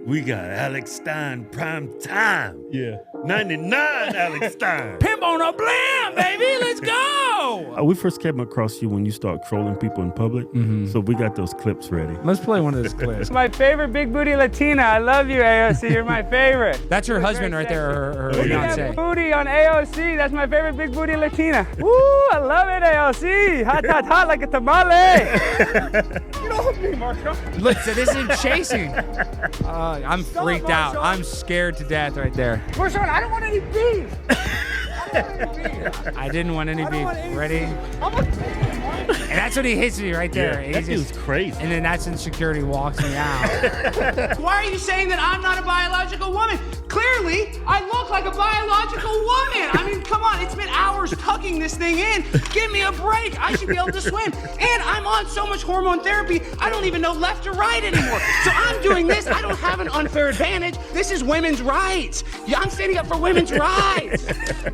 We got Alex Stein, Primetime. Yeah. 99 Alex Stein. Pimp on a blam, baby. Let's go. We first came across you when you start trolling people in public. So we got those clips ready. Let's play one of those clips. My favorite big booty Latina. I love you, AOC. You're my favorite. That's her husband right there, her Look at that fiance. booty on AOC. That's my favorite big booty Latina. Woo, I love it, AOC. Hot, hot, hot like a tamale. You know me, Marshawn. Look, so this is chasing. I'm freaked out. I'm scared to death right there. Marshawn, I don't want any beef. I didn't want any beef. Ready? I'm And that's when he hits me right there. Yeah, that dude's crazy. And then that's when security walks me out. Why are you saying that I'm not a biological woman? Clearly, I look like a biological woman. I mean, come on, it's been hours tucking this thing in. Give me a break. I should be able to swim. And I'm on so much hormone therapy, I don't even know left or right anymore. So I'm doing this. I don't have an unfair advantage. This is women's rights. Yeah, I'm standing up for women's rights.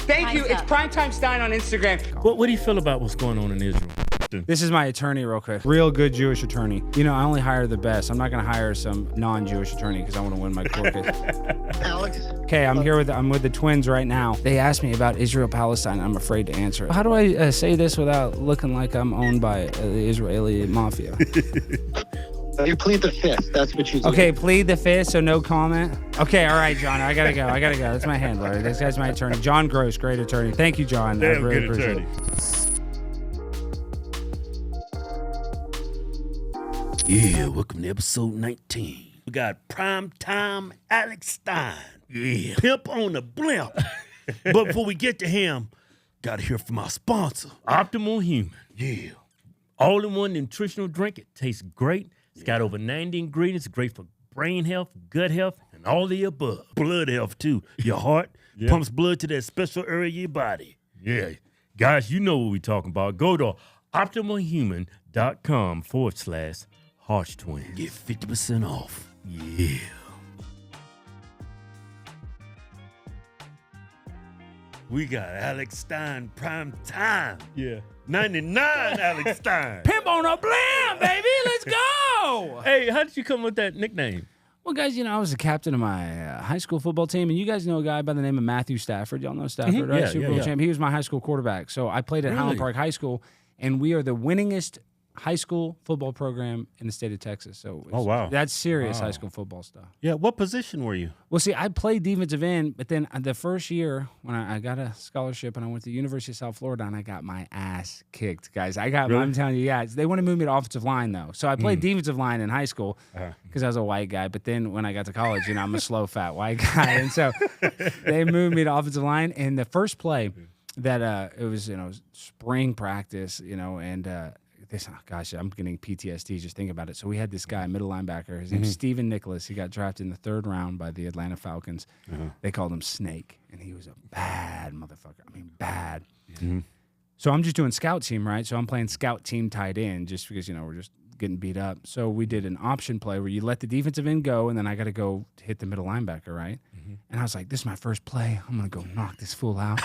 Thank you. It's Primetime Stein on Instagram. What do you feel about what's going on in Israel? This is my attorney real quick. Real good Jewish attorney. You know, I only hire the best. I'm not going to hire some non-Jewish attorney because I want to win my court case. Alex. Okay, I'm with the twins right now. They asked me about Israel-Palestine. I'm afraid to answer it. How do I say this without looking like I'm owned by the Israeli mafia? You plead the fifth. That's what you do. Okay, plead the fifth, so no comment. Okay, all right, John. I gotta go. That's my handler. This guy's my attorney. John Gross, great attorney. Thank you, John. Damn I really good appreciate attorney. it. Yeah, welcome to episode 19. We got Primetime Alex Stein. Yeah. Pimp on the blimp. But before we get to him, gotta hear from our sponsor, Optimal Human. Yeah. All-in-one nutritional drink. It tastes great. It's got over 90 ingredients. Great for brain health, gut health, and all the above. Blood health, too. Your heart pumps blood to that special area of your body. Yeah. Guys, you know what we're talking about. Go to optimalhuman.com/Hodgetwins. Get 50% off. Yeah. We got Alex Stein, Primetime. Yeah. 99 Alex Stein. Pimp on a blam, baby. Let's go. Hey, how did you come with that nickname? Well, guys, you know, I was the captain of my high school football team, and you guys know a guy by the name of Matthew Stafford. Y'all know Stafford, right? Yeah, Super yeah, Bowl yeah. champ. He was my high school quarterback. So I played at Highland Park High School, and we are the winningest high school football program in the state of Texas. So Oh, wow. that's serious high school football stuff. Yeah, what position were you? Well, see, I played defensive end, but then the first year when I got a scholarship and I went to the University of South Florida and I got my ass kicked, guys. I'm telling you, yeah. They want to move me to offensive line, though. So I played defensive line in high school because I was a white guy. But then when I got to college, you know, I'm a slow, fat white guy. And so they moved me to offensive line. And the first play that it was, you know, spring practice, you know, and gosh, I'm getting PTSD just thinking about it. So we had this guy, middle linebacker. His name's Steven Nicholas. He got drafted in the 3rd round by the Atlanta Falcons. They called him Snake, and he was a bad motherfucker. I mean, bad. So I'm just doing scout team, right? So I'm playing scout team tight end just because, you know, we're just getting beat up. So we did an option play where you let the defensive end go, and then I got to go hit the middle linebacker, right? And I was like, this is my first play. I'm going to go knock this fool out.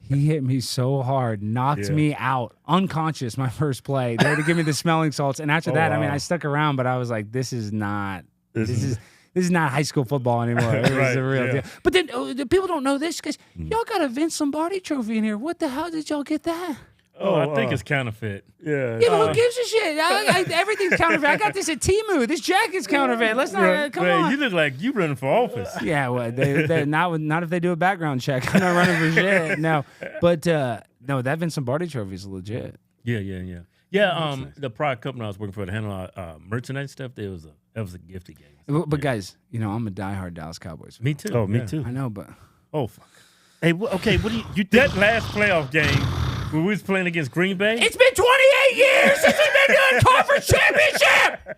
He hit me so hard, knocked me out, unconscious my first play. They had to give me the smelling salts. And after that, I mean, I stuck around, but I was like, this is not high school football anymore. It was a real deal. But then the people don't know this because y'all got a Vince Lombardi trophy in here. What the hell did y'all get that? Oh, I think it's counterfeit. Yeah. Yeah, but who gives a shit? Everything's counterfeit. I got this at Temu. This jacket's counterfeit. Let's not come on. You look like you running for office. Yeah, well, they not if they do a background check. I'm not running for shit. No, but no, that Vince Lombardi trophy is legit. Yeah. The prior company I was working for to handle our merchandise stuff, that was a gift he gave us. But guys, you know I'm a diehard Dallas Cowboys fan. Me too. Oh, me too. I know, but oh, fuck. Hey, okay. What do you that last playoff game when we was playing against Green Bay? It's been 28 years since we've been doing conference championship.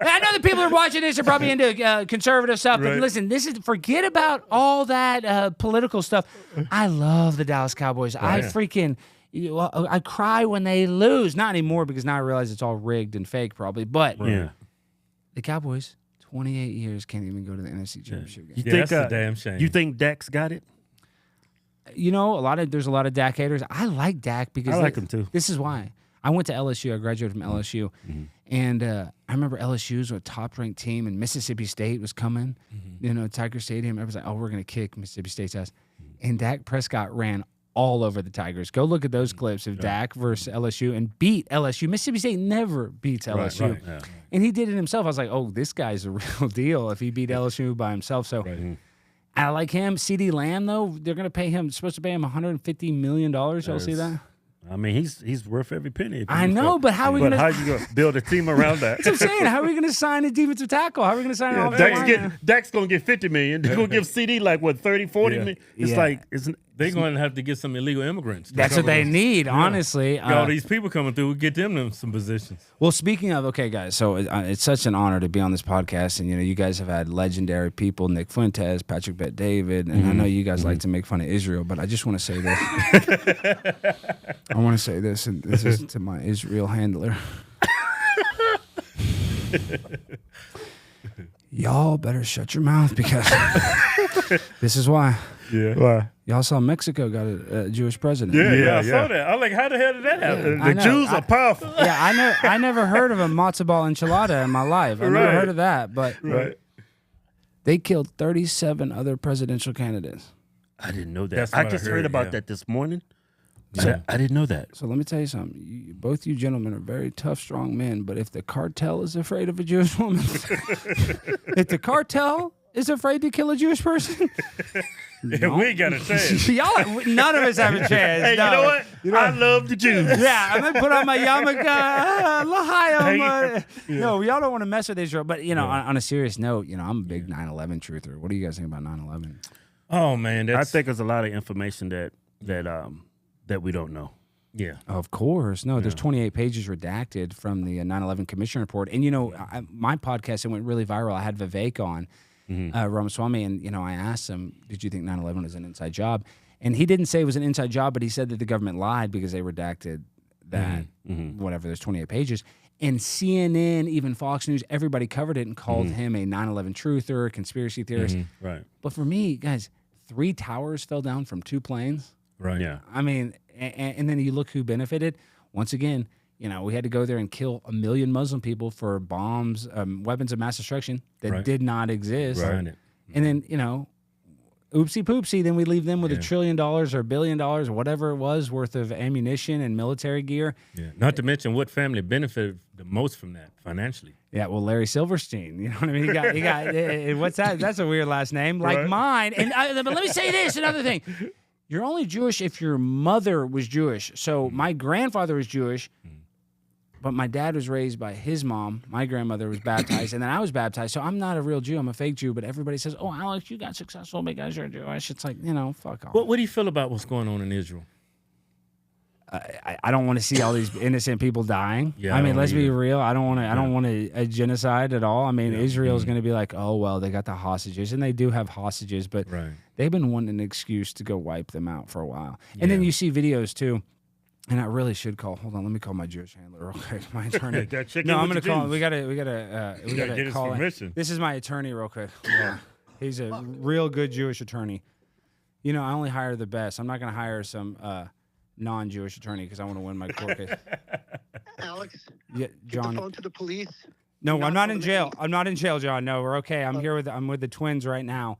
I know the people who are watching this are probably into conservative stuff, but listen, forget about all that political stuff. I love the Dallas Cowboys. I freaking. I cry when they lose. Not anymore because now I realize it's all rigged and fake probably. But the Cowboys, 28 years, can't even go to the NFC Championship game. You think, that's a damn shame. You think Dak's got it? You know, there's a lot of Dak haters. I like Dak because I like him too. This is why. I went to LSU. I graduated from LSU. And I remember LSU was a top-ranked team, and Mississippi State was coming. Tiger Stadium. Everyone's like, oh, we're going to kick Mississippi State's ass. And Dak Prescott ran all over the Tigers. Go look at those clips of Dak versus LSU and beat LSU. Mississippi State never beats LSU. Right. Yeah. And he did it himself. I was like, oh, this guy's a real deal if he beat LSU by himself. So I like him. CeeDee Lamb, though, they're going to pay him, supposed to pay him $150 million. Y'all see that? I mean, he's worth every penny. I know, but how are we going to... But how you going to build a team around that? That's what I'm saying. How are we going to sign a defensive tackle? How are we going to sign an offensive lineman? Dak's going to get $50 million. They're going to give CD like, what, 30, 40 million? It's like... They're going to have to get some illegal immigrants. That's what they need, honestly. All these people coming through, we get them in some positions. Well, speaking of, okay, guys, so it's such an honor to be on this podcast. And, you guys have had legendary people, Nick Fuentes, Patrick Bet-David. And I know you guys like to make fun of Israel, but I just want to say this. I want to say this, and this is to my Israel handler. Y'all better shut your mouth because this is why. Yeah. Why? Y'all saw Mexico got a Jewish president. Yeah, I saw that. I'm like, how the hell did that happen? The Jews are powerful. Yeah, I never heard of a matzo ball enchilada in my life. I never heard of that, but they killed 37 other presidential candidates. I didn't know that. That's I what just I heard heard, about yeah. that this morning. I didn't know that. So let me tell you something. Both you gentlemen are very tough, strong men, but if the cartel is afraid of a Jewish woman, if the cartel is afraid to kill a Jewish person, we ain't got a chance. None of us have a chance. Hey, no. you know what? I love the Jews. Yeah, I'm gonna put on my yarmulke. L'chaim. No, y'all don't want to mess with Israel. But on a serious note, I'm a big 9/11 truther. What do you guys think about 9/11? Oh man, I think there's a lot of information that we don't know. Yeah. Of course. No, there's 28 pages redacted from the 9/11 Commission report. And, my podcast, it went really viral. I had Vivek on, Ramaswamy, and, I asked him, did you think 9/11 was an inside job? And he didn't say it was an inside job, but he said that the government lied because they redacted that, whatever, there's 28 pages. And CNN, even Fox News, everybody covered it and called him a 9/11 truther, conspiracy theorist. Right. But for me, guys, 3 towers fell down from 2 planes. Right. Yeah. I mean, and then you look who benefited. Once again, we had to go there and kill 1 million Muslim people for bombs, weapons of mass destruction that did not exist. Right. And then, oopsie poopsie, then we leave them with $1 trillion or $1 billion or whatever it was worth of ammunition and military gear. Yeah. Not to mention what family benefited the most from that financially. Yeah, well, Larry Silverstein, you know what I mean? He got what's that? That's a weird last name, like mine. And but let me say this, another thing. You're only Jewish if your mother was Jewish. So my grandfather was Jewish, but my dad was raised by his mom. My grandmother was baptized, and then I was baptized. So I'm not a real Jew. I'm a fake Jew. But everybody says, oh, Alex, you got successful because you're Jewish. It's like, fuck off. What do you feel about what's going on in Israel? I don't want to see all these innocent people dying. Yeah, I mean, let's be real. I don't want a genocide at all. I mean, Israel's going to be like, oh, well, they got the hostages, and they do have hostages, but they've been wanting an excuse to go wipe them out for a while. And then you see videos too. And I really should call. Hold on, let me call my Jewish handler real quick. My attorney. No, I'm going to call him. We got to call him. This is my attorney real quick. Yeah. He's a real good Jewish attorney. I only hire the best. I'm not going to hire some non-Jewish attorney because I want to win my court case. Alex, Yeah, John. get the phone to the police. No, I'm not in jail. eliminate- I'm not in jail, John. No, we're okay. I'm with the twins right now.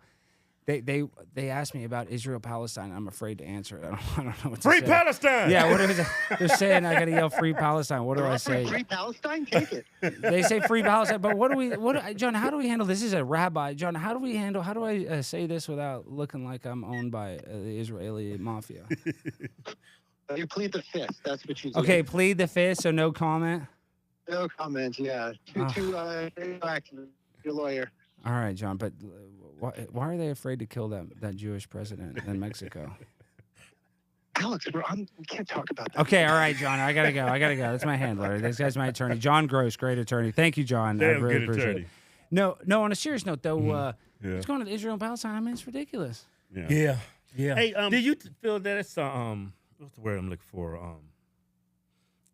They asked me about Israel Palestine. I'm afraid to answer it. I don't know what to Free say. Palestine! Yeah, what is it? They're saying I got to yell "Free Palestine." What do I say? Free Palestine? Take it. They say "Free Palestine," but John? How do we handle this? This is a rabbi, John. How do I say this without looking like I'm owned by the Israeli mafia? You plead the fifth. That's what you do. Okay, plead the fifth, so no comment. No comments. Yeah. To action. Your lawyer. All right, John, but why are they afraid to kill that Jewish president in Mexico? Alex, we can't talk about that. Okay, all right, John. I gotta go. That's my handler. This guy's my attorney, John Gross, great attorney. Thank you, John. I Damn really good appreciate attorney. it. No. On a serious note, though, what's going on with Israel and Palestine? I mean, it's ridiculous. Yeah. Hey, do you feel that it's what's the word I'm looking for?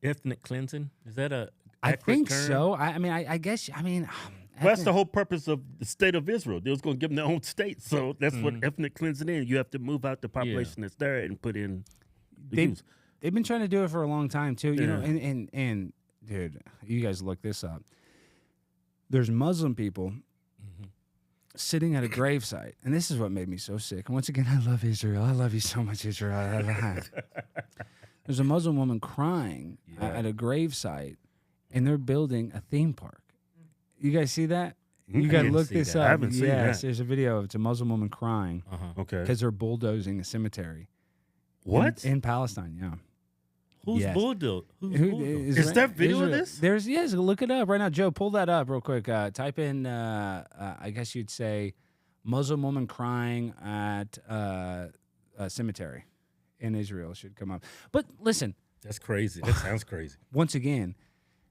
Ethnic cleansing? Is that a I accurate think term? so. I guess. Well, that's the whole purpose of the state of Israel. They was going to give them their own state. So that's what ethnic cleansing is. You have to move out the population that's there and put in the Jews. They've been trying to do it for a long time too. You know, Yeah. and dude, you guys look this up. There's Muslim people sitting at a gravesite, and this is what made me so sick. And once again, I love Israel. I love you so much, Israel. There's a Muslim woman crying at a gravesite, and they're building a theme park. You guys see that? You got to didn't look see this that. up. I haven't seen Yes, that. there's a video of it's a Muslim woman crying Okay. because they're bulldozing a cemetery. What? In Palestine? Yeah. Who's Yes. bulldog? Who's Who- bulldog? Is there video of Israel- this? There's yes. Look it up right now, Joe. Pull that up real quick. Type in. I guess you'd say Muslim woman crying at a cemetery in Israel should come up. But listen, That's crazy. That sounds crazy. once again,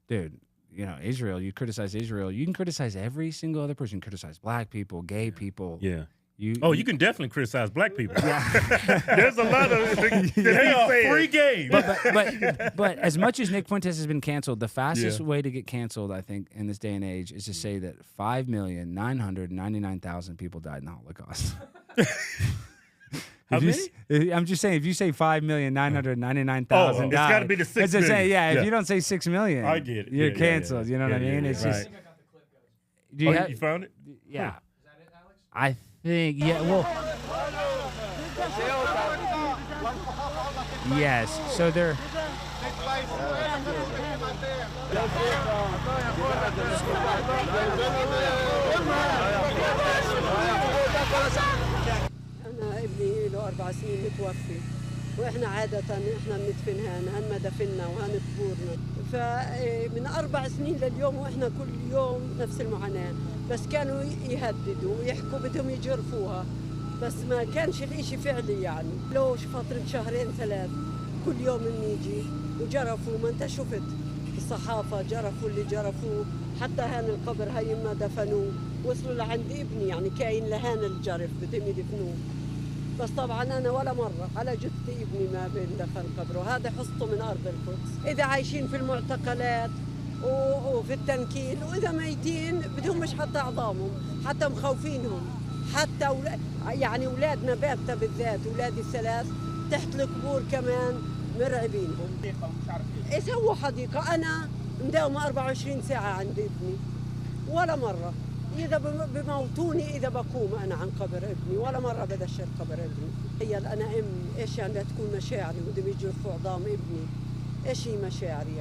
dude. You know, Israel. You criticize Israel. You can criticize every single other person. You can criticize black people, gay people. Yeah. You can definitely criticize black people. There's a lot of They are free game. But as much as Nick Fuentes has been canceled, the fastest way to get canceled, I think, in this day and age, is to say that 5,999,000 people died in the Holocaust. How many? I'm just saying, if you say 5,999,000 Oh, it's died, gotta be the 6 it's to say, million. yeah, if Yeah. you don't say 6 million, I get it. you're Yeah, yeah, canceled. yeah. You know what I Yeah, mean? yeah, It's right. just. Do Oh, you have- you found it? yeah. I think, yeah, well. Yes, so they're. أنا ابني له 4 سنين متوفي وإحنا عادة إحنا بندفن هان ما دفننا وهان قبورنا فمن 4 سنين لليوم وإحنا كل يوم نفس المعاناة بس كانوا يهددوا ويحكوا بدهم يجرفوها بس ما كانش الإشي فعلي يعني لو فترة 2-3 كل يوم بنيجي وجرفوا ما أنت شفت الصحافة جرفوا اللي جرفوه حتى هان القبر هاي ما دفنوه وصلوا لعند ابني يعني كاين لهان الجرف بدهم يدفنوه بس طبعا أنا ولا مرة على جثة ابني ما بندفن قبره هذا حصته من أرض القدس إذا عايشين في المعتقلات وفي التنكيل وإذا ميتين بدهم مش حتى أعظامهم حتى مخوفينهم حتى يعني أولادنا بابتا بالذات أولادي الثلاث تحت القبور كمان مرعبينهم إيه سووا حديقة أنا مداومة 24 ساعة عند ابني ولا مرة إذا بموتوني إذا بقوم أنا عن قبر ابني ولا مرة بدشر قبر ابني تخيل أنا إيش يعني تكون مشاعري بدهم يجرفوا عظام ابني إيش هي مشاعري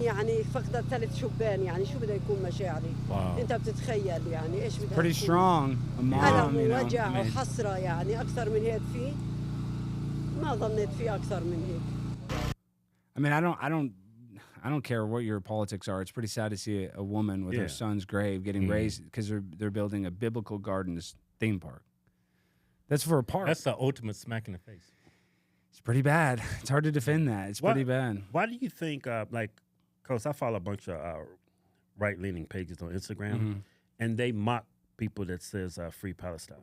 يعني فقدت 3 شبان يعني شو بده يكون مشاعري أنت بتتخيل يعني إيش بدها Pretty strong. A mom, ألم you know. ووجع I mean, وحسرة يعني أكثر من هيك فيه ما ظنيت فيه أكثر من هيك I mean, I don't care what your politics are. It's pretty sad to see a woman with her son's grave getting raised because they're building a biblical gardens theme park. That's for a park. That's the ultimate smack in the face. It's pretty bad. It's hard to defend that. It's pretty bad. Why do you think, because I follow a bunch of right-leaning pages on Instagram, and they mock people that says Free Palestine.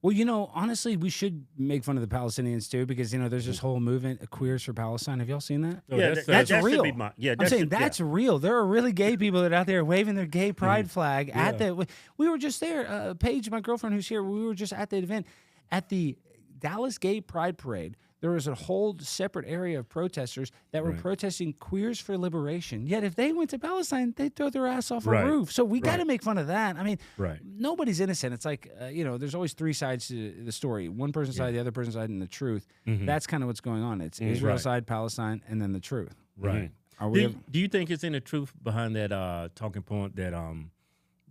Well, you know, honestly, we should make fun of the Palestinians too, because you know there's this whole movement of Queers for Palestine. Have y'all seen that? So Yeah, That's that real. should be yeah, I'm saying that's real. There are really gay people that are out there waving their gay pride flag at the. We were just there. Paige, my girlfriend who's here, we were just at the event at the Dallas Gay Pride Parade. There was a whole separate area of protesters that were protesting Queers for Liberation. Yet if they went to Palestine, they'd throw their ass off a roof. So we got to make fun of that. I mean, nobody's innocent. It's like, you know, there's always 3 sides to the story. One person's side, the other person's side, and the truth. That's kind of what's going on. It's Israel side, Palestine, and then the truth. Right. Are we Do you think it's any truth behind that talking point that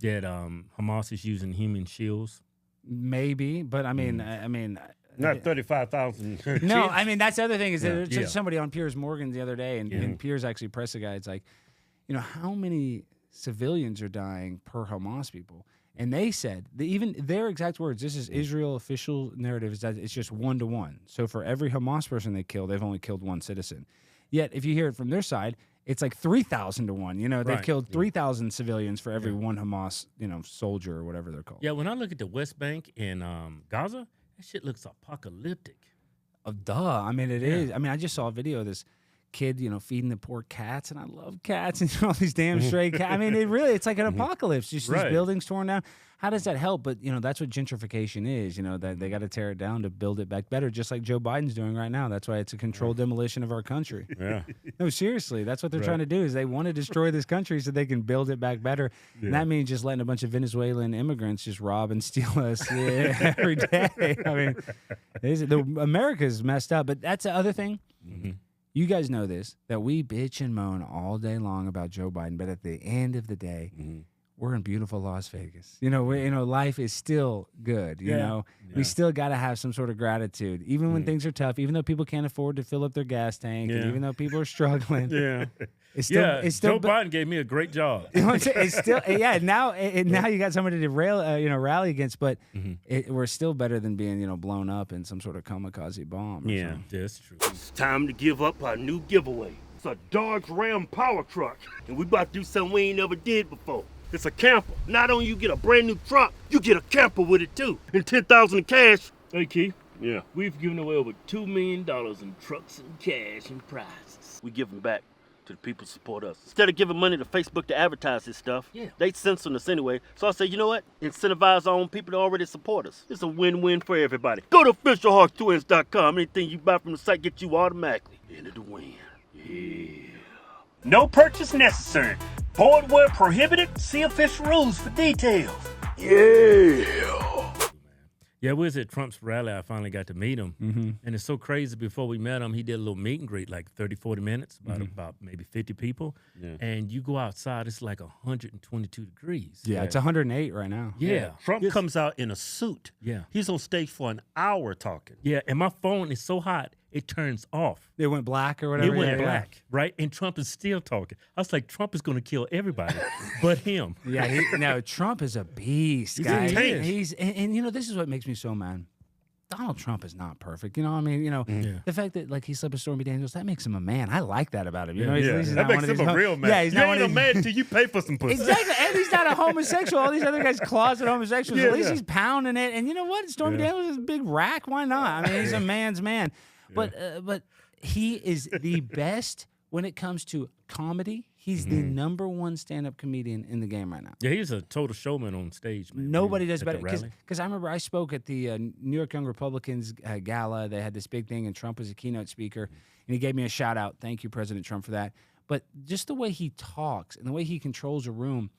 Hamas is using human shields? Maybe, but I mean, Not 35,000. no, I mean that's the other thing is that there's Yeah. somebody on Piers Morgan the other day, and Piers actually pressed the guy. It's like, you know, how many civilians are dying per Hamas people? And they said that even their exact words. This is Israel official narrative is that it's just 1 to 1. So for every Hamas person they kill, they've only killed 1 citizen. Yet if you hear it from their side, it's like 3,000 to 1. You know, they've killed 3,000 civilians for every 1 Hamas, you know, soldier or whatever they're called. Yeah, when I look at the West Bank and Gaza, that shit looks apocalyptic. Duh. I mean, it is. I mean, I just saw a video of this kid, feeding the poor cats, and I love cats and all these damn stray cats. I mean, it's like an apocalypse. Just these buildings torn down. How does that help? But that's what gentrification is. That they got to tear it down to build it back better, just like Joe Biden's doing right now. That's why it's a controlled demolition of our country. Yeah. No, seriously, that's what they're trying to do. Is they want to destroy this country so they can build it back better. Yeah. And that means just letting a bunch of Venezuelan immigrants just rob and steal us every day. I mean, America's messed up. But that's the other thing. Mm-hmm. You guys know this, that we bitch and moan all day long about Joe Biden, but at the end of the day. Mm-hmm. We're in beautiful Las Vegas. Life is still good. We still got to have some sort of gratitude, even when things are tough. Even though people can't afford to fill up their gas tank, and even though people are struggling. It's still. Joe Biden gave me a great job. It's still. Now you got somebody to rally against, but we're still better than being blown up in some sort of kamikaze bomb. Yeah, that's true. It's time to give up our new giveaway. It's a Dodge Ram power truck, and we about to do something we ain't never did before. It's a camper. Not only you get a brand new truck, you get a camper with it too. And $10,000 in cash. Hey, Keith. Yeah. We've given away over $2 million in trucks and cash and prizes. We give them back to the people who support us. Instead of giving money to Facebook to advertise this stuff, they censor us anyway. So I say, you know what? Incentivize our own people to already support us. It's a win-win for everybody. Go to officialhodgetwins.com. Anything you buy from the site gets you automatically into the win. Yeah. No purchase necessary. Board where prohibited. See official rules for details. Yeah. Yeah, we was at Trump's rally. I finally got to meet him. Mm-hmm. And it's so crazy. Before we met him, he did a little meet and greet, like 30, 40 minutes, about maybe 50 people. Yeah. And you go outside, it's like 122 degrees. Yeah, it's 108 right now. Yeah. Trump comes out in a suit. Yeah. He's on stage for an hour talking. Yeah, and my phone is so hot, it turns off. It went black or whatever. It went black, right? And Trump is still talking. I was like, Trump is going to kill everybody but him. Yeah, Trump is a beast, guys. And this is what makes me so mad. Donald Trump is not perfect. The fact that he slept with Stormy Daniels, that makes him a man. I like that about him. That makes him a real man. Yeah, he's not a man until you pay for some pussy. Exactly, and he's not a homosexual. All these other guys closet homosexuals. At least he's pounding it. And you know what? Stormy Daniels is a big rack. Why not? I mean, he's a man's man. But he is the best when it comes to comedy. He's the number one stand-up comedian in the game right now. Yeah, he's a total showman on stage, man. Nobody does better. Because I remember I spoke at the New York Young Republicans gala. They had this big thing, and Trump was a keynote speaker. And he gave me a shout-out. Thank you, President Trump, for that. But just the way he talks and the way he controls a room,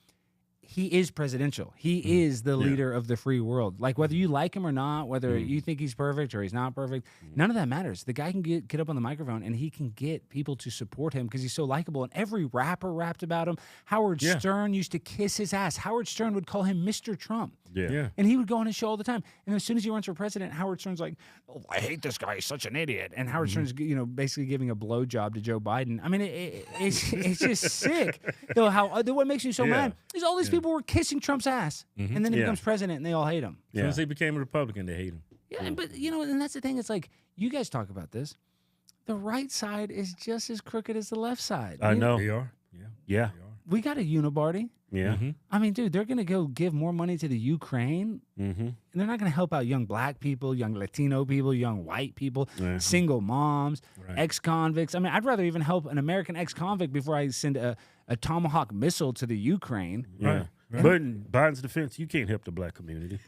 he is presidential. He is the leader of the free world. Like, whether you like him or not, whether you think he's perfect or he's not perfect, none of that matters. The guy can get up on the microphone and he can get people to support him because he's so likable. And every rapper rapped about him. Howard Stern used to kiss his ass. Howard Stern would call him Mr. Trump. Yeah. And he would go on his show all the time. And as soon as he runs for president, Howard Stern's like, "Oh, I hate this guy. He's such an idiot." And Howard Stern's, basically giving a blowjob to Joe Biden. I mean, it's just sick. Though what makes me so mad is all these people were kissing Trump's ass, and then he becomes president, and they all hate him. As soon as he became a Republican, they hate him. Yeah, but and that's the thing. It's like, you guys talk about this. The right side is just as crooked as the left side. I know. They are. Yeah. We got a uniparty. Yeah. I mean, dude, they're going to go give more money to the Ukraine. And they're not going to help out young black people, young Latino people, young white people, single moms, ex-convicts. I mean, I'd rather even help an American ex-convict before I send a Tomahawk missile to the Ukraine. Right. But in Biden's defense, you can't help the black community.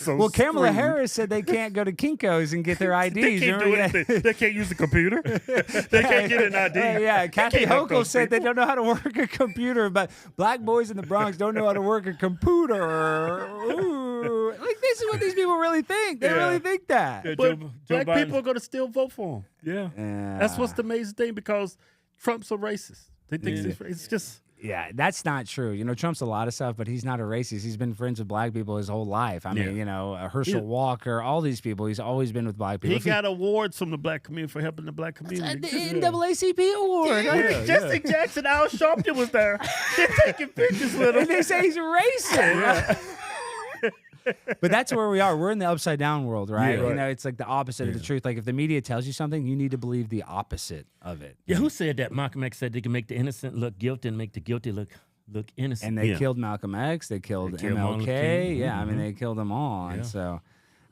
Well, Kamala Harris said they can't go to Kinko's and get their IDs. They can't do anything. They can't use the computer. They can't get an ID. Kathy Hochul said they don't know how to work a computer, but black boys in the Bronx don't know how to work a computer. Ooh. Like, this is what these people really think. They really think that. Yeah, but black people are going to still vote for him. Yeah. That's what's the amazing thing, because Trump's a racist. They think it's just... Yeah, that's not true. Trump's a lot of stuff, but he's not a racist. He's been friends with black people his whole life. I mean, Herschel Walker, all these people, he's always been with black people. He got awards from the black community for helping the black community. The NAACP award. Jesse Jackson, Al Sharpton was there. They're taking pictures with him. And they say he's racist. But that's where we are. We're in the upside down world, right? It's like the opposite of the truth. Like, if the media tells you something, you need to believe the opposite of it. Yeah, who said that? Malcolm X said they can make the innocent look guilty and make the guilty look innocent. And they killed Malcolm X. They killed MLK. Yeah, I mean, they killed them all. And so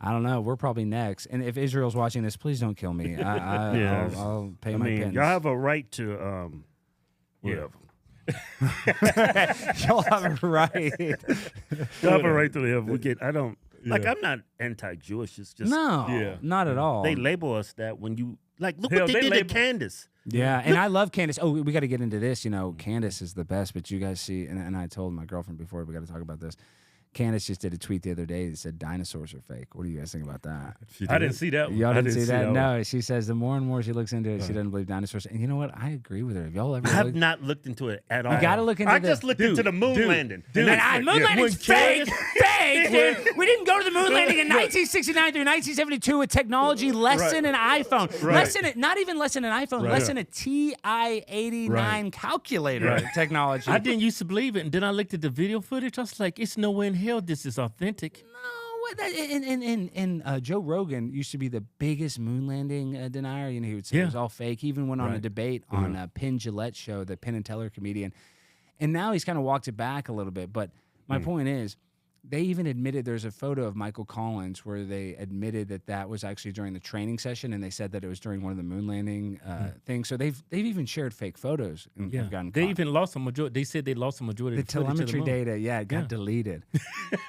I don't know. We're probably next. And if Israel's watching this, please don't kill me. I'll pay my pittance. y'all have a right to whatever. Y'all have a right. Y'all have a right to live. I'm not anti-Jewish. It's just not at all. They label us that when you look what they did to Candace. Yeah, and I love Candace. Oh, we got to get into this. You know, Candace is the best, but you guys see, and I told my girlfriend before, we got to talk about this. Candace just did a tweet the other day that said dinosaurs are fake. What do you guys think about that? I didn't see that one. Y'all didn't see that? No, she says the more and more she looks into it, she doesn't believe dinosaurs. And you know what? I agree with her. Have y'all ever I have not looked into it at all. You got to look into it. I just looked into the moon landing. Moon landing's fake. Fake. We didn't go to the moon landing in 1969 through 1972 with technology less than an iPhone. Not even less than an iPhone, less than a TI-89 calculator technology. I didn't used to believe it, and then I looked at the video footage. I was like, it's no way in hell this is authentic. No, and Joe Rogan used to be the biggest moon landing denier. You know, he would say it was all fake. He even went on a debate on Penn Jillette's show, the Penn and Teller comedian. And now he's kind of walked it back a little bit. But my point is, they even admitted there's a photo of Michael Collins where they admitted that was actually during the training session, and they said that it was during one of the moon landing things. So they've even shared fake photos. And have gotten they caught. even lost a majority. They said they lost a majority. The telemetry data, it got deleted.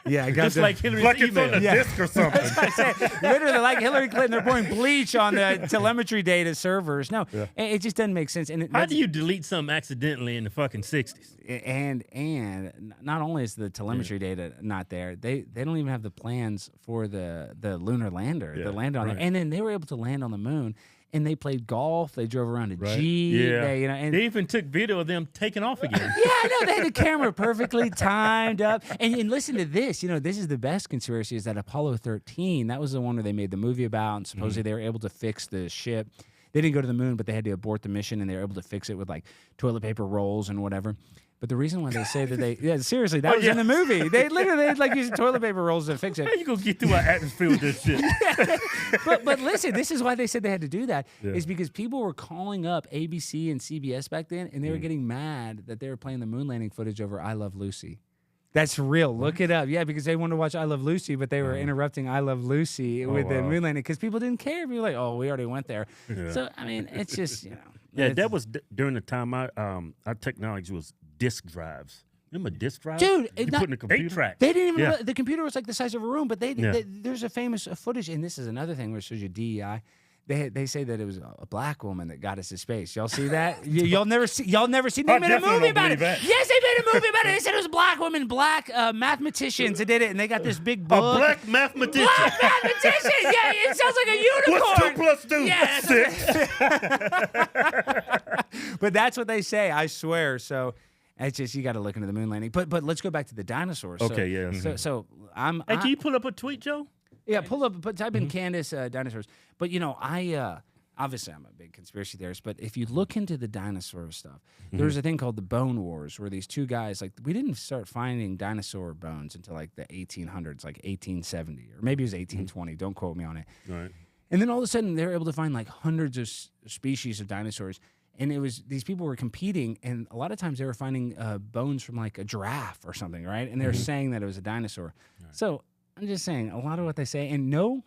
It got just like Hillary's like it's email. on a disc or something. Literally, like Hillary Clinton, they're pouring bleach on the telemetry data servers. No, it just doesn't make sense. And how do you delete something accidentally in the fucking 60s? And not only is the telemetry data not there, they don't even have the plans for the lunar lander, the land on there. And then they were able to land on the moon, and they played golf. They drove around a Jeep. Yeah. They even took video of them taking off again. I know. They had the camera perfectly timed up. And listen to this. You know, this is the best conspiracy, is that Apollo 13, that was the one where they made the movie about, and supposedly they were able to fix the ship. They didn't go to the moon, but they had to abort the mission, and they were able to fix it with like toilet paper rolls and whatever. But the reason why they say that seriously, that was in the movie. They literally had like using toilet paper rolls to fix it. How you gonna get through our atmosphere with this shit? But listen, this is why they said they had to do that, is because people were calling up ABC and CBS back then, and they were getting mad that they were playing the moon landing footage over I Love Lucy. That's real. Look it up. Yeah, because they wanted to watch I Love Lucy, but they were interrupting I Love Lucy with the moon landing because people didn't care. People were like, oh, we already went there. So, I mean, it's just, you know. Yeah, that was during the time our technology was disk drives. Remember disk drives? Dude, you put in a computer? 8-track. They didn't even, the computer was like the size of a room, but there's a famous footage, and this is another thing where it shows you DEI. They say that it was a black woman that got us to space. Y'all see that? Y'all never see. They made a movie about it. Yes, they made a movie about it. They said it was a black woman, black mathematicians that did it, and they got this big book. A black mathematician. Black mathematician. Yeah, it sounds like a unicorn. What's 2 plus 2? Yeah, 6. But that's what they say. I swear. So it's just you got to look into the moon landing. But let's go back to the dinosaurs. Okay. Yeah. So I'm. Hey, can you pull up a tweet, Joe? Yeah, type in Candace dinosaurs. But you know, obviously I'm a big conspiracy theorist. But if you look into the dinosaur stuff, there's a thing called the Bone Wars, where these two guys, like, we didn't start finding dinosaur bones until like the 1800s, like 1870, or maybe it was 1820. Don't quote me on it. Right. And then all of a sudden they were able to find like hundreds of species of dinosaurs. And it was, these people were competing, and a lot of times they were finding bones from like a giraffe or something, right? And they were saying that it was a dinosaur. Right. So I'm just saying, a lot of what they say, and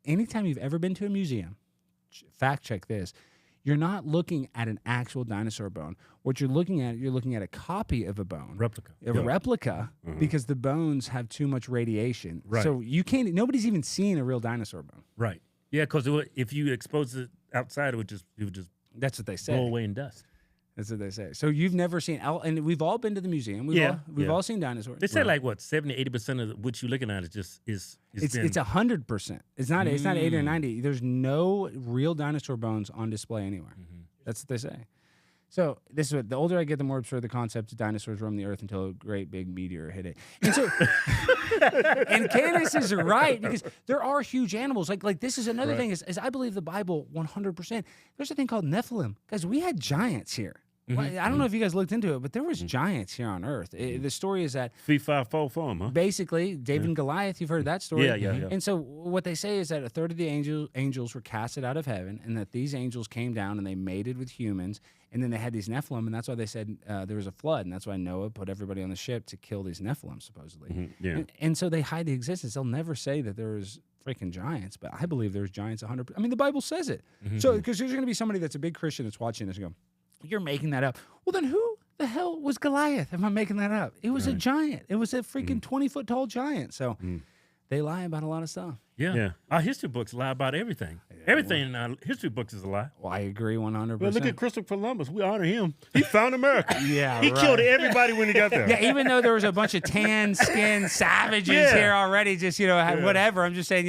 anytime you've ever been to a museum, fact check this, you're not looking at an actual dinosaur bone. What you're looking at a copy of a bone. Replica. Replica, because the bones have too much radiation. Right. So nobody's even seen a real dinosaur bone. Right. Yeah, because if you expose it outside, it would just that's what they say. blow away in dust. That's what they say. So you've never seen, and we've all been to the museum. We've all seen dinosaurs. They say like what 70-80% of what you're looking at is just it's 100%. It's not 80 or 90. There's no real dinosaur bones on display anywhere. That's what they say. So this is what, the older I get, the more absurd the concept of dinosaurs roam the earth until a great big meteor hit it. And so, and Candace is right, because there are huge animals. Like this is another thing is I believe the Bible 100%. There's a thing called Nephilim. Guys, we had giants here. Well, I don't know if you guys looked into it, but there was giants here on Earth. The story is that 3-5-4 form, huh? Basically, David and Goliath. You've heard that story. Yeah. And so what they say is that a third of the angels were casted out of heaven, and that these angels came down and they mated with humans, and then they had these Nephilim, and that's why they said there was a flood, and that's why Noah put everybody on the ship to kill these Nephilim, supposedly. And so they hide the existence. They'll never say that there was freaking giants, but I believe there's giants 100%. I mean, the Bible says it. So, because there's going to be somebody that's a big Christian that's watching this and go, you're making that up. Well, then who the hell was Goliath if I'm making that up? It was a giant. It was a freaking 20-foot tall giant. So they lie about a lot of stuff. Yeah. Our history books lie about everything. Everything in our history books is a lie. Well, I agree 100%. Well, look at Christopher Columbus. We honor him. He found America. Yeah, he killed everybody when he got there. Yeah, even though there was a bunch of tan-skinned savages here already, just, whatever. I'm just saying,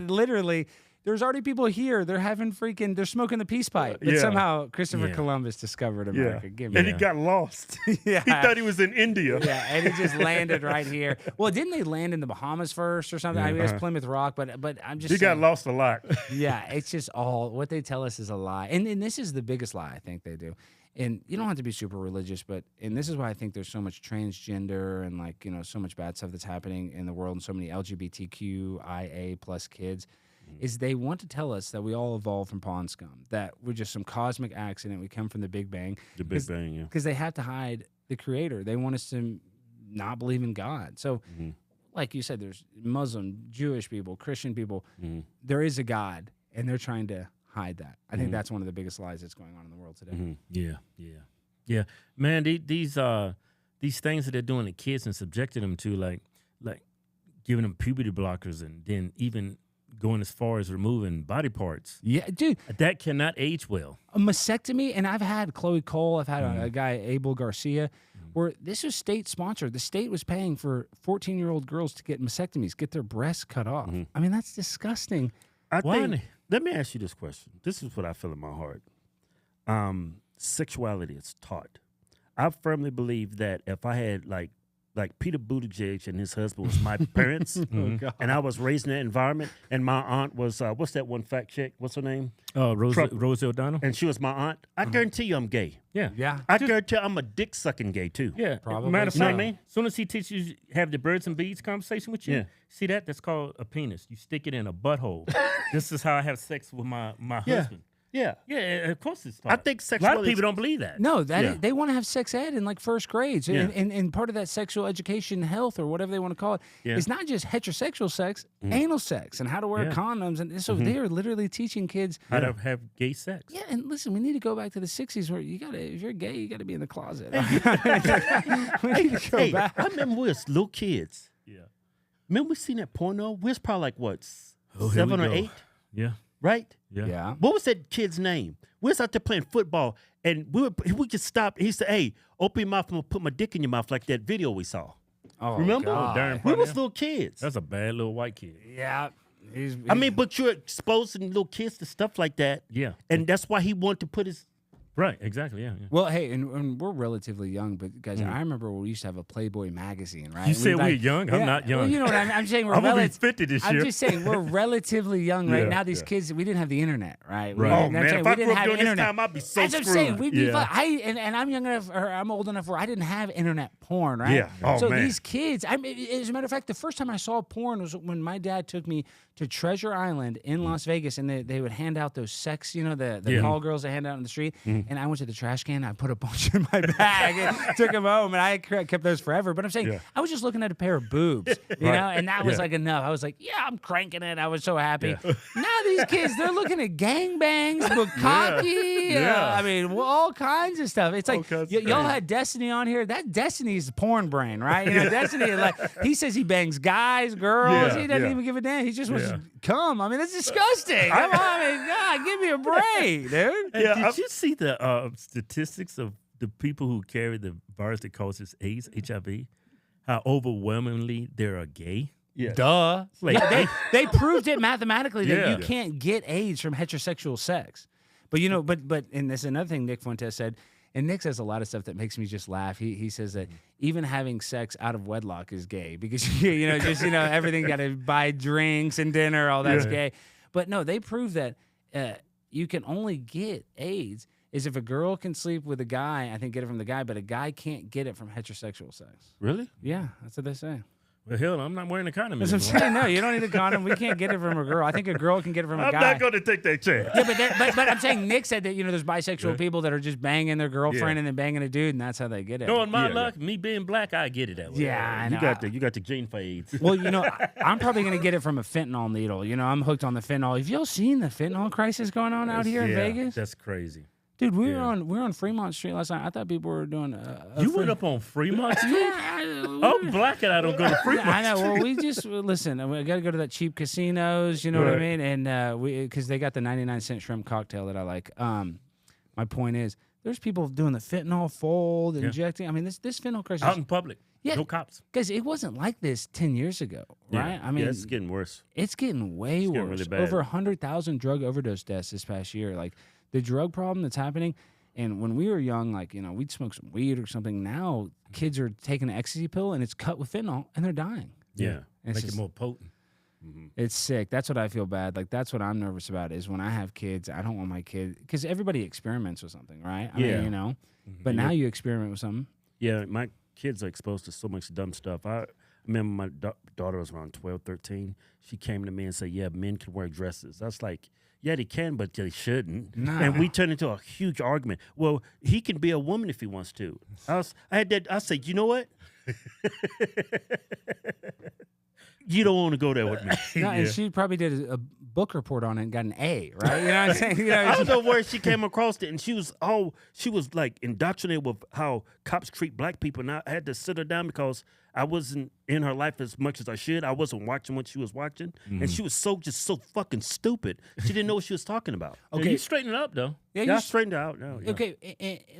literally, there's already people here. They're they're smoking the peace pipe. But somehow Christopher Columbus discovered America. And he got lost. He thought he was in India. Yeah, and he just landed right here. Well, didn't they land in the Bahamas first or something? I mean, it's Plymouth Rock, but I'm just He got lost a lot. Yeah, it's just all what they tell us is a lie. And this is the biggest lie I think they do. And you don't have to be super religious, and this is why I think there's so much transgender and so much bad stuff that's happening in the world and so many LGBTQIA plus kids. Is they want to tell us that we all evolved from pond scum, that we're just some cosmic accident, we come from the Big Bang. The Big Bang, yeah. Because they have to hide the creator. They want us to not believe in God. So, like you said, there's Muslim, Jewish people, Christian people. There is a God, and they're trying to hide that. I think that's one of the biggest lies that's going on in the world today. Yeah. Man, these things that they're doing to kids and subjecting them to, like giving them puberty blockers and then even going as far as removing body parts. Yeah, dude. That cannot age well. A mastectomy, and I've had Chloe Cole, I've had a guy, Abel Garcia, where this was state-sponsored. The state was paying for 14-year-old girls to get mastectomies, get their breasts cut off. I mean, that's disgusting. Let me ask you this question. This is what I feel in my heart. Sexuality is taught. I firmly believe that if I had like Peter Buttigieg and his husband was my parents, and I was raised in that environment, and my aunt was, what's that one fat chick? What's her name? Rose O'Donnell. And she was my aunt. I guarantee you I'm gay. Yeah. I guarantee you I'm a dick-sucking gay, too. Yeah, probably. Matter of You know fact, what I mean? as soon as he teaches you have the birds and bees conversation with you, see that's called a penis. You stick it in a butthole. This is how I have sex with my husband. Yeah. Yeah, of course it's taught. I think a lot sexuality. of people don't believe that. No, they want to have sex ed in first grade. So and part of that sexual education, health, or whatever they want to call it, is not just heterosexual sex, anal sex, and how to wear condoms. And so they are literally teaching kids how to have gay sex. Yeah, and listen, we need to go back to the 60s where if you're gay, you got to be in the closet. We need to go back. I remember we was little kids. Yeah. Remember we seen that porno? We was probably here 7 we or go. 8, Yeah. right? Yeah. What was that kid's name? We was out there playing football, and we just stopped. He said, "Hey, open your mouth. I'm gonna put my dick in your mouth," like that video we saw. Oh, Remember? God. Darn We was Parnell. little kids. That's a bad little white kid. Yeah. I mean, but you're exposing little kids to stuff like that. Yeah. And that's why he wanted to put his. Right, exactly, yeah. Well, hey, and we're relatively young, but guys, I remember we used to have a Playboy magazine, right? You said we're young? I'm not young. Well, you know what I'm saying? We're I'm going to be 50 this year. I'm just saying we're relatively young right Yeah, now. These kids, we didn't have the internet, right? Right. Oh man, if I grew up during this time, I'd be so That's what I'm screwed. saying. We'd be Yeah. fine. And I'm young enough, or I'm old enough where I didn't have internet porn, right? Yeah. Oh, so man. these kids, as a matter of fact, the first time I saw porn was when my dad took me to Treasure Island in Las Vegas, and they would hand out those sex, the call girls they hand out in the street. And I went to the trash can, I put a bunch in my bag, and took them home, and I kept those forever. But I'm saying, I was just looking at a pair of boobs, you know, and that was like enough. I was like, yeah, I'm cranking it. I was so happy. Now these kids, they're looking at gangbangs, bukkake, I mean, all kinds of stuff. It's like, y'all had Destiny on here. That Destiny's porn brain, right? You know, Destiny, he says he bangs guys, girls. He doesn't even give a damn. He just wants to come. I mean, that's disgusting. Come on, I mean, God, give me a break, dude. Did you see the statistics of the people who carry the virus that causes AIDS, HIV? How overwhelmingly they are gay? Yeah. Duh. Like, they proved it mathematically that Yeah. you can't get AIDS from heterosexual sex. But you know, but and this is another thing Nick Fuentes said. And Nick says a lot of stuff that makes me just laugh. He says that even having sex out of wedlock is gay because everything got to buy drinks and dinner, all that's gay. But no, they prove that you can only get AIDS is if a girl can sleep with a guy, I think get it from the guy, but a guy can't get it from heterosexual sex. Really? Yeah, that's what they say. Well, hell, I'm not wearing a condom That's what I'm anymore. saying. No, you don't need a condom. We can't get it from a girl. I think a girl can get it from a I'm guy. not going to take that chance. Yeah, but I'm saying Nick said that there's bisexual people that are just banging their girlfriend Yeah. and then banging a dude, and that's how they get it. Knowing my luck, me being black, I get it that way. Yeah, I know. You got the gene fades. Well, I'm probably gonna get it from a fentanyl needle. I'm hooked on the fentanyl. Have y'all seen the fentanyl crisis going on out here in Vegas? That's crazy. Dude, we were on Fremont Street last night. I thought people were doing. You went up on Fremont Street? I'm black and I don't go to Fremont. I know. Well, we just listen. We got to go to that cheap casinos. You know what I mean? And because they got the 99-cent shrimp cocktail that I like. My point is, there's people doing the fentanyl fold, injecting. I mean, this fentanyl crisis Out in public. Yeah. No cops. Guys, it wasn't like this 10 years ago, right? I mean, it's getting worse. It's getting way worse. really bad. Over 100,000 drug overdose deaths this past year. Like the drug problem that's happening. And when we were young, like, we'd smoke some weed or something. Now kids are taking an ecstasy pill and it's cut with fentanyl and they're dying. Yeah. It's Make just- it more potent. It's sick. That's what I feel bad. Like, that's what I'm nervous about is when I have kids, I don't want my kid, because everybody experiments with something, right? I mean, but now you experiment with something. Yeah, my kids are exposed to so much dumb stuff. I remember my daughter was around 12, 13. She came to me and said, yeah, men can wear dresses. I was like, yeah, they can, but they shouldn't. Nah. And we turned into a huge argument. Well, he can be a woman if he wants to. I said, you know what? You don't want to go there with me. No, and she probably did a book report on it and got an A, right? You know what I'm saying? I don't know where she came across it, and she was like indoctrinated with how cops treat black people. And I had to sit her down because I wasn't in her life as much as I should. I wasn't watching what she was watching, and she was so fucking stupid. She didn't know what she was talking about. Okay, you straighten it up though. Yeah, I straightened her out now. Yeah. Okay,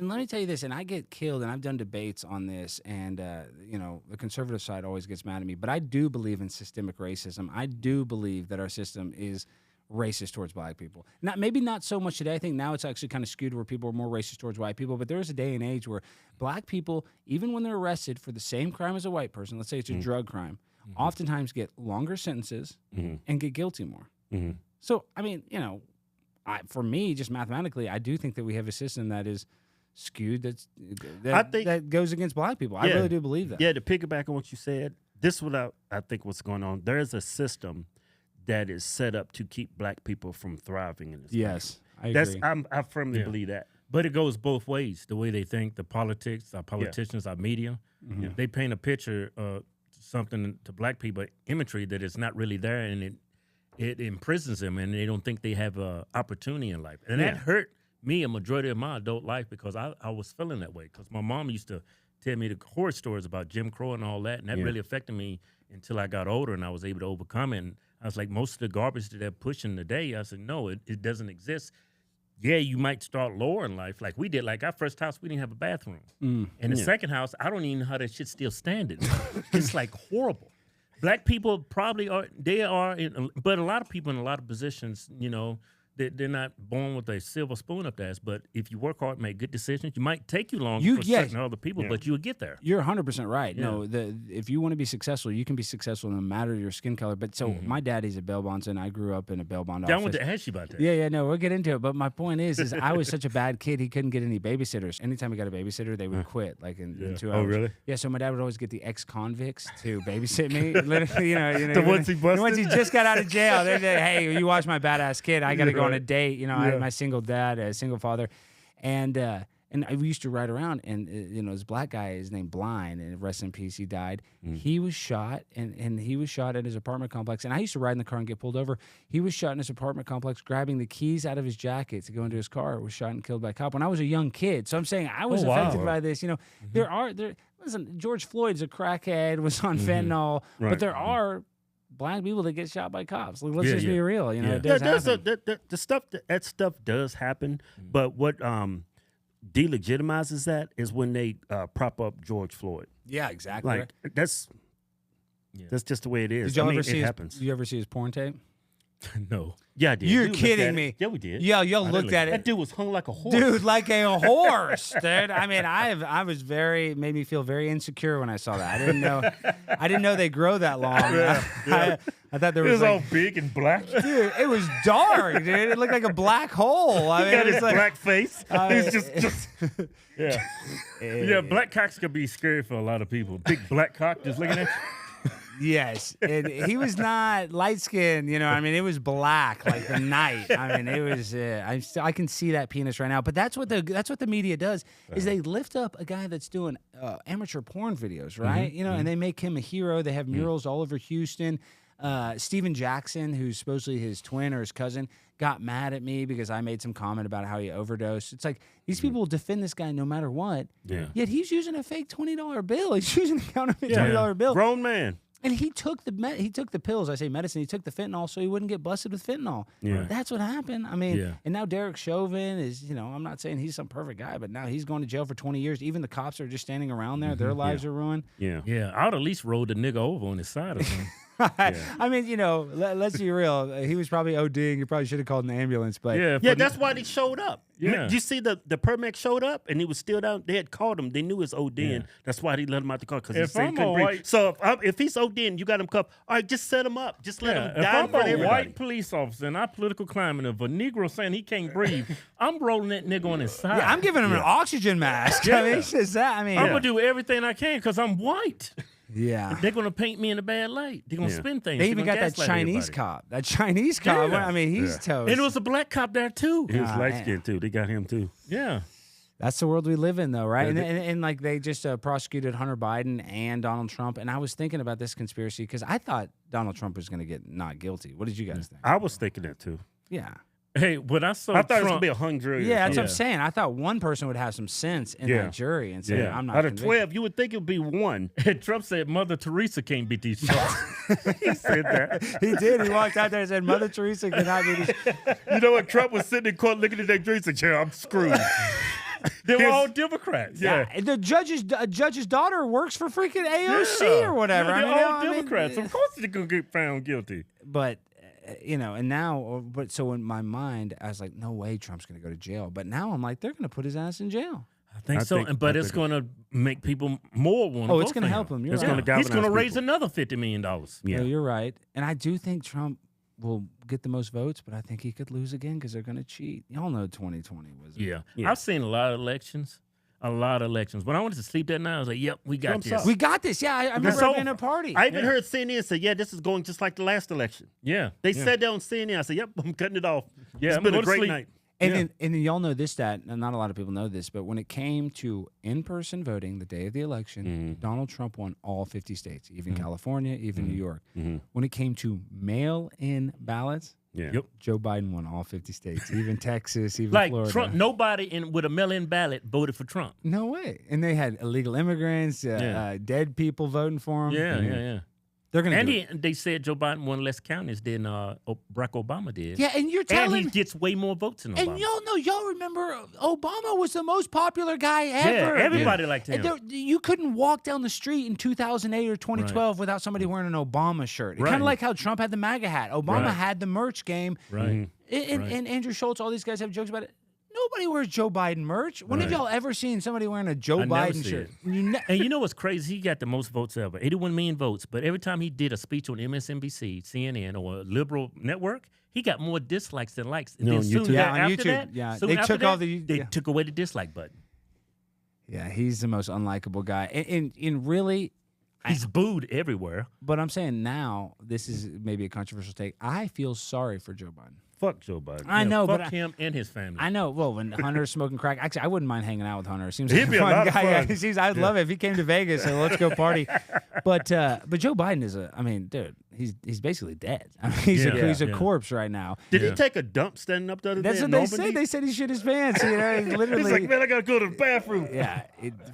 and let me tell you this, and I get killed, and I've done debates on this, and the conservative side always gets mad at me, but I do believe in systemic racism. I do believe that our system is racist towards black people. Maybe not so much today. I think now it's actually kind of skewed where people are more racist towards white people, but there was a day and age where black people, even when they're arrested for the same crime as a white person, let's say it's a drug crime, oftentimes get longer sentences and get guilty more. So, I mean, for me, just mathematically, I do think that we have a system that is skewed that goes against black people. I really do believe that. Yeah, to piggyback on what you said, this is what I think what's going on. There is a system that is set up to keep black people from thriving in this Yes, country. I agree. I firmly believe that. But it goes both ways. The way they think, the politics, our politicians, our media, they paint a picture of something to black people, imagery that is not really there, and it imprisons them, and they don't think they have an opportunity in life. And that hurt me a majority of my adult life because I was feeling that way. Because my mom used to tell me the horror stories about Jim Crow and all that, and that really affected me until I got older and I was able to overcome it. And I was like, most of the garbage that they're pushing today, I said, no, it doesn't exist. Yeah, you might start lower in life like we did. Like our first house, we didn't have a bathroom. And the second house, I don't even know how that shit's still standing. It's like horrible. Black people probably are, but a lot of people in a lot of positions, they're not born with a silver spoon up their ass. But if you work hard, make good decisions, you might take you longer for certain other people, but you'll get there. You're 100% right. Yeah. No, if you want to be successful, you can be successful no matter your skin color. But so my daddy's a bail bondsman. I grew up in a bail bond office. I want to ask you about that. Yeah, no, we'll get into it. But my point is I was such a bad kid, he couldn't get any babysitters. Anytime he got a babysitter, they would quit like in 2 hours. Oh, really? Yeah, so my dad would always get the ex-convicts to babysit me. Literally, The ones he busted? The ones he just got out of jail. They're like, hey, you watch my badass kid. I got to go on a date. I had my single dad, a single father, and we used to ride around. And this black guy is named Blind, and rest in peace, he died. He was shot, and he was shot at his apartment complex. And I used to ride in the car and get pulled over. He was shot in his apartment complex, grabbing the keys out of his jacket to go into his car. Was shot and killed by a cop when I was a young kid. So I'm saying I was affected by this. Listen, George Floyd's a crackhead, was on fentanyl, but there are black people that get shot by cops. Like, let's just be real. It does happen. That stuff does happen. But what delegitimizes that is when they prop up George Floyd. Yeah, exactly. Like that's just the way it is. Did y'all ever it see happens. Did you ever see his porn tape? No. Yeah, I did. You're We looked kidding at me. it. Yeah, we did. Yeah, y'all looked at it. That dude was hung like a horse. Dude, like a horse, dude. I mean, I was made me feel very insecure when I saw that. I didn't know they grow that long. I thought there was all big and black. Dude, it was dark, dude. It looked like a black hole. I mean, He got it was his like, black face. He's just Yeah, black cocks could be scary for a lot of people. Big black cock just looking at you. Yes, he was not light skinned. You know, I mean, it was black like the night. I mean, it was. I can see that penis right now. But that's what the media does is they lift up a guy that's doing amateur porn videos, right? You know, and they make him a hero. They have murals all over Houston. Steven Jackson, who's supposedly his twin or his cousin, got mad at me because I made some comment about how he overdosed. It's like these people will defend this guy no matter what. Yeah. Yet he's using a fake $20 bill. He's using a counterfeit $20 bill. Grown man. And he took the pills. I say medicine. He took the fentanyl so he wouldn't get busted with fentanyl. Yeah. That's what happened. I mean, and now Derek Chauvin is, you know, I'm not saying he's some perfect guy, but now he's going to jail for 20 years. Even the cops are just standing around there. Their lives are ruined. Yeah. I would at least roll the nigga over on his side or something. I mean, you know, let's be real. He was probably ODing. He probably should have called an ambulance. But yeah, that's why they showed up. Yeah. Did you see the Permex showed up and he was still down? They had called him. They knew it was ODing. Yeah. That's why they let him out the car because he said he couldn't breathe. So if he's ODing, you got him cuffed. All right, just set him up. Just let him die in front of everybody. If I'm a white police officer in our political climate of a Negro saying he can't breathe, I'm rolling that nigga on his side. Yeah, I'm giving him an oxygen mask. I mean, he says that. I mean, I'm gonna do everything I can because I'm white. Yeah. They're going to paint me in a bad light. They're going to spin things. They even got that Chinese cop. That Chinese cop. I mean, he's toast. And it was a black cop there, too. He was light-skinned, too. They got him, too. Yeah. That's the world we live in, though, right? And like, they just prosecuted Hunter Biden and Donald Trump. And I was thinking about this conspiracy because I thought Donald Trump was going to get not guilty. What did you guys think? I was thinking that, too. Yeah. Hey, when I saw I thought Trump, it was going to be a hung jury. Yeah, that's what I'm saying. I thought one person would have some sense in that jury and say, I'm not out of convicted. 12, you would think it would be one. And Trump said Mother Teresa can't beat these shots. He said that. He did. He walked out there and said, Mother Teresa cannot beat these. You know what? Trump was sitting in court looking at that jury and said, yeah, I'm screwed. They were all Democrats. Yeah. The judge's daughter works for freaking AOC or whatever. Yeah, they're all Democrats. Of course they're going to get found guilty. But you know, and now, so in my mind, I was like, no way Trump's going to go to jail. But now I'm like, they're going to put his ass in jail. I think so. But it's going to make people more want to vote. Oh, it's going to help him. You're right. He's going to raise another $50 million. Yeah, you're right. And I do think Trump will get the most votes, but I think he could lose again because they're going to cheat. Y'all know 2020 was. Yeah. I've seen a lot of elections. When I went to sleep that night, I was like, yep, we got this. We got this. Yeah, I remember being at a party. I even heard CNN say, yeah, this is going just like the last election. Yeah. They said that on CNN. I said, yep, I'm cutting it off. Yeah, it's been a great night. And then y'all know this stat, and not a lot of people know this, but when it came to in-person voting the day of the election, Donald Trump won all 50 states, even California, even New York. When it came to mail-in ballots, Joe Biden won all 50 states, even Texas, even Florida. Trump, nobody with a mail-in ballot voted for Trump. No way. And they had illegal immigrants, dead people voting for him. Yeah. They're gonna. They said Joe Biden won less counties than Barack Obama did. Yeah, and you're telling. And he gets way more votes than Obama. And y'all remember Obama was the most popular guy ever. Yeah, everybody liked him. You couldn't walk down the street in 2008 or 2012 without somebody wearing an Obama shirt. Kind of like how Trump had the MAGA hat. Obama had the merch game. Right. And Andrew Schultz, all these guys have jokes about it. Nobody wears Joe Biden merch. When have y'all ever seen somebody wearing a Joe Biden shirt? And you know what's crazy? He got the most votes ever, 81 million votes. But every time he did a speech on MSNBC, CNN, or a liberal network, he got more dislikes than likes. No, on YouTube. They took all they took away the dislike button. Yeah, he's the most unlikable guy. And really, he's booed everywhere. But I'm saying now, this is maybe a controversial take. I feel sorry for Joe Biden. Fuck Joe Biden. I know, fuck him and his family. I know. Well, when Hunter's smoking crack, actually, I wouldn't mind hanging out with Hunter. Seems He'd like be a fun a lot guy. of fun. I'd love it if he came to Vegas and let's go party. But Joe Biden is dude. He's basically dead. I mean, he's a corpse right now. Did he take a dump standing up the other day? That's what they said. They said he shit his pants. You know, literally. He's like, man, I gotta go to the bathroom. Yeah,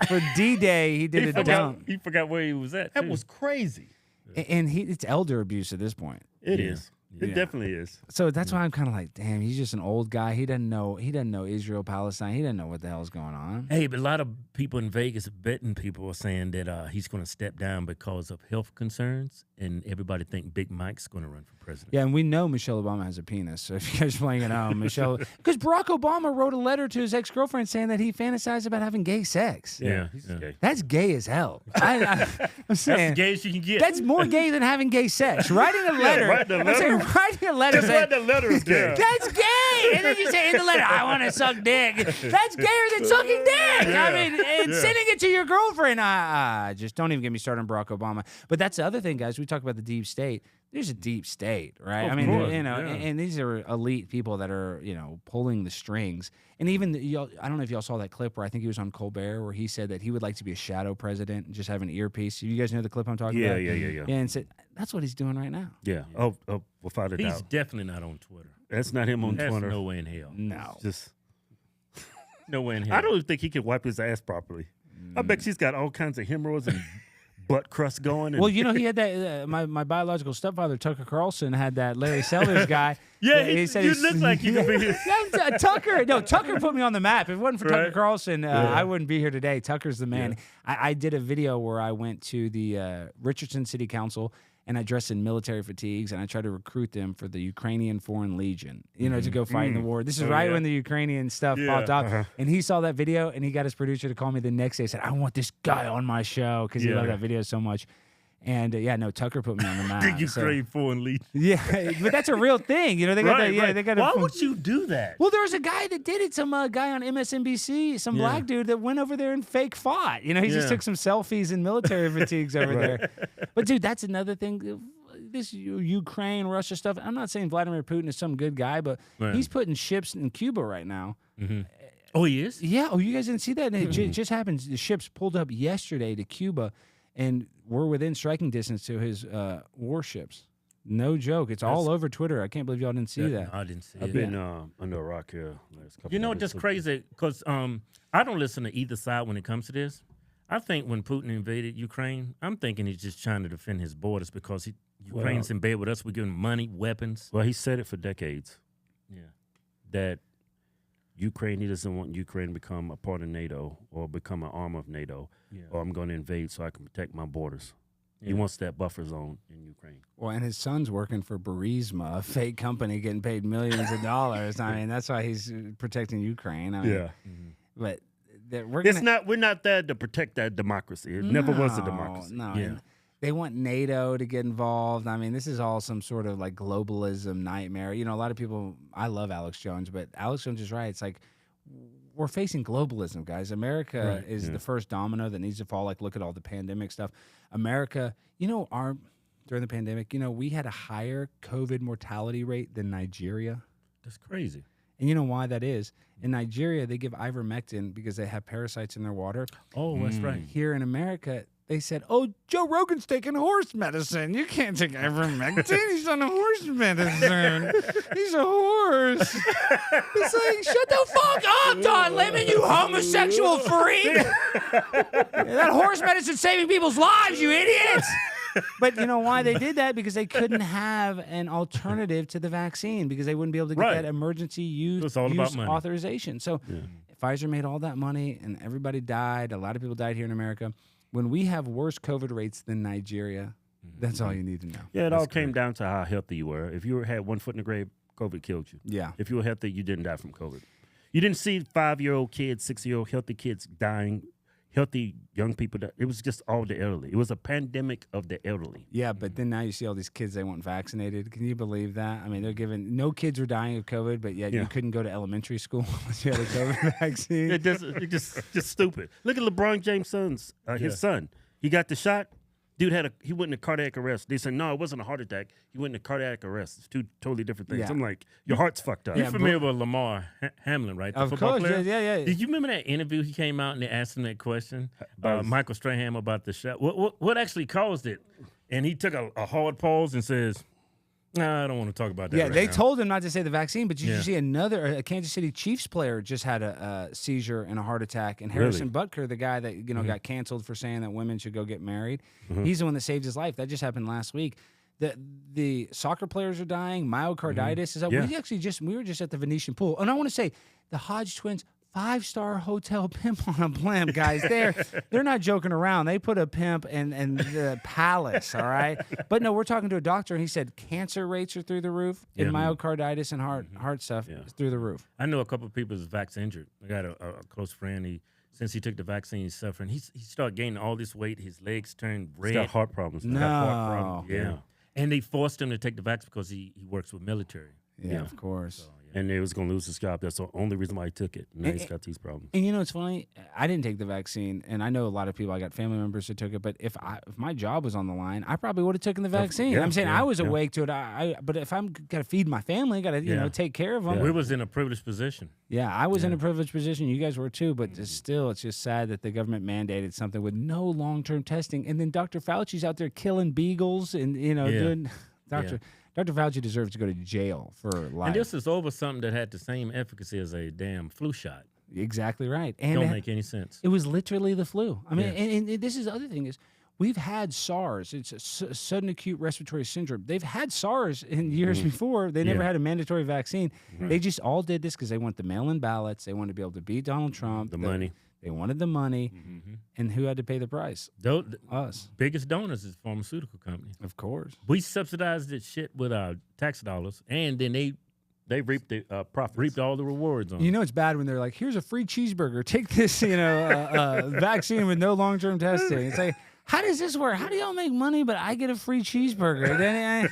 for D-Day, he did a dump. He forgot where he was at. That was crazy. And it's elder abuse at this point. It is. It definitely is. So that's why I'm kind of like, damn, he's just an old guy. He doesn't know Israel, Palestine. He doesn't know what the hell's going on. Hey, but a lot of people in Vegas, betting people, are saying that he's going to step down because of health concerns, and everybody think Big Mike's going to run for president. Yeah, and we know Michelle Obama has a penis. So if you guys are playing it out, Michelle, because Barack Obama wrote a letter to his ex-girlfriend saying that he fantasized about having gay sex. Yeah. Gay. That's gay as hell. I'm saying that's the gayest you can get. That's more gay than having gay sex. Writing a letter. Writing a letter. I'm saying writing a letter Just saying, write the letter is gay. that's gay. And then you say in the letter, I want to suck dick. That's gayer than sucking dick. I mean, and sending it to your girlfriend. Just don't even get me started on Barack Obama. But that's the other thing, guys. We talk about the deep state. There's a deep state, right? Of I mean, course, and these are elite people that are, pulling the strings. And even, I don't know if y'all saw that clip where I think he was on Colbert where he said that he would like to be a shadow president and just have an earpiece. You guys know the clip I'm talking about? Yeah. And said, that's what he's doing right now. Yeah. Oh, without a He's doubt. definitely not on Twitter. That's not him on That's Twitter. no way in hell. No. Just No way in hell. I don't even think he can wipe his ass properly. I bet she's got all kinds of hemorrhoids and butt crust going. And Well, he had that. My biological stepfather, Tucker Carlson, had that Larry Sellers guy. he said you he's- look like you could be his. Tucker. No, Tucker put me on the map. If it wasn't for Tucker Right. Carlson, I wouldn't be here today. Tucker's the man. I did a video where I went to the Richardson City Council and I dressed in military fatigues and I tried to recruit them for the Ukrainian Foreign Legion, to go fight in the war. This is right when the Ukrainian stuff popped up. And he saw that video and he got his producer to call me the next day. He said, I want this guy on my show because he loved that video so much. And Tucker put me on the map. The Ukraine Foreign Legion. Yeah, but that's a real thing. They got Right, that. right. They got. Why would you do that? Well, there was a guy that did it. Some guy on MSNBC, some black dude that went over there and fake fought. He just took some selfies in military fatigues over there. But dude, that's another thing. This Ukraine, Russia stuff. I'm not saying Vladimir Putin is some good guy, but he's putting ships in Cuba right now. Mm-hmm. Oh, he is? Yeah. Oh, you guys didn't see that? It just happened. The ships pulled up yesterday to Cuba, and we're within striking distance to his warships. No joke. It's all over Twitter. I can't believe y'all didn't see that. No, I didn't see I've it. been under a rock here. Last couple You know, of just days. crazy because I don't listen to either side when it comes to this. I think when Putin invaded Ukraine, I'm thinking he's just trying to defend his borders because Ukraine's in bed with us. We're giving money, weapons. Well, he said it for decades Yeah. that Ukraine, he doesn't want Ukraine to become a part of NATO or become an arm of NATO, or I'm going to invade so I can protect my borders. He wants that buffer zone in Ukraine. Well, and his son's working for Burisma, a fake company getting paid millions of dollars. I mean, that's why he's protecting Ukraine. I mean, but We're not there to protect that democracy. It never was a democracy. No, Yeah. and they want NATO to get involved. I mean, this is all some sort of like globalism nightmare. A lot of people. I love Alex Jones, but Alex Jones is right. It's like we're facing globalism, guys. America is the first domino that needs to fall. Like, look at all the pandemic stuff. America, during the pandemic, we had a higher COVID mortality rate than Nigeria. That's crazy. And you know why that is? In Nigeria, they give ivermectin because they have parasites in their water. Oh, that's right. Here in America, they said, "Oh, Joe Rogan's taking horse medicine. You can't take ivermectin. He's on a horse medicine. He's a horse." It's like, shut the fuck up, Don Lemon, you homosexual freak. That horse medicine's saving people's lives, you idiots. But you know why they did that? Because they couldn't have an alternative to the vaccine because they wouldn't be able to get that emergency use all about money. authorization. So Pfizer made all that money and everybody died. A lot of people died here in America. When we have worse COVID rates than Nigeria, that's all you need to know. Yeah, it all came down to how healthy you were. If you had 1 foot in the grave, COVID killed you. Yeah. If you were healthy, you didn't die from COVID. You didn't see 5-year-old kids, 6-year-old healthy kids dying, healthy young people. It was just all the elderly. It was a pandemic of the elderly. Yeah, but then now you see all these kids they want vaccinated. Can you believe that? I mean, they're giving no kids were dying of COVID, but yet you couldn't go to elementary school unless you had a COVID vaccine. It's just stupid. Look at LeBron James' son's his son. He got the shot. Dude he went into cardiac arrest. They said no, it wasn't a heart attack. He went into cardiac arrest. It's two totally different things. Yeah. I'm like, your heart's fucked up. You're familiar with Lamar Hamlin, right? The Of football course, player? yeah. Did you remember that interview? He came out and they asked him that question, Michael Strahan, about the shot. What actually caused it? And he took a hard pause and says, "No, I don't want to talk about that." Yeah, right they now." told him not to say the vaccine, but you Yeah. see a Kansas City Chiefs player just had a seizure and a heart attack, and Harrison Butker, the guy that got canceled for saying that women should go get married, he's the one that saved his life. That just happened last week. The soccer players are dying. Myocarditis is up. Yeah. We were just at the Venetian pool, and I want to say the Hodgetwins 5-star hotel pimp on a blimp, guys. They're not joking around. They put a pimp in the palace, all right? But no, we're talking to a doctor, and he said cancer rates are through the roof, and myocarditis and heart stuff is through the roof. I know a couple of people that's vaccine injured. I got a close friend. Since he took the vaccine, he's suffering. He started gaining all this weight. His legs turned red. He's got heart problems. No. Got heart problems. Yeah. And they forced him to take the vaccine because he works with military. Yeah, of course. And they was going to lose his job. That's the only reason why he took it. Now he's got these problems. And you know, it's funny. I didn't take the vaccine, and I know a lot of people. I got family members that took it. But if my job was on the line, I probably would have taken the vaccine. I'm saying I was awake to it. But if I'm got to feed my family, got to you know take care of them. Yeah. We was in a privileged position. Yeah, I was in a privileged position. You guys were too. But still, it's just sad that the government mandated something with no long-term testing, and then Dr. Fauci's out there killing beagles and doing Dr. Fauci deserves to go to jail for life. And this is over something that had the same efficacy as a damn flu shot. Exactly right. And don't make any sense. It was literally the flu. I mean, and this is the other thing is we've had SARS. It's a sudden acute respiratory syndrome. They've had SARS in years before. They never had a mandatory vaccine. Right. They just all did this because they want the mail-in ballots. They wanted to be able to beat Donald Trump. The money. They wanted the money, and who had to pay the price? Us. Biggest donors is pharmaceutical companies. Of course. We subsidized this shit with our tax dollars, and then they reaped the profits. Reaped all the rewards on it. You know it's bad when they're like, here's a free cheeseburger. Take this, vaccine with no long-term testing. It's like, how does this work? How do y'all make money, but I get a free cheeseburger?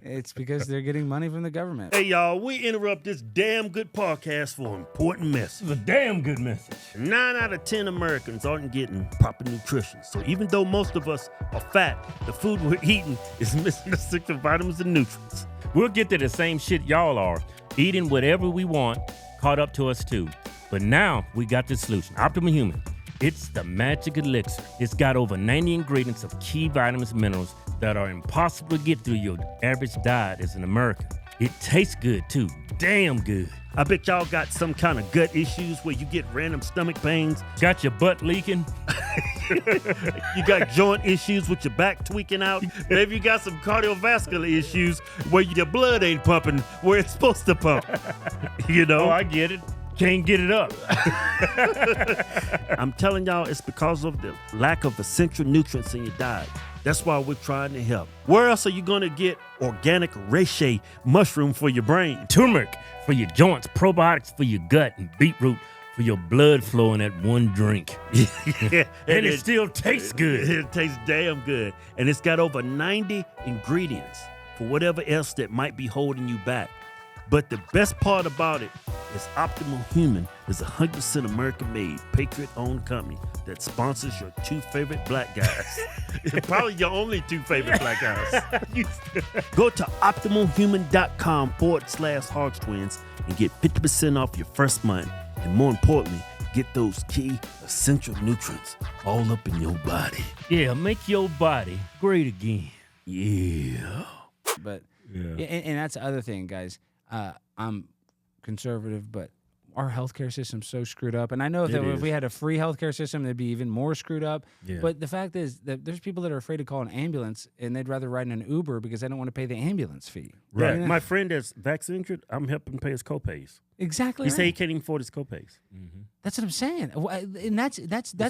It's because they're getting money from the government. Hey, y'all, we interrupt this damn good podcast for an important message. This is a damn good message. 9 out of 10 Americans aren't getting proper nutrition. So even though most of us are fat, the food we're eating is missing essential vitamins and nutrients. We'll get to the same shit y'all are, eating whatever we want, caught up to us too. But now we got the solution. Optimum Human. It's the magic elixir. It's got over 90 ingredients of key vitamins and minerals that are impossible to get through your average diet as an American. It tastes good too. Damn good. I bet y'all got some kind of gut issues where you get random stomach pains. Got your butt leaking. You got joint issues with your back tweaking out. Maybe you got some cardiovascular issues where your blood ain't pumping where it's supposed to pump. Oh, I get it. Can't get it up. I'm telling y'all, it's because of the lack of essential nutrients in your diet. That's why we're trying to help. Where else are you going to get organic reishi mushroom for your brain? Turmeric for your joints, probiotics for your gut, and beetroot for your blood flow in that one drink. Yeah, and it still tastes good. It tastes damn good. And it's got over 90 ingredients for whatever else that might be holding you back. But the best part about it is Optimal Human is a 100% American-made, Patriot-owned company that sponsors your 2 favorite black guys. Probably your only 2 favorite black guys. Go to OptimalHuman.com/Hodgetwins and get 50% off your first month. And more importantly, get those key essential nutrients all up in your body. Yeah, make your body great again. Yeah. But and that's the other thing, guys. I'm conservative, but our healthcare system's so screwed up. And I know that if we had a free healthcare system, it'd be even more screwed up. Yeah. But the fact is that there's people that are afraid to call an ambulance, and they'd rather ride in an Uber because they don't want to pay the ambulance fee. Right. You know? My friend that's vaccinated, I'm helping pay his copays. Exactly. He said he can't even afford his copays. Mm-hmm. That's what I'm saying, and that's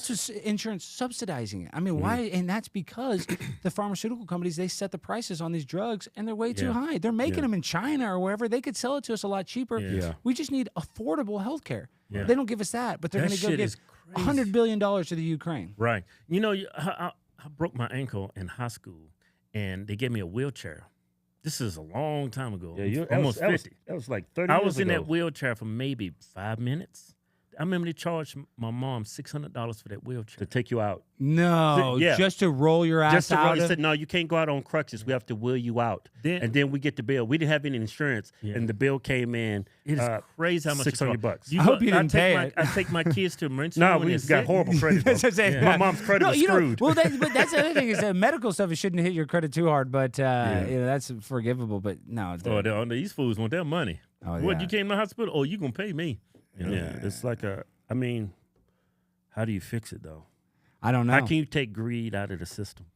just insurance subsidizing it. I mean, why? And that's because the pharmaceutical companies, they set the prices on these drugs, and they're way too high. They're making them in China or wherever. They could sell it to us a lot cheaper. Yeah. We just need affordable health care. Yeah. They don't give us that, but they're going to go get $100 billion to the Ukraine. Right. You know, I broke my ankle in high school, and they gave me a wheelchair. This is a long time ago. Yeah, almost 50. That was like 30 years ago. I was in that wheelchair for maybe 5 minutes. I remember they charged my mom $600 for that wheelchair. To take you out. No, just to roll your ass just to out. He said, no, you can't go out on crutches. We have to wheel you out. And then we get the bill. We didn't have any insurance, and the bill came in. It is crazy how much $600. I hope you didn't pay it. I take my kids to emergency. No, we got horrible credit. My mom's credit was screwed. But that's the other thing is that medical stuff, it shouldn't hit your credit too hard, but that's forgivable. But no. These fools want their money. What, you came to the hospital? Oh, you going to pay me. It's like how do you fix it, though? I don't know. How can you take greed out of the system?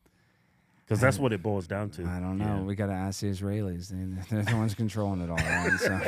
Because that's what it boils down to. I don't know. We got to ask the Israelis. They're the ones controlling it all. Right? So,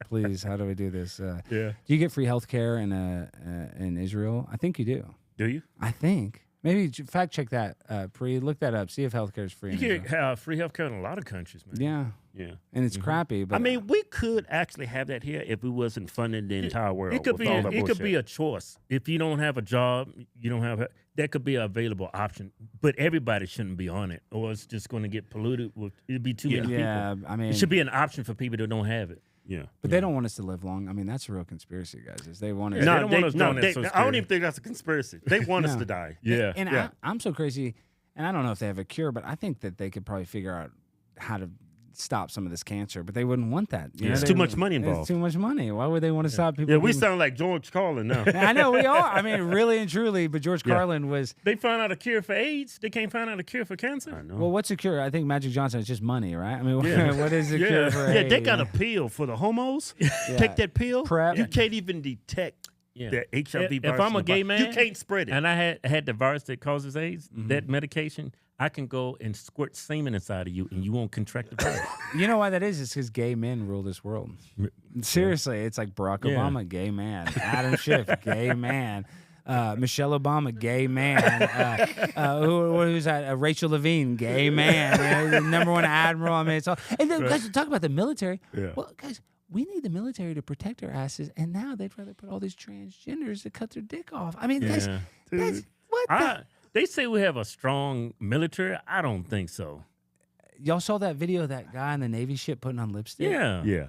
please, how do we do this? Do you get free health care in Israel? I think you do. Do you? I think. Maybe fact check that, Pri. Look that up. See if healthcare is free. You get free healthcare in a lot of countries, man. Yeah. Yeah. And it's crappy. But I mean, we could actually have that here if we wasn't funding the entire world. It could with be. all that It could be bullshit. a choice. If you don't have a job, you don't have. That could be an available option. But everybody shouldn't be on it, or it's just going to get polluted. It'd be too many people. yeah, I mean, It should be an option for people that don't have it. Yeah. but they don't want us to live long. I mean, that's a real conspiracy, guys. Is they want us. Yeah, they don't want us doing that, so I don't scary. even think that's a conspiracy. They want us No. to die. Yeah. And Yeah. I'm so crazy, and I don't know if they have a cure, but I think that they could probably figure out how to stop some of this cancer, but they wouldn't want that. You know, It's they too much wouldn't- money It's involved. too much money. Why would they want to stop people? Yeah, we being- sound like George Carlin now. I know we are. I mean, really and truly. But George Yeah. Carlin was. They found out a cure for AIDS. They can't find out a cure for cancer. I know. Well, what's a cure? I think Magic Johnson is just money, right? I mean, Yeah. what is a Yeah. cure for? Yeah, they AIDS? got a pill for the homos. Yeah. Take that pill. Prep. You can't even detect Yeah. the HIV If virus. I'm in a the gay body. man you can't spread it. And I had the virus that causes AIDS, that medication, I can go and squirt semen inside of you, and you won't contract the virus. You know why that is? It's because gay men rule this world. Seriously, it's like Barack Yeah. Obama, gay man. Adam Schiff, gay man. Michelle Obama, gay man. Who's that? Rachel Levine, gay man. You know, the #1 admiral. I mean, it's all. And then guys, talk about the military. Yeah. Well, guys, we need the military to protect our asses, and now they'd rather put all these transgenders to cut their dick off. I mean, guys, Yeah. that's what the. They say we have a strong military. I don't think so. Y'all saw that video of that guy in the Navy ship putting on lipstick? Yeah. yeah.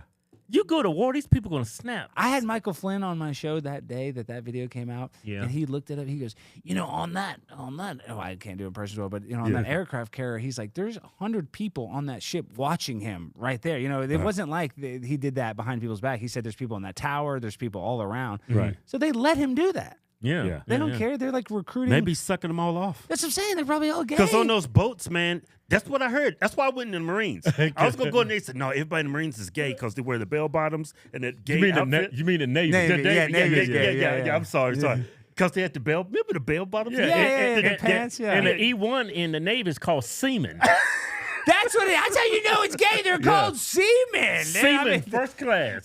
You go to war, these people going to snap. I had Michael Flynn on my show that day that video came out, Yeah. and he looked it up. He goes, on that, oh, I can't do impressions well, but on that aircraft carrier, he's like, there's 100 people on that ship watching him right there. You know, it wasn't like he did that behind people's back. He said there's people on that tower, there's people all around. Right. So they let him do that. Yeah. Yeah. They don't care. They're like recruiting. Maybe sucking them all off. That's what I'm saying. They're probably all gay. Because on those boats, man, that's what I heard. That's why I went in the Marines. I was going to go in there and say, no, everybody in the Marines is gay because they wear the bell bottoms and that gay outfit. You mean the Navy? Navy, yeah, Navy's gay. Yeah. I'm sorry. Because they had the bell. Remember the bell bottoms? Yeah, the pants, yeah. And the E1 in the Navy is called seaman. That's how you know it's gay. They're called seamen. Seaman, first class.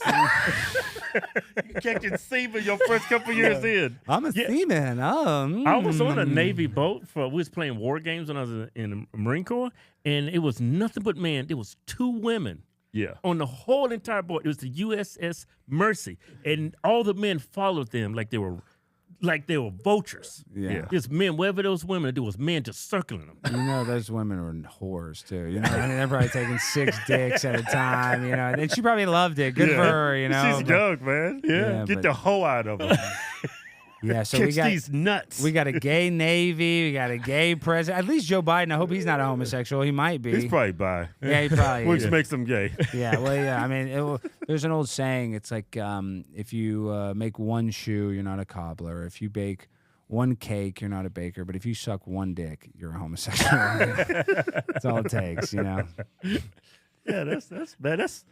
You catching seamen your first couple years in. I'm a seaman. Oh, I was on a Navy boat we was playing war games when I was in the Marine Corps, and it was nothing but men. There was 2 women. Yeah. On the whole entire boat. It was the USS Mercy, and all the men followed them like they were vultures. Yeah. There's men, wherever those women, there was men just circling them. You know, those women are whores too. You know, I mean, they're probably taking 6 dicks at a time. You know, and she probably loved it. Good for her. You know, She's young, man. Yeah, Get but- the hoe out of her. yeah. So Catch these nuts. we got a gay Navy. We got a gay president. At least Joe Biden. I hope he's not a homosexual. He might be. He's probably bi. Yeah, he probably Which is. makes him gay. Yeah, well, yeah. I mean, there's an old saying. It's like if you make one shoe, you're not a cobbler. If you bake one cake, you're not a baker. But if you suck one dick, you're a homosexual. That's all it takes, you know. Yeah, that's man. That's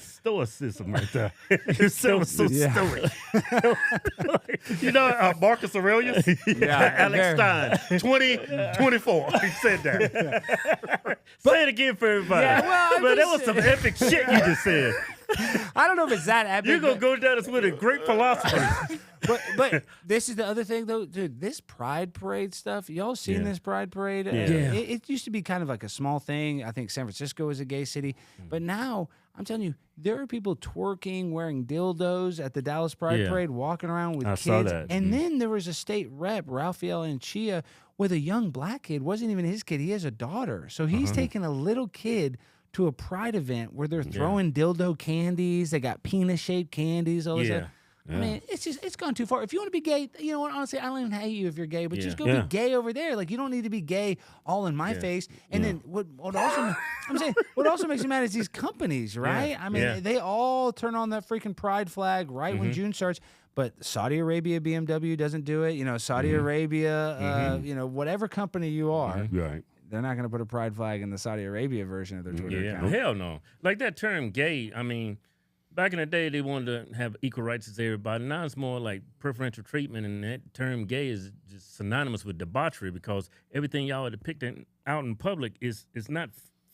stoicism right there. You sound so Yeah. stoic. You know Marcus Aurelius? Alex Stein, 2024. He said that. Say it again for everybody. Yeah, well, but that was some epic shit you just said. I don't know if it's that epic. You're going to go down as one of the great philosophers. But this is the other thing, though, dude. This Pride Parade stuff, y'all seen this Pride Parade? It used to be kind of like a small thing. I think San Francisco is a gay city. But now, I'm telling you, there are people twerking, wearing dildos at the Dallas Pride Parade, walking around with I kids. saw that. And then there was a state rep, Raphael Anchia, with a young black kid. Wasn't even his kid. He has a daughter. So he's taking a little kid to a Pride event where they're throwing dildo candies. They got penis-shaped candies, all this stuff. I mean, it's gone too far. If you want to be gay, you know what? Honestly, I don't even hate you if you're gay, but just go be gay over there. Like, you don't need to be gay all in my face. And then what also makes me mad is these companies, right? I mean, they all turn on that freaking pride flag right when June starts. But Saudi Arabia, BMW doesn't do it. You know, Saudi Arabia, you know, whatever company you are, Right. they're not going to put a pride flag in the Saudi Arabia version of their Twitter Yeah, account. hell no. Like that term gay, I mean, back in the day, they wanted to have equal rights as everybody. Now it's more like preferential treatment, and that term gay is just synonymous with debauchery because everything y'all are depicting out in public is not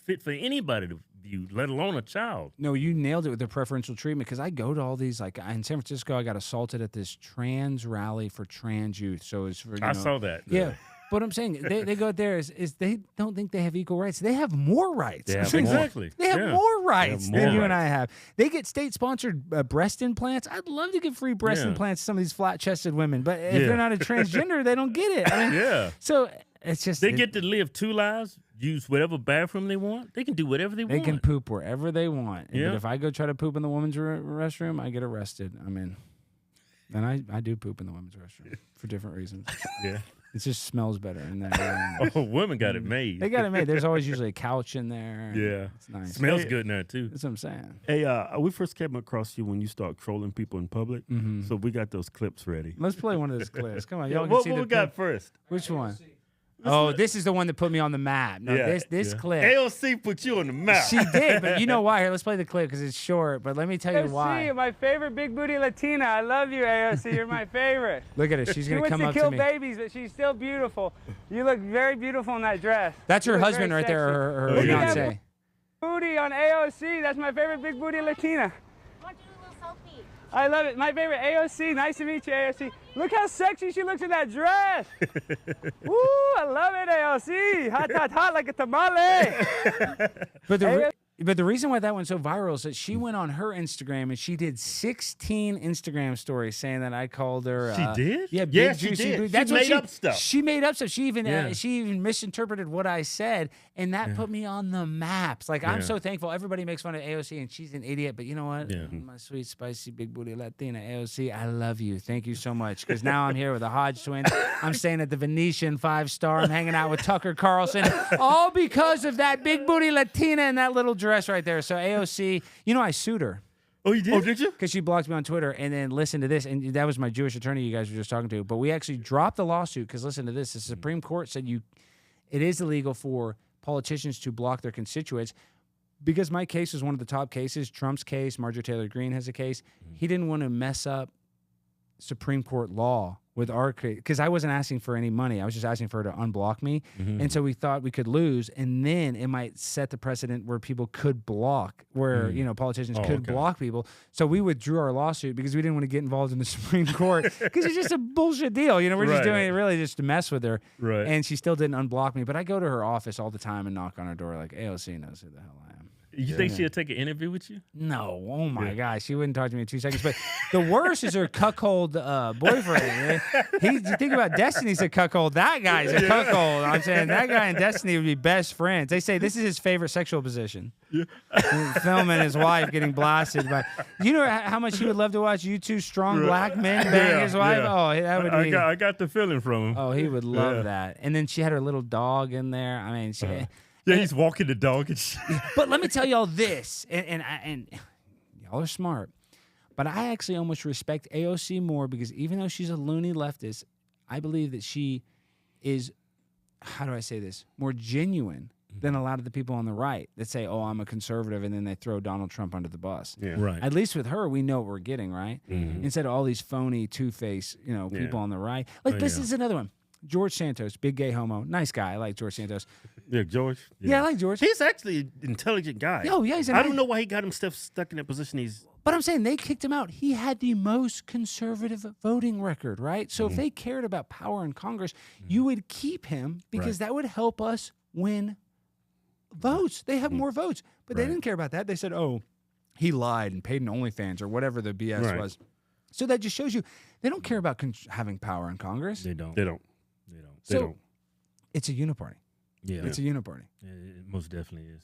fit for anybody to view, let alone a child. No, you nailed it with the preferential treatment because I go to all these, like in San Francisco, I got assaulted at this trans rally for trans youth. So it's for, you I know, saw that. Yeah. But I'm saying they go out there is they don't think they have equal rights. They have more rights. They have more. Exactly. They have more rights more than you and rights. I have. They get state-sponsored breast implants. I'd love to give free breast implants to some of these flat-chested women. But if they're not a transgender, they don't get it. I mean, so it's just They get to live 2 lives, use whatever bathroom they want. They can do whatever they want. They can poop wherever they want. Yeah. But if I go try to poop in the women's restroom, I get arrested. I mean, and I do poop in the women's restroom for different reasons. Yeah. It just smells better in there. Oh, women got it made. They got it made. There's always usually a couch in there. Yeah. It's nice. Smells good in there, too. That's what I'm saying. Hey, we first came across you when you start trolling people in public. So we got those clips ready. Let's play one of those clips. Come on, y'all can What see we the got first? Which one? Oh, this is the one that put me on the map. No, this clip. AOC put you on the map. She did, but you know why? Here, let's play the clip because it's short. But let me tell you why. AOC, my favorite big booty Latina. I love you, AOC. You're my favorite. Look at her. She's She gonna wants come to up kill to me. babies, but she's still beautiful. You look very beautiful in that dress. That's You her look husband very right there, sexy. her Look at that fiance. booty on AOC. That's my favorite big booty Latina. I love it. My favorite AOC. Nice to meet you, AOC. Look how sexy she looks in that dress. Woo, I love it, AOC. Hot, hot, hot like a tamale. But the reason why that went so viral is that she went on her Instagram and she did 16 Instagram stories saying that I called her. She did? Yeah, big Yeah, she juicy did. booty. She That's what made up stuff. She made up stuff. She even Yeah. she even misinterpreted what I said, and that put me on the maps. Like I'm Yeah. so thankful. Everybody makes fun of AOC, and she's an idiot. But you know what? Yeah. My sweet, spicy, big booty Latina AOC, I love you. Thank you so much. Because now I'm here with the Hodgetwins. I'm staying at the Venetian 5-star. I'm hanging out with Tucker Carlson, all because of that big booty Latina in that little dress right there. So AOC, you know, I sued her. Oh, you did? Oh, did you? Because she blocked me on Twitter, and then listen to this, and that was my Jewish attorney you guys were just talking to. But we actually dropped the lawsuit because listen to this: the Supreme Court said it is illegal for politicians to block their constituents. Because my case was one of the top cases, Trump's case, Marjorie Taylor Greene has a case. He didn't want to mess up Supreme Court law with our case because I wasn't asking for any money. I was just asking for her to unblock me. And so we thought we could lose, and then it might set the precedent where people could block, where you know politicians could block people. So we withdrew our lawsuit because we didn't want to get involved in the Supreme Court because it's just a bullshit deal. You know, we're just doing it really just to mess with her. Right. And she still didn't unblock me. But I go to her office all the time and knock on her door like, AOC knows who the hell I am. You think she'll take an interview with you? No, oh my gosh, she wouldn't talk to me in 2 seconds. But the worst is her cuckold boyfriend. You think about Destiny's a cuckold. That guy's a cuckold. I'm saying that guy and Destiny would be best friends. They say this is his favorite sexual position. Filming his wife getting blasted. But you know how much he would love to watch you two strong black men bang his wife? Yeah. Oh, that would be. I got the feeling from him. Oh, he would love that. And then she had her little dog in there. I mean, Yeah, he's walking the dog and shit. But let me tell y'all this, and y'all are smart, but I actually almost respect AOC more because even though she's a loony leftist, I believe that she is, how do I say this, more genuine than a lot of the people on the right that say, oh, I'm a conservative, and then they throw Donald Trump under the bus. Yeah. Right. At least with her, we know what we're getting, right? Instead of all these phony, two-face, people on the right. Like, this is another one. George Santos, big gay homo, nice guy. I like George Santos. Yeah, George. Yeah, I like George. He's actually an intelligent guy. Oh, yeah, he's I don't know why he got himself stuck in that position. But I'm saying they kicked him out. He had the most conservative voting record, right? So if they cared about power in Congress, you would keep him because that would help us win votes. They have more votes. But they didn't care about that. They said, oh, he lied and paid an OnlyFans or whatever the BS was. So that just shows you they don't care about having power in Congress. They don't. They don't. So it's a uniparty. Yeah. It's a uniparty. It most definitely is.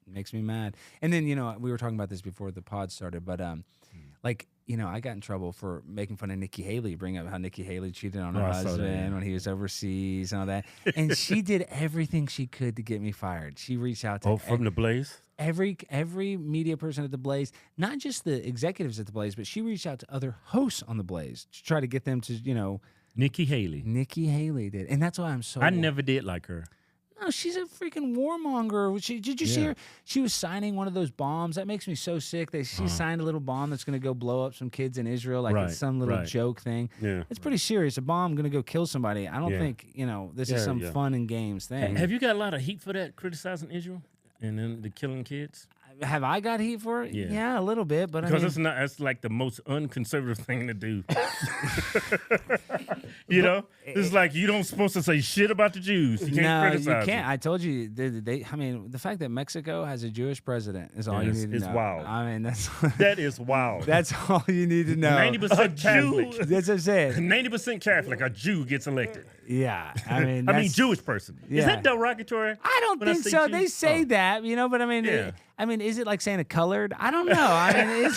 Makes me mad. And then, we were talking about this before the pod started, but I got in trouble for making fun of Nikki Haley, bring up how Nikki Haley cheated on her husband when he was overseas and all that. And she did everything she could to get me fired. She reached out to from the Blaze? every media person at the Blaze, not just the executives at the Blaze, but she reached out to other hosts on the Blaze to try to get them to, Nikki Haley. Nikki Haley did. And that's why I'm so... I never did like her. No, she's a freaking warmonger. Did you see her? She was signing one of those bombs. That makes me so sick. She signed a little bomb that's going to go blow up some kids in Israel, like it's some little joke thing. Yeah. It's pretty serious. A bomb going to go kill somebody. I don't think, this is some fun and games thing. Have you got a lot of heat for that, criticizing Israel and then the killing kids? Have I got heat for it? Yeah. A little bit, but Because it's like the most unconservative thing to do. You know, it's like you don't supposed to say shit about the Jews. You can't criticize you can't. them. I told you. I mean, the fact that Mexico has a Jewish president is all you need to It's know. wild. I mean, That is wild. that's all you need to know. 90% Catholic. That's what I'm saying. 90% Catholic. A Jew gets elected. Yeah, I mean, Jewish person. Yeah. Is that derogatory? I don't when think say so. Jew? They say that, you know, but I mean, Yeah. is it like saying a colored? I don't know. I mean,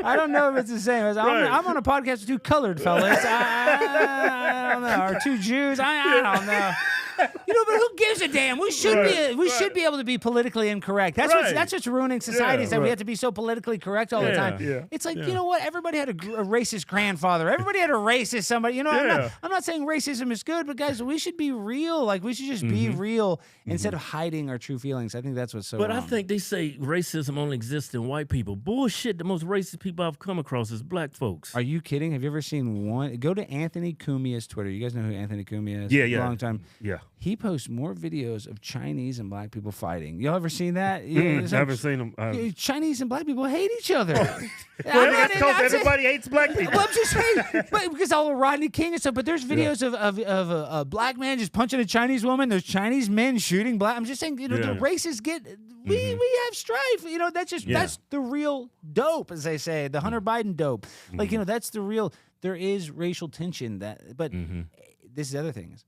I don't know if it's the same. I'm on a podcast with two colored fellas. I don't know, or two Jews. I don't know. You know, but who gives a damn? We should be able to be politically incorrect. That's what's ruining society is that we have to be so politically correct all the time. Yeah. It's like, you know what? Everybody had a racist grandfather. Everybody had a racist somebody. You know, I'm not saying racism is good, but guys, we should be real. Like we should just be real instead of hiding our true feelings. I think that's what's so But wrong. I think they say racism only exists in white people. Bullshit. The most racist people I've come across is black folks. Are you kidding? Have you ever seen one? Go to Anthony Cumia's Twitter. You guys know who Anthony Cumia is? Yeah. Long time. Yeah. He posts more videos of Chinese and black people fighting. Y'all ever seen that? Never seen them. Chinese and black people hate each other. That's because everybody hates black people. Well, I'm just saying, but because all of Rodney King and stuff. But there's videos of a black man just punching a Chinese woman. There's Chinese men shooting black. I'm just saying, the races get. We have strife. You know, that's the real dope, as they say, the Hunter Biden dope. Like, you know, that's the real. There is racial tension but this is the other thing is.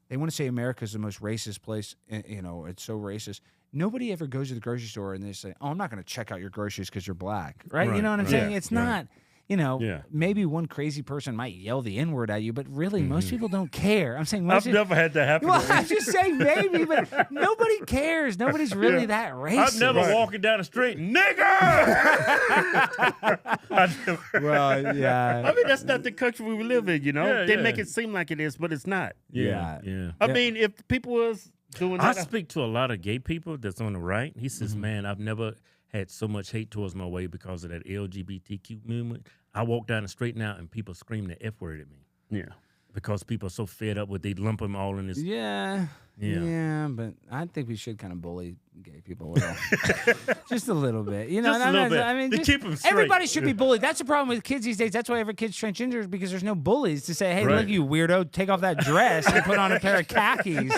They want to say America is the most racist place. You know, it's so racist. Nobody ever goes to the grocery store and they say, "Oh, I'm not going to check out your groceries because you're black." Right? You know what I'm saying? It's not. You know, maybe one crazy person might yell the N-word at you, but really, most people don't care. I'm saying most I've never had that happen. Well, I'm just saying maybe, but nobody cares. Nobody's really that racist. I've never walking down the street, nigger. Well, yeah. I mean, that's not the country we live in, you know? They make it seem like it is, but it's not. Yeah. I mean, if people was doing I that. speak to a lot of gay people that's on the right. He says, man, I've never had so much hate towards my way because of that LGBTQ movement. I walk down the street now and people scream the F word at me. Yeah. Because people are so fed up with they lump them all in this. Yeah, but I think we should kind of bully gay people a little. Just a little bit. You know, Just a little bit. I mean, To keep 'em straight. everybody should be bullied. That's the problem with kids these days. That's why every kid's transgender, because there's no bullies to say, hey, look, you weirdo, take off that dress and put on a pair of khakis.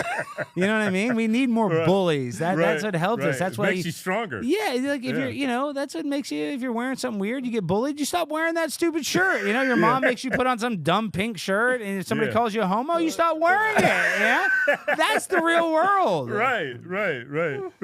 You know what I mean? We need more bullies. That's what helps us. That's why makes you stronger. Yeah, like if you're, you know, that's what makes you, if you're wearing something weird, you get bullied, you stop wearing that stupid shirt. You know, your mom makes you put on some dumb pink shirt, and if somebody calls you a homo, you stop wearing it. Yeah? That's the real world. Right.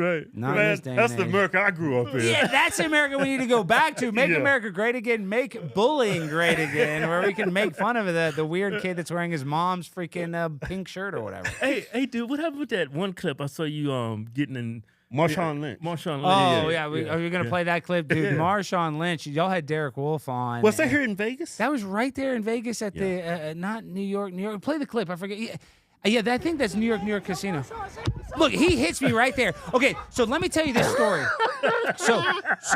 Not in Man, this day and that's the age. America I grew up in. Yeah, that's the America we need to go back to. Make America great again. Make bullying great again, where we can make fun of the weird kid that's wearing his mom's freaking pink shirt or whatever. Hey, dude, what happened with that one clip I saw you getting in Marshawn Lynch. Marshawn Lynch? Oh, yeah. Are you going to play that clip? Dude, Marshawn Lynch. Y'all had Derek Wolf on. Was that here in Vegas? That was right there in Vegas at the, not New York. Play the clip. I forget. Yeah, I think that's New York Casino. Look, he hits me right there. Okay, so let me tell you this story.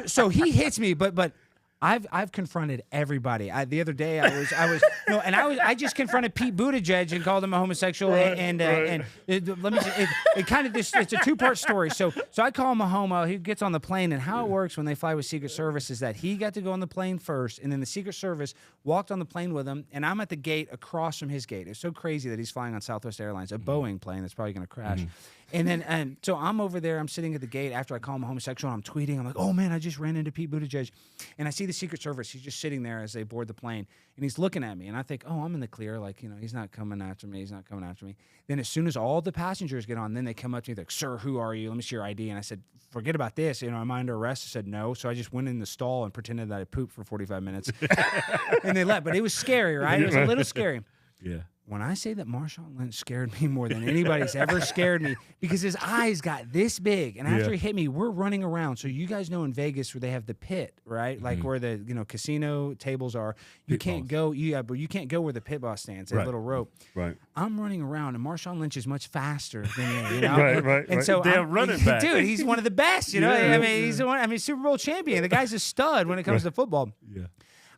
So he hits me, but I've confronted everybody. The other day I just confronted Pete Buttigieg and called him a homosexual. And let me just, it kind of it's a two-part story. So I call him a homo. He gets on the plane, and how it works when they fly with Secret Service is that he got to go on the plane first, and then the Secret Service walked on the plane with him, and I'm at the gate across from his gate. It's so crazy that he's flying on Southwest Airlines, a Boeing plane that's probably going to crash. And then, so I'm over there, I'm sitting at the gate after I call him a homosexual, and I'm tweeting, I'm like, oh man, I just ran into Pete Buttigieg. And I see the Secret Service, he's just sitting there as they board the plane, and he's looking at me, and I think, oh, I'm in the clear, like, you know, he's not coming after me. Then as soon as all the passengers get on, then they come up to me, they're like, sir, who are you? Let me see your ID. And I said, forget about this, you know, am I under arrest? I said, no. So I just went in the stall and pretended that I pooped for 45 minutes. And they left, but it was scary, right? It was a little scary. Yeah. When I say that Marshawn Lynch scared me more than anybody's ever scared me, because his eyes got this big, and after he hit me, we're running around. So you guys know in Vegas where they have the pit, right? Like where the casino tables are. You can't go, but you can't go where the pit boss stands. That little rope. Right. I'm running around, and Marshawn Lynch is much faster than me. You know? Right. And so Damn running back. dude, he's one of the best. You know, I mean, he's Super Bowl champion. The guy's a stud when it comes to football. Yeah.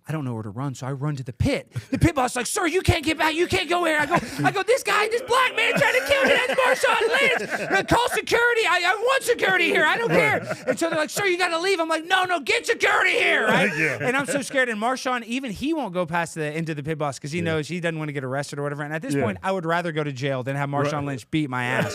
I don't know where to run, so I run to the pit. The pit boss is like, sir, you can't get back. You can't go here. I go, this black man trying to kill me. That's Marshawn Lynch. Call security. I want security here. I don't care. And so they're like, sir, you got to leave. I'm like, no, get security here. Right? And I'm so scared. And Marshawn, even he won't go past into the pit boss because he knows he doesn't want to get arrested or whatever. And at this point, I would rather go to jail than have Marshawn Lynch beat my ass.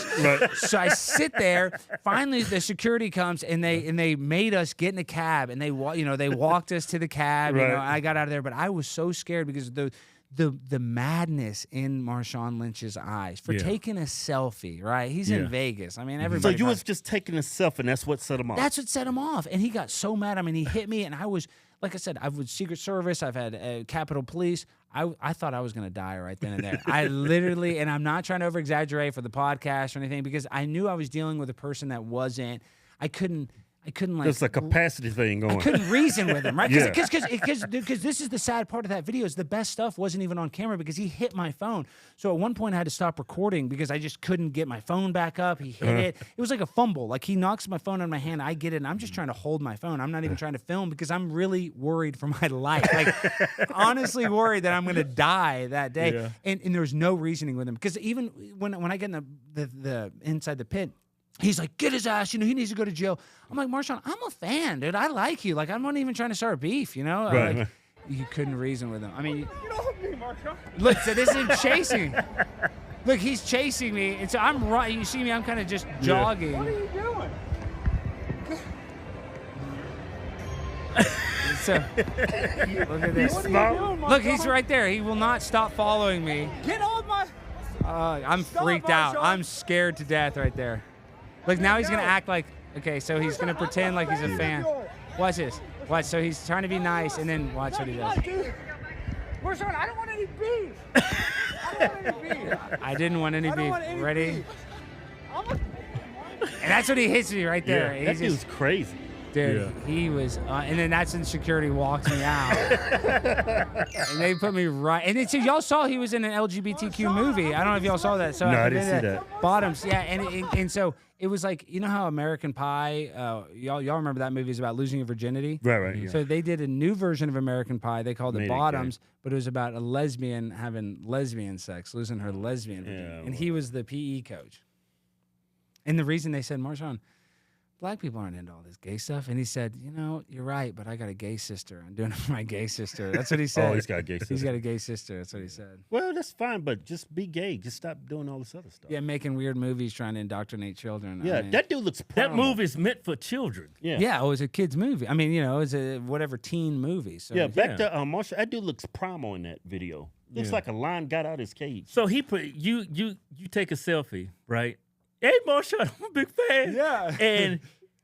So I sit there. Finally, the security comes and they made us get in a cab and they walked us to the cab. You know, I got out of there, but I was so scared because the madness in Marshawn Lynch's eyes for taking a selfie. Right, he's in Vegas. I mean, everybody. So you was just taking a selfie, and that's what set him off. That's what set him off, and he got so mad. I mean, he hit me, and I was. Like I said, I've with Secret Service, I've had Capitol Police. I thought I was going to die right then and there. I literally, and I'm not trying to over-exaggerate for the podcast or anything, because I knew I was dealing with a person that wasn't, I couldn't like. There's a capacity thing going. I couldn't reason with him, right? Because this is the sad part of that video is the best stuff wasn't even on camera because he hit my phone. So at one point I had to stop recording because I just couldn't get my phone back up. He hit it. It was like a fumble. Like he knocks my phone out of my hand. I get it, and I'm just trying to hold my phone. I'm not even trying to film because I'm really worried for my life. Like honestly worried that I'm going to die that day. Yeah. And there's no reasoning with him because even when I get in the inside the pit. He's like, get his ass, he needs to go to jail. I'm like, Marshawn, I'm a fan, dude. I like you. Like, I'm not even trying to start beef, Right. Like, you couldn't reason with him. I mean, You don't me, Marshawn. look, so this is him chasing. Look, he's chasing me. And so I'm right. You see me, I'm kind of just jogging. What are you doing? So, look at this. What are you doing, Look, he's Marshawn? right there. He will not stop following me. Get on my... I'm freaked out. Marshawn. I'm scared to death right there. Look, now he's going to act like, okay, so he's going to pretend like he's a fan. Watch this. Watch, so he's trying to be nice, and then watch what he does. Marshawn, I don't want any beef. I didn't want any I don't beef. want any Ready? beef. And that's what he hits me right there. Yeah, that He's just, dude's crazy. dude, he was, and then that's when security walks me out. And they put me right, and then so y'all saw he was in an LGBTQ movie. I don't know if y'all saw that. So No, I didn't see that. Bottoms, yeah, and so it was like, you know how American Pie, y'all remember that movie is about losing your virginity? Right. Yeah. So they did a new version of American Pie. They called it Made it Bottoms, but it was about a lesbian having lesbian sex, losing her lesbian virginity. Yeah, And he was the PE coach. And the reason they said, Marshawn, black people aren't into all this gay stuff. And he said, you're right, but I got a gay sister. I'm doing it for my gay sister. That's what he said. Oh, he's got a gay sister. He's got a gay sister. That's what he said. Well, that's fine, but just be gay. Just stop doing all this other stuff. Yeah, making weird movies trying to indoctrinate children. Yeah, I mean, that dude looks That primal. movie is meant for children. yeah, it was a kid's movie. I mean, it was a whatever teen movie. So Yeah, back to Marshall. That dude looks primal in that video. Looks like a lion got out his cage. So he put you take a selfie, right? Hey, Marshawn, I'm a big fan. Yeah.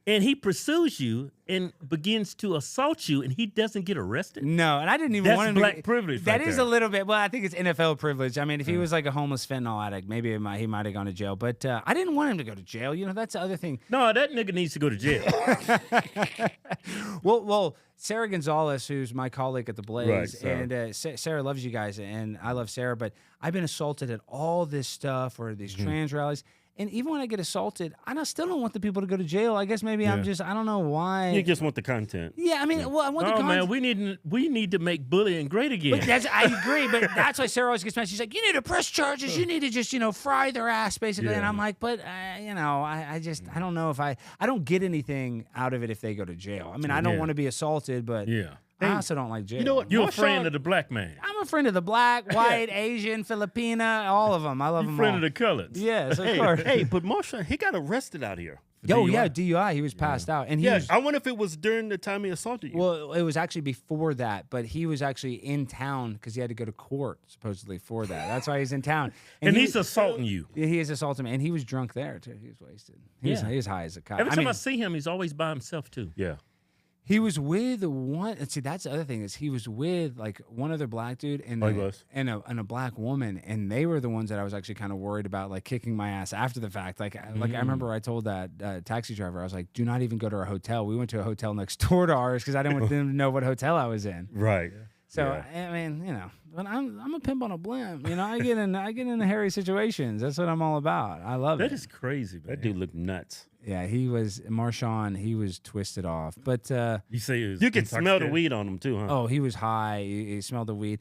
And he pursues you and begins to assault you, and he doesn't get arrested. No, and I didn't even That's want him black to. privilege That right is there. a little bit. Well, I think it's NFL privilege. I mean, if he was like a homeless fentanyl addict, maybe he might have gone to jail. But I didn't want him to go to jail. That's the other thing. No, that nigga needs to go to jail. Well, Sarah Gonzalez, who's my colleague at the Blaze, Right, Sarah. and Sarah loves you guys, and I love Sarah. But I've been assaulted at all this stuff or these trans rallies. And even when I get assaulted, still don't want the people to go to jail. I guess maybe I'm just, I don't know why. You just want the content. Yeah, I mean, well, I want the Oh content. man, we need to make bullying great again. But I agree, but that's why Sarah always gets mad. She's like, you need to press charges. You need to just, fry their ass, basically. And I'm like, but, I don't know if I don't get anything out of it if they go to jail. I mean, I don't want to be assaulted, but I also don't like jail. You know what? You're a Marshawn- friend of the black man. I'm a friend of the black, white, Asian, Filipina, all of them. I love You're a them friend all. of the colors. Yes, of Hey, course. hey, but Marshawn, he got arrested out here. Yo, yeah, DUI. He was passed out. And he was, I wonder if it was during the time he assaulted you. well, it was actually before that, but he was actually in town because he had to go to court, supposedly, for that. That's why he's in town. And he- he's assaulting you. He is assaulting me, and he was drunk there, too. He was wasted. He was high as a kite. Every I time mean, I see him, he's always by himself too. yeah. he was with one. And see, that's the other thing is he was with like one other black dude and he was? and a black woman, and they were the ones that I was actually kind of worried about, like kicking my ass after the fact. Like I remember I told that taxi driver, I was like, "Do not even go to our hotel." We went to a hotel next door to ours because I didn't want them to know what hotel I was in. Right. So Yeah. I mean, but I'm a pimp on a blimp. I get in hairy situations. That's what I'm all about. I love That it. is crazy, man. That dude looked nuts. Yeah, he was Marshawn. He was twisted off, but You say it was You can smell the intoxicated? weed on him too, huh? oh, he was high. He smelled the weed.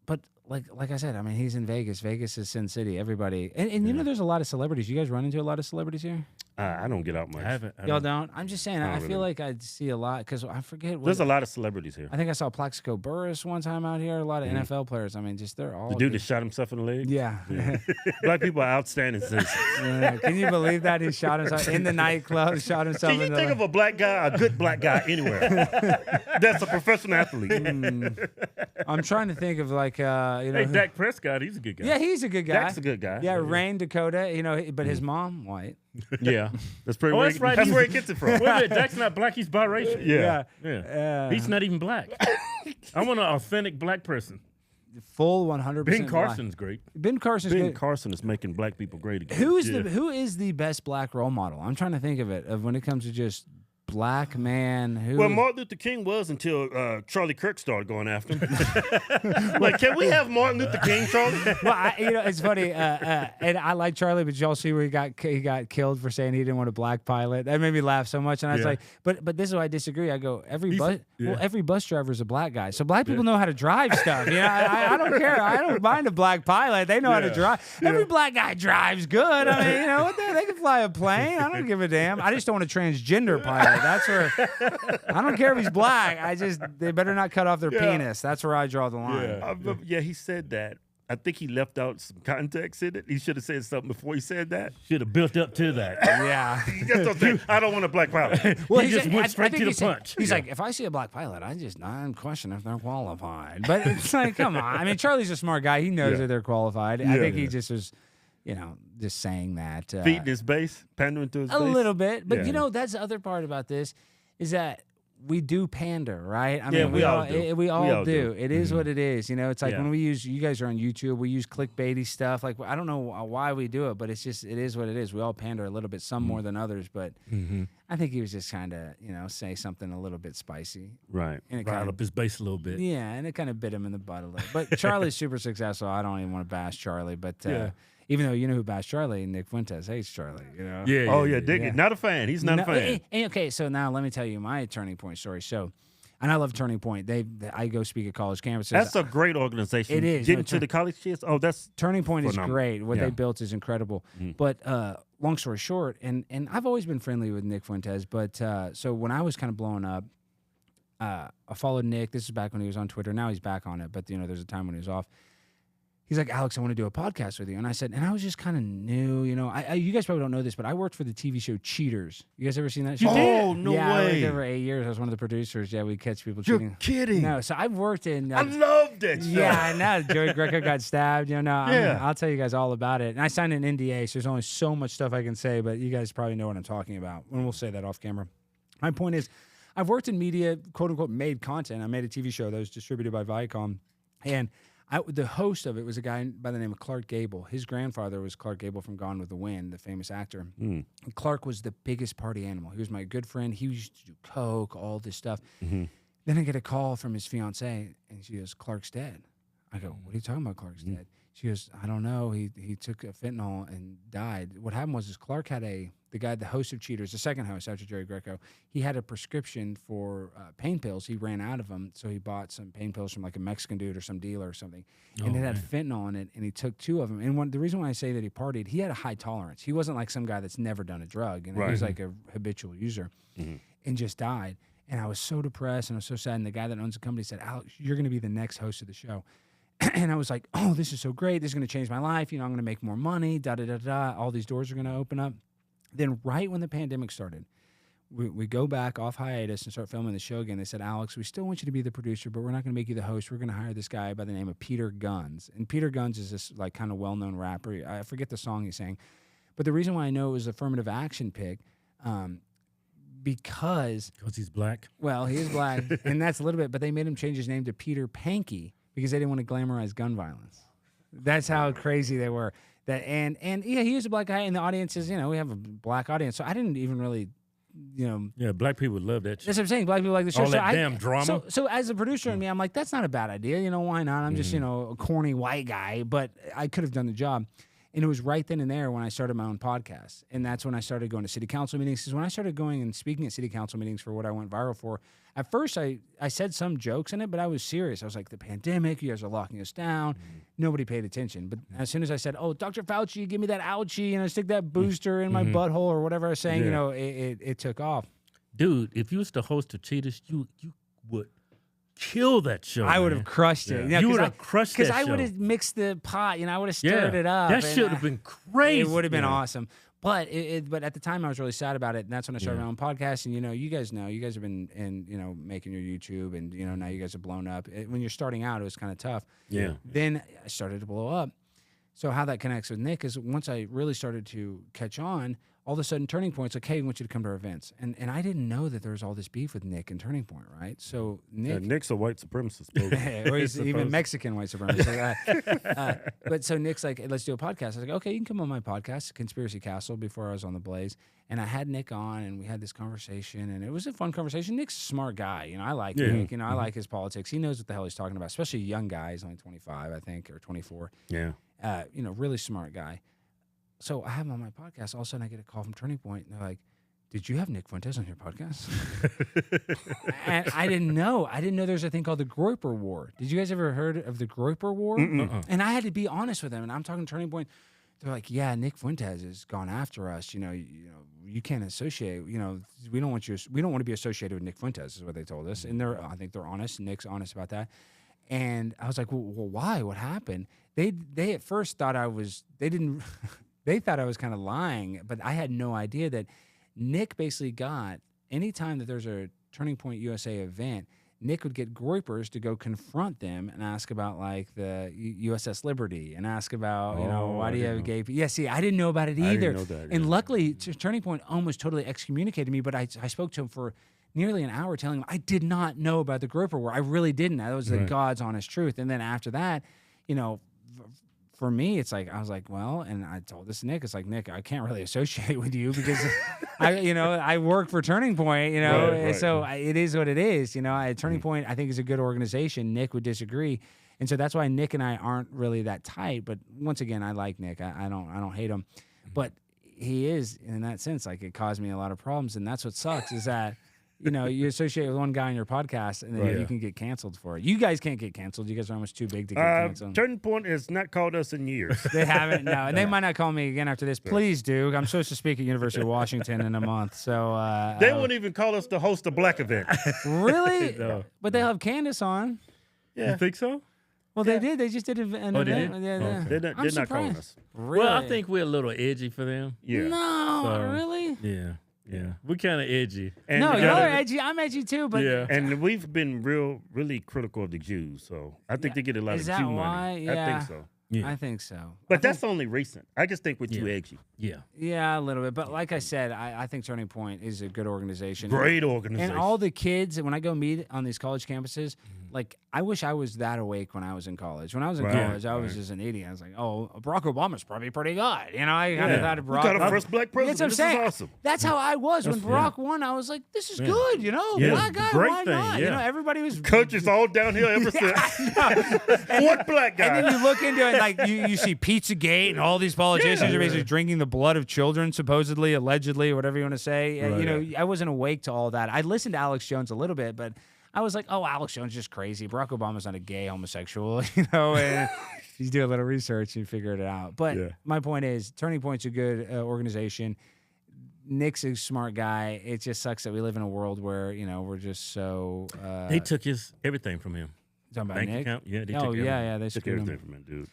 But like I said, I mean, he's in Vegas. Vegas is Sin City. Everybody, and you know, there's a lot of celebrities. You guys run into a lot of celebrities here. I don't get out much. I haven't. Y'all don't? I'm just saying. I Not feel really. like I see a lot because I forget. There's a lot of celebrities here. I think I saw Plaxico Burress one time out here. A lot of NFL players. I mean, just they're all The dude that shot himself in the leg. Yeah. Black people are outstanding citizens. Yeah. Can you believe that he shot himself in the nightclub? Shot himself Can you in the think of a black guy, a good black guy anywhere? That's a professional athlete. I'm trying to think of like you know. Hey, Dak Prescott, he's a good guy. Yeah, he's a good guy. Dak's a good guy. Yeah, Rain, Dakota. You know, but his mom white. Yeah, that's pretty. Oh, where that's he- right. That's He's- where he gets it from. Wait a minute, Dak's not black. He's biracial. Yeah. Yeah. He's not even black. I want an authentic black person. Full 100%. Ben black. Carson's great. Ben Carson's Ben good. Carson is making black people great again. Who is the best black role model? I'm trying to think of it of when it comes to just black man who. Well, Martin Luther King was until Charlie Kirk started going after him. Like, can we have Martin Luther King, Charlie? Well, you know, it's funny, and I like Charlie, but y'all see where he got killed for saying he didn't want a black pilot. That made me laugh so much, and I was like, but this is why I disagree. I go every bus driver is a black guy, so black people know how to drive stuff. You know, I don't care. I don't mind a black pilot. They know how to drive. Every black guy drives good. I mean, you know, what they can fly a plane. I don't give a damn. I just don't want a transgender pilot. That's where I don't care if he's black. They better not cut off their penis. That's where I draw the line. Yeah, he said that. I think he left out some context in it. He should have said something before he said that. Should have built up to that. Yeah. He just don't say, I don't want a black pilot. Well, He just went straight think to the he said- punch. He's like, if I see a black pilot, I'm questioning if they're qualified. But it's like, come on. I mean, Charlie's a smart guy. He knows that they're qualified. I think he just was, you know, just saying that. Feeding his base, pandering to his base. A little bit. But, Yeah. you know, that's the other part about this is that we do pander, right? I Yeah, mean, we all do. We all do. do. It is what it is. You know, it's like Yeah. when we use, you guys are on YouTube, we use clickbaity stuff. Like, I don't know why we do it, but it's just, it is what it is. We all pander a little bit, some more than others. But I think he was just kind of, you know, say something a little bit spicy. Right. And it Riled kind up his base a little bit. yeah, and it kind of bit him in the butt a little. But Charlie's super successful. I don't even want to bash Charlie, but even though you know who bashed Charlie, Nick Fuentes hates Charlie. You know. Yeah. Oh, yeah, dig it. Not a fan. He's not a fan. Okay, so now let me tell you my Turning Point story. So, and I love Turning Point. I go speak at college campuses. That's a great organization. It is. Getting No, to the college kids. Oh, that's Turning Point is phenomenal. great. What Yeah. they built is incredible. But long story short, and I've always been friendly with Nick Fuentes, but so when I was kind of blowing up, I followed Nick. This is back when he was on Twitter. Now he's back on it, but you know, there's a time when he was off. He's like, Alex, I want to do a podcast with you. And I said, and I was just kind of new, you know. You guys probably don't know this, but I worked for the TV show Cheaters. You guys ever seen that show? Oh, no yeah, I worked way. there for 8 years. I was one of the producers. Yeah, we catch people You're cheating. kidding. No, so I've worked in. I love that show. Yeah, I know. Joey Greco got stabbed. You know, Yeah. I'll tell you guys all about it. And I signed an NDA, so there's only so much stuff I can say, but you guys probably know what I'm talking about. And we'll say that off camera. My point is, I've worked in media, quote unquote, made content. I made a TV show that was distributed by Viacom. And the host of it was a guy by the name of Clark Gable. His grandfather was Clark Gable from Gone with the Wind, the famous actor. And Clark was the biggest party animal. He was my good friend. He used to do coke, all this stuff. Then I get a call from his fiancée, and she goes, Clark's dead. I go, what are you talking about, Clark's dead? She goes, I don't know. He took a fentanyl and died. What happened was Clark had the host of Cheaters, the second host after Jerry Greco, he had a prescription for pain pills. He ran out of them, so he bought some pain pills from like a Mexican dude or some dealer or something. And it had fentanyl in it, and he took 2 of them. And the reason why I say that he partied, he had a high tolerance. He wasn't like some guy that's never done a drug. You know, he was like a habitual user and just died. And I was so depressed and I was so sad. And the guy that owns the company said, Alex, you're going to be the next host of the show. And I was like, oh, this is so great. This is going to change my life. You know, I'm going to make more money, da-da-da-da. All these doors are going to open up. Then right when the pandemic started, we go back off hiatus and start filming the show again. They said, Alex, we still want you to be the producer, but we're not going to make you the host. We're going to hire this guy by the name of Peter Guns. And Peter Guns is this like kind of well-known rapper. I forget the song he sang. But the reason why I know it was affirmative action pick, because he's black. well, he is black, and that's a little bit, but they made him change his name to Peter Panky because they didn't want to glamorize gun violence. That's how crazy they were. And yeah, he is a black guy, and the audience is, you know, we have a black audience, so I didn't even really, you know. Yeah, black people love that shit. That's what I'm saying. Black people like the show. All so that damn drama. So as a producer in me, I'm like, that's not a bad idea. You know, why not? I'm just, you know, a corny white guy, but I could have done the job. And it was right then and there when I started my own podcast. And that's when I started going to city council meetings. Because when I started going and speaking at city council meetings for what I went viral for, at first I said some jokes in it, but I was serious. I was like, the pandemic, you guys are locking us down. Nobody paid attention. But as soon as I said, oh, Dr. Fauci, give me that ouchie, and I stick that booster in my butthole or whatever I was saying, it took off. Dude, if you was the host of Cheetahs, you would kill that show. I would have crushed it. You would have crushed that show. Because I would have mixed the pot. I would have stirred it up. That should have been crazy. It would have been awesome. But but at the time, I was really sad about it. And that's when I started my own podcast. And, you guys have been making your YouTube. And, now you guys have blown up. When you're starting out, it was kind of tough. Yeah. Then I started to blow up. So how that connects with Nick is once I really started to catch on, all of a sudden Turning Point's like, hey, I want you to come to our events. And I didn't know that there was all this beef with Nick and Turning Point, right? So Nick's a white supremacist. or he's even Mexican white supremacist. But so Nick's like, hey, let's do a podcast. I was like, okay, you can come on my podcast, Conspiracy Castle, before I was on The Blaze. And I had Nick on, and we had this conversation, and it was a fun conversation. Nick's a smart guy. I like Nick. I like his politics. He knows what the hell he's talking about, especially a young guy. He's only 25, I think, or 24. Yeah. Really smart guy. So I have him on my podcast. All of a sudden, I get a call from Turning Point, and they're like, did you have Nick Fuentes on your podcast? And I didn't know. I didn't know there's a thing called the Groyper War. Did you guys ever heard of the Groyper War? And I had to be honest with them, and I'm talking to Turning Point. They're like, yeah, Nick Fuentes has gone after us. You can't associate. We don't want to be associated with Nick Fuentes, is what they told us. And I think they're honest. Nick's honest about that. And I was like, well, why? What happened? They at first thought they thought I was kind of lying, but I had no idea that Nick basically got, anytime that there's a Turning Point USA event, Nick would get Groypers to go confront them and ask about like the USS Liberty and ask about, why do you have gay people? Yeah, see, I didn't know about it either. I didn't know that, and luckily, Turning Point almost totally excommunicated me, but I spoke to him for nearly an hour telling him I did not know about the Groyper War. I really didn't. That was the God's honest truth. And then after that, for me, it's like, I was like, well, and I told this to Nick, it's like, Nick, I can't really associate with you because I work for Turning Point, so it is what it is. Turning Point, I think, is a good organization. Nick would disagree. And so that's why Nick and I aren't really that tight. But once again, I like Nick. I don't hate him. But he is, in that sense, like, it caused me a lot of problems. And that's what sucks is that, you associate with one guy on your podcast, and then you can get canceled for it. You guys can't get canceled. You guys are almost too big to get canceled. Turning Point has not called us in years. They haven't, no. And they might not call me again after this. Please do. I'm supposed to speak at University of Washington in a month. So they won't even call us to host a black event. Really? No. But they'll have Candace on. Yeah. You think so? Well, they did. They just did an event. They're not calling us. Really? Well, I think we're a little edgy for them. Yeah. No, really? Yeah. Yeah, we're kind of edgy. And no, you're edgy. I'm edgy too. But and we've been really critical of the Jews, so I think they get a lot of Jew money. Yeah. I think so. Yeah. I think so. But that's only recent. I just think we're too edgy. Yeah. Yeah, a little bit. But like I said, I think Turning Point is a good organization. Great organization. And all the kids, when I go meet on these college campuses, like, I wish I was that awake when I was in college. When I was in college, I was just an idiot. I was like, oh, Barack Obama's probably pretty good. I kind of thought Barack. We got our first black president. That's what I'm saying. This is awesome. That's how I was when Barack won. I was like, this is good, Black guy, great why thing, not? yeah. Everybody was. Country's all downhill ever since. What black guy? And then you look into it, like, you see Pizzagate and all these politicians are basically drinking the blood of children, supposedly, allegedly, or whatever you want to say. I wasn't awake to all that. I listened to Alex Jones a little bit, but I was like, oh, Alex Jones is just crazy. Barack Obama's not a gay homosexual, and you do a little research and figure it out. But my point is, Turning Point's a good organization. Nick's a smart guy. It just sucks that we live in a world where, we're just so... they took everything from him. Talking about Bank Nick? account? Yeah, they took everything. They took everything from him, dude.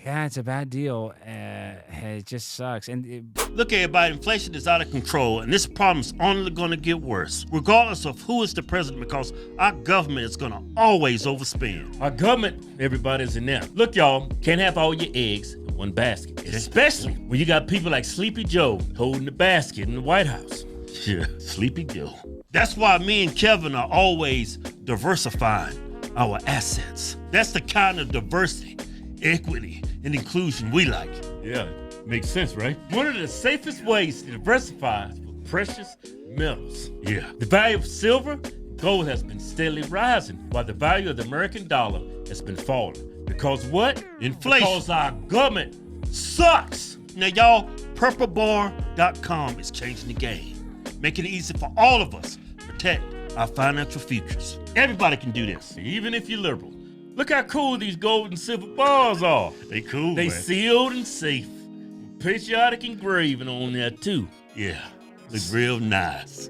Yeah, it's a bad deal. It just sucks. And Look, everybody, inflation is out of control, and this problem is only going to get worse, regardless of who is the president, because our government is going to always overspend. Our government, everybody's in there. Look, y'all, can't have all your eggs in one basket, especially when you got people like Sleepy Joe holding the basket in the White House. Yeah, Sleepy Joe. That's why me and Kevin are always diversifying our assets. That's the kind of diversity, equity, and inclusion we like. Yeah, makes sense, right? One of the safest ways to diversify is with precious metals. Yeah. The value of silver and gold has been steadily rising, while the value of the American dollar has been falling. Because what? Inflation. Because our government sucks. Now, y'all, purplebar.com is changing the game, making it easy for all of us to protect our financial futures. Everybody can do this, even if you're liberal. Look how cool these gold and silver bars are. They cool, They man. sealed and safe. Patriotic engraving on there, too. Yeah, look real nice.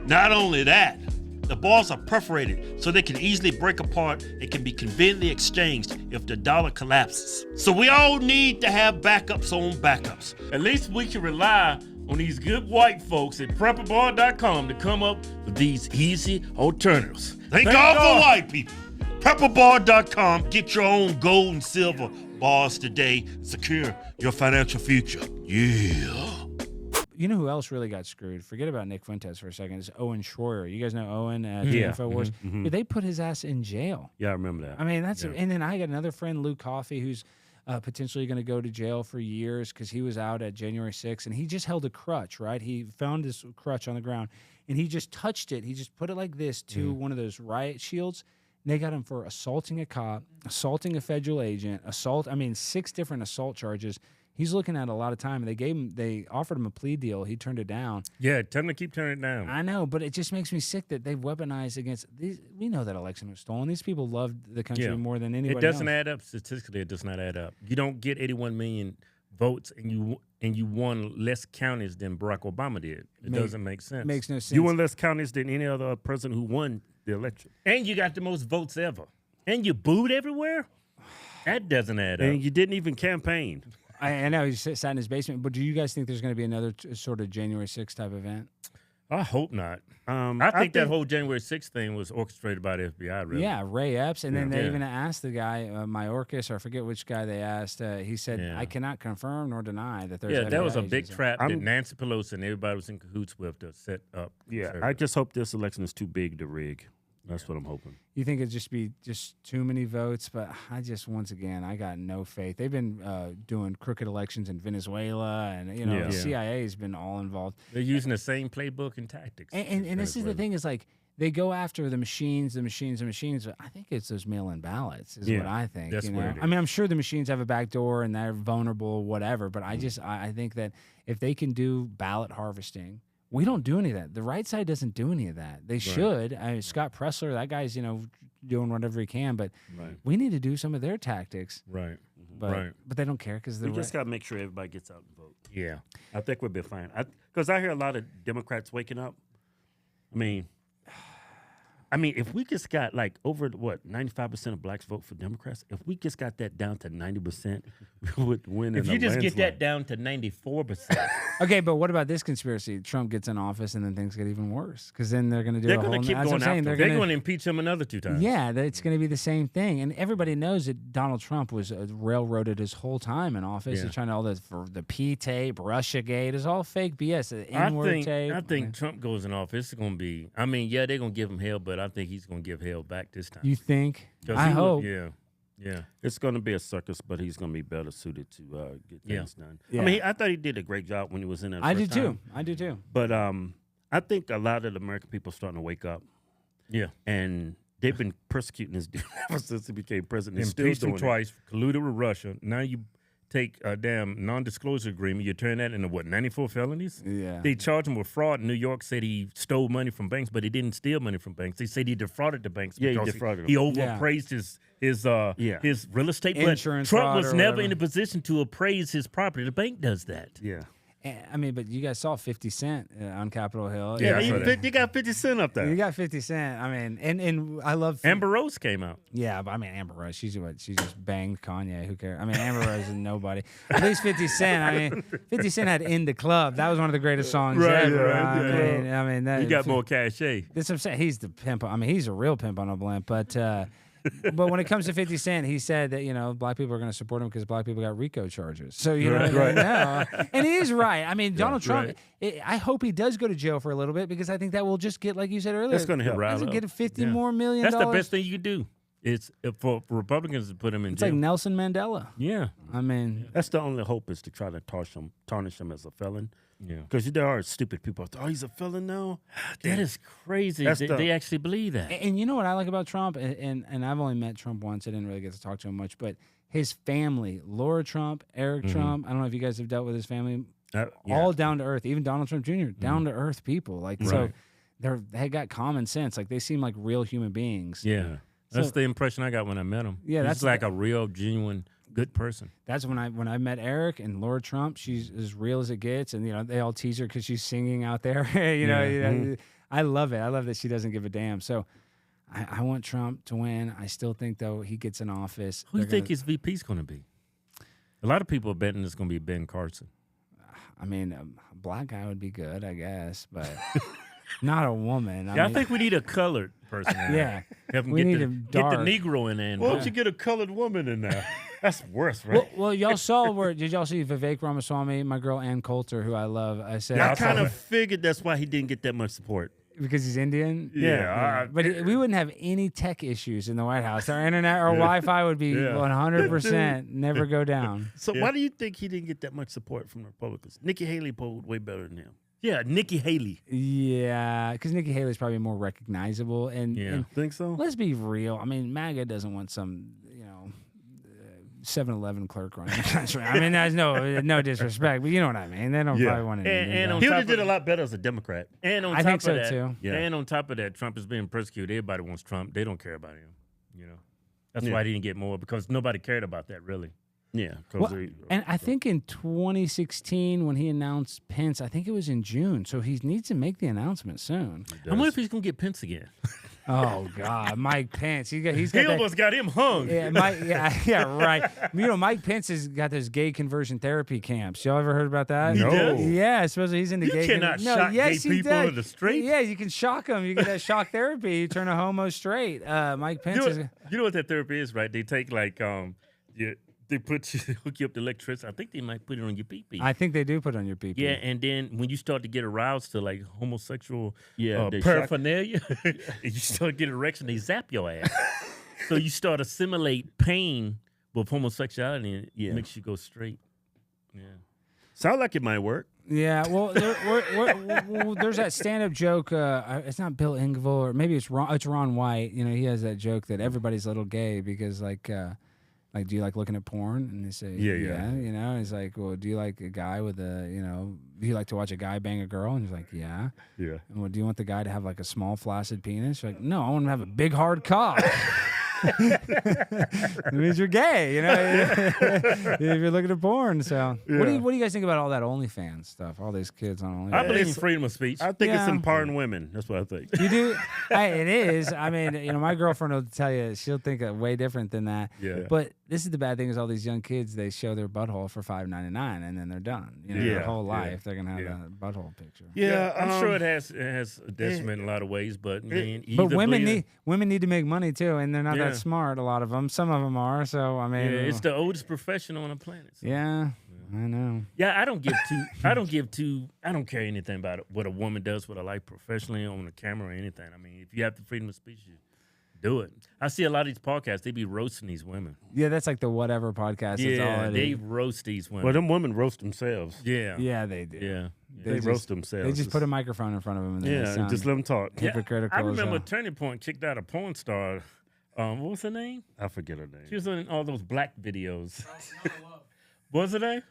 Not only that, the bars are perforated so they can easily break apart and can be conveniently exchanged if the dollar collapses. So we all need to have backups on backups. At least we can rely on these good white folks at prepperbar.com to come up with these easy alternatives. Thank God for white people. Prepperbar.com. Get your own gold and silver bars today. Secure your financial future. Yeah. You know who else really got screwed? Forget about Nick Fuentes for a second. It's Owen Schroyer. You guys know Owen at Yeah. InfoWars? Dude, they put his ass in jail. Yeah, I remember that. I mean, that's and then I got another friend, Lou Coffey, who's potentially going to go to jail for years because he was out at January 6th, and he just held a crutch, right? He found this crutch on the ground, and he just touched it. He just put it like this to one of those riot shields. And they got him for assaulting a cop, assaulting a federal agent, 6 different assault charges. He's looking at a lot of time. They offered him a plea deal. He turned it down. Yeah, tell them to keep turning it down. I know, but it just makes me sick that they've weaponized against these. We know that election was stolen. These people loved the country more than anybody It doesn't else. add up statistically. It does not add up. You don't get 81 million votes, and you won less counties than Barack Obama did. It doesn't make sense. Makes no sense. You won less counties than any other president who won the election, and you got the most votes ever, and you booed everywhere. That doesn't add up. And you didn't even campaign. I know he sat in his basement, but do you guys think there's going to be another sort of January 6th type event? I hope not. I I think that whole January 6th thing was orchestrated by the FBI. Really. Yeah, Ray Epps, and then they Yeah. even asked the guy, Mayorkas, or I forget which guy they asked. He said, Yeah. "I cannot confirm nor deny that there's." Yeah, that was a FBI big agents." trap that Nancy Pelosi and everybody was in cahoots with to set up. Yeah, I conservatives. just hope this election is too big to rig. That's what I'm hoping. You think it'd just be too many votes? But once again, I got no faith. They've been doing crooked elections in Venezuela, and the CIA has been all involved. They're using the same playbook and tactics. And this is the thing: is like they go after the machines. But I think it's those mail-in ballots is what I think. That's what it is. I mean, I'm sure the machines have a back door and they're vulnerable, whatever. But I think that if they can do ballot harvesting. We don't do any of that. The right side doesn't do any of that. They should. Scott Pressler, that guy's, doing whatever he can, but we need to do some of their tactics. Right. But they don't care because We just got to make sure everybody gets out and vote. Yeah. I think we'll be fine. Because I hear a lot of Democrats waking up. I mean, if we just got over 95% of blacks vote for Democrats, if we just got that down to 90%, we would win. If you just get that down to 94%. Okay, but what about this conspiracy? Trump gets in office and then things get even worse because then they're going to do They're a whole. gonna keep that's what going I'm saying. after They're They're going to impeach him another 2 times. Yeah, it's going to be the same thing, and everybody knows that Donald Trump was railroaded his whole time in office. Yeah. He's trying to all this for the P tape, Russiagate is all fake BS. The N-word tape. I think Trump goes in office. It's going to be. I mean, yeah, they're going to give him hell, but I think he's going to give hell back this time. You think? 'Cause I he would- hope. Yeah. It's going to be a circus, but he's going to be better suited to get things done. Yeah. I mean, I thought he did a great job when he was in there. I first do too. time. I do too. But I think a lot of the American people are starting to wake up, Yeah. and they've been persecuting this dude ever since he became president. They're still Impeached him doing it. twice, colluded with Russia. Now you take a damn non-disclosure agreement, you turn that into 94 felonies? Yeah. They charged him with fraud. New York said he stole money from banks, but he didn't steal money from banks. They said he defrauded the banks Yeah, he because defrauded them. he overappraised his real estate. But Insurance Trump fraud was or never whatever. in a position to appraise his property. The bank does that. Yeah. I mean, but you guys saw 50 Cent on Capitol Hill. Yeah, I you, saw that. you got 50 Cent up You there. got 50 Cent. I mean, and I love Amber Rose came out. Yeah, but I mean Amber Rose. She just banged Kanye. Who cares? I mean Amber Rose is nobody. At least 50 Cent. I mean 50 Cent had "In the Club." That was one of the greatest songs ever. I mean that. He got more cachet. That's what I'm saying. He's the pimp. I mean he's a real pimp on a blimp. But when it comes to 50 Cent, he said that black people are going to support him because black people got RICO charges. So and he is right. I mean Donald Trump. I hope he does go to jail for a little bit because I think that will just get, like you said earlier, That's going to help. that's gonna get $50 more million. That's the best thing you can do. It's for Republicans to put him in It's jail. like Nelson Mandela. Yeah. I mean, That's the only hope is to try to tarnish him as a felon. Yeah. Because there are stupid people out there. Oh, he's a felon now? That is crazy. That's They actually believe that. and you know what I like about Trump, and I've only met Trump once. I didn't really get to talk to him much, but his family, Laura Trump, Eric Trump. I don't know if you guys have dealt with his family. All down to earth. Even Donald Trump Jr. Down to earth people. Like so, they got common sense. Like they seem like real human beings. Yeah, that's the impression I got when I met him. Yeah, He's that's like a real, genuine, good person. That's when I met Eric and Laura Trump. She's as real as it gets, and they all tease her because she's singing out there. you know, I love it. I love that she doesn't give a damn. So I want Trump to win. I still think though he gets in office. Who do you think his VP's going to be? A lot of people are betting it's going to be Ben Carson. I mean, a black guy would be good, I guess, but not a woman. I think we need a colored person. Yeah, Have him we need get him the dark. Negro in there. Why don't you get a colored woman in there? That's worse, right? Well, y'all saw did y'all see Vivek Ramaswamy, my girl Ann Coulter, who I love? I said I kind of figured that's why he didn't get that much support. because he's Indian. Yeah. But we wouldn't have any tech issues in the White House. Our internet or Wi-Fi would be 100% never go down. So why do you think he didn't get that much support from the Republicans? Nikki Haley polled way better than him. Yeah, Nikki Haley. Yeah, because Nikki Haley's probably more recognizable. And Think so? let's be real. I mean, MAGA doesn't want some, 7-Eleven clerk running the country. I mean, there's no disrespect, but you know what I mean. They don't probably want to. And on He top would have of did a that- lot better as a Democrat. And on I top think of so, that, too. Yeah. And on top of that, Trump is being persecuted. Everybody wants Trump. They don't care about him. That's why he didn't get more, because nobody cared about that really. Yeah. Well, and I think in 2016 when he announced Pence, I think it was in June, so he needs to make the announcement soon. I wonder if he's gonna get Pence again. Oh God, Mike Pence. He's got He that, almost got him hung. yeah, right. Mike Pence has got those gay conversion therapy camps. Y'all ever heard about that? No. Yeah, supposedly he's into You gay. cannot shock yes, gay he people does. in the street. Yeah, you can shock them. You get that shock therapy. You turn a homo straight. Mike Pence is. You know what that therapy is, right? They take they hook you up to electricity. I think they might put it on your pee-pee. I think they do put on your PP. Yeah, and then when you start to get aroused to like homosexual they shock- paraphernalia, and you start to get erection, they zap your ass. So you start assimilate pain with homosexuality, and it makes you go straight. Yeah. Sound like it might work. Yeah, well, there's that stand-up joke. It's not Bill Engvall, or maybe it's Ron White. He has that joke that everybody's a little gay because, like, do you like looking at porn? And they say, yeah. He's like, well, do you like a guy with do you like to watch a guy bang a girl? And he's like, yeah. Yeah. And well, do you want the guy to have like a small flaccid penis? You're like, no, I want him to have a big hard cock. It means you're gay, if you're looking at porn. So, what do you guys think about all that OnlyFans stuff? All these kids on OnlyFans. I believe in freedom of speech. I think it's Yeah. empowering women. That's what I think. You do? It is. I mean, my girlfriend will tell you she'll think way different than that. Yeah. But this is the bad thing: is all these young kids, they show their butthole for $5.99 and then they're done. Their whole life they're gonna have a butthole picture. Yeah, I'm sure it has a detriment in a lot of ways, but But women need to make money too, and they're not that Yeah. smart. A lot of them. Some of them are. So I mean, it's the oldest profession on the planet. So. yeah. I know. Yeah, I don't care anything about what a woman does with her life professionally on the camera or anything. I mean, if you have the freedom of speech, you do it. I see a lot of these podcasts, they be roasting these women. Yeah, that's like the whatever podcast. That's all Yeah, it they is. roast these women. Well, them women roast themselves. Yeah. Yeah, they do. Yeah. They roast themselves. They just put a microphone in front of them. And Yeah, sound just let them talk. Yeah, hypocritical. I as remember hell. Turning Point kicked out a porn star. What was her name? I forget her name. She was in all those black videos. Was it a?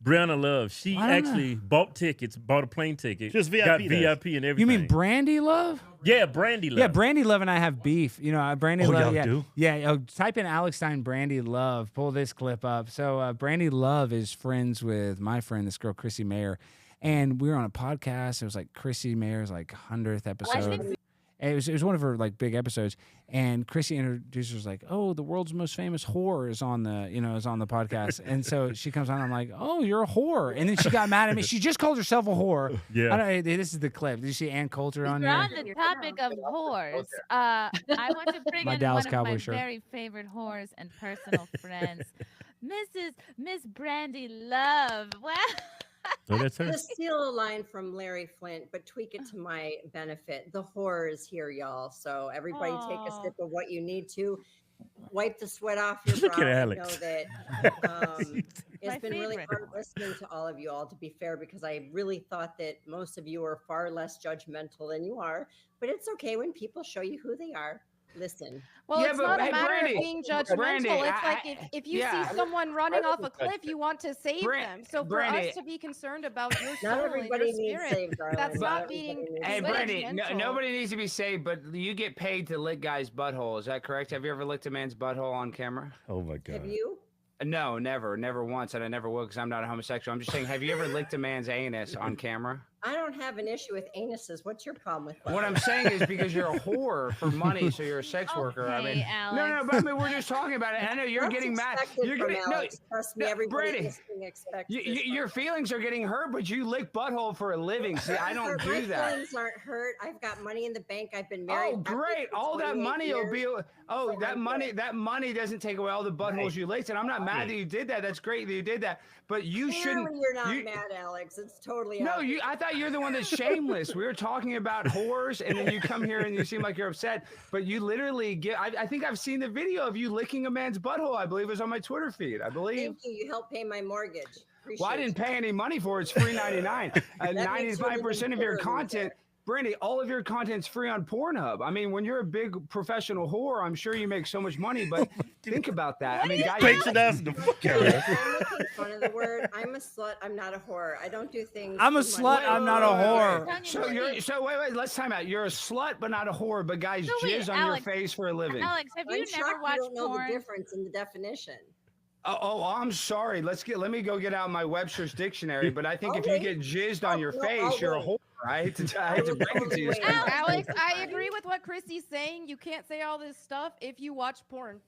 Brianna Love. She I don't actually bought a plane ticket. Just VIP Got days. VIP and everything. You mean Brandy Love? Yeah, Brandy Love. Yeah, Brandy Love and I have beef. Brandy Oh, Love. y'all Yeah, do? yeah. Type in Alex Stein, Brandy Love. Pull this clip up. So Brandy Love is friends with my friend, this girl Chrissy Mayer, and we were on a podcast. It was like Chrissy Mayer's 100th episode. And it was one of her big episodes, and Chrissy introduced her like, "Oh, the world's most famous whore is on the podcast." And so she comes on, I'm like, "Oh, you're a whore," and then she got mad at me. She just called herself a whore. Yeah. This is the clip. Did you see Ann Coulter on We're here? on the topic of whores. I want to bring My in Dallas one Cowboy of my shirt. very favorite whores and personal friends, Miss Brandy Love. Wow. So that's her. Just steal a line from Larry Flint, but tweak it to my benefit. The horror is here, y'all. So everybody take a sip of what you need to. Wipe the sweat off your Look brow. at I Alex. know that My it's been really favorite. hard listening to all of you all, to be fair, because I really thought that most of you are far less judgmental than you are. But it's okay when people show you who they are. listen. Well, Yeah, it's but not a hey, matter Brandy, of being judgmental. Brandy, It's like if you see someone running off a cliff, you want to save them. So for Brandy, us to be concerned about your soul Not and your everybody needs spirit, saved, darling. that's Not not being everybody needs Hey, saved. Brandy, judgmental. nobody needs to be saved, but you get paid to lick guys' butthole. Is that correct? Have you ever licked a man's butthole on camera? Oh my god. Have you? No, never once, and I never will because I'm not a homosexual. I'm just saying, have you ever licked a man's anus on camera? I don't have an issue with anuses. What's your problem with that? What I'm saying is because you're a whore for money, so you're a sex worker. I mean, no, but I mean, we're just talking about it. I know you're That's getting mad. expected You're from getting Alex. Trust me, everybody Brandy, is being expected. your feelings are getting hurt, but you lick butthole for a living. See, I don't My do that. feelings aren't hurt. I've got money in the bank. I've been married. Oh, great! All that money will be. Oh, that money doesn't take away all the buttholes you licked, and I'm not mad that you did that. That's great that you did that, but you shouldn't. You're not mad, Alex. It's totally. No, I thought you're the one that's shameless. We were talking about whores, and then you come here and you seem like you're upset, but you literally get. I think I've seen the video of you licking a man's butthole. I believe it was on my Twitter feed. I believe. Thank you. You helped pay my mortgage. Well, I didn't pay any money for it. It's free 99. 95% of your content. Brandy, all of your content's free on Pornhub. I mean, when you're a big professional whore, I'm sure you make so much money, but think about that. I mean, guys, the fuck out of I'm making fun of the word. I'm a slut. I'm not a whore. I don't do things. I'm a for slut. money. I'm not a whore. So wait. Let's time out. You're a slut, but not a whore. But guys, jizz on Alex, your face for a living. Alex, have you I'm never shocked watched you don't know porn? the difference in the definition. Oh, I'm sorry. Let me go get out my Webster's dictionary. But I think if you get jizzed on your face, you're a whore. I hate to break it to you. Alex, I agree with what Chrissy's saying. You can't say all this stuff if you watch porn.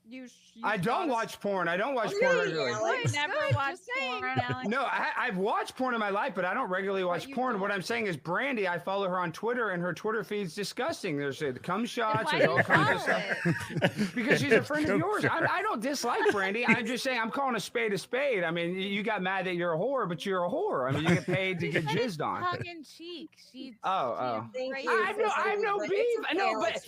I don't watch porn. I don't watch porn regularly. I've never watched porn, Alex. No, I've watched porn in my life, but I don't regularly watch porn. What I'm saying is, Brandy, I follow her on Twitter, and her Twitter feed's disgusting. There's the cum shots, there's all kinds of stuff. Because she's a friend of yours. I don't dislike Brandy. I'm just saying I'm calling a spade a spade. I mean, you got mad that you're a whore, but you're a whore. I mean, you get paid to get jizzed on. Tongue in cheek. Thank you. I have no beef. No, but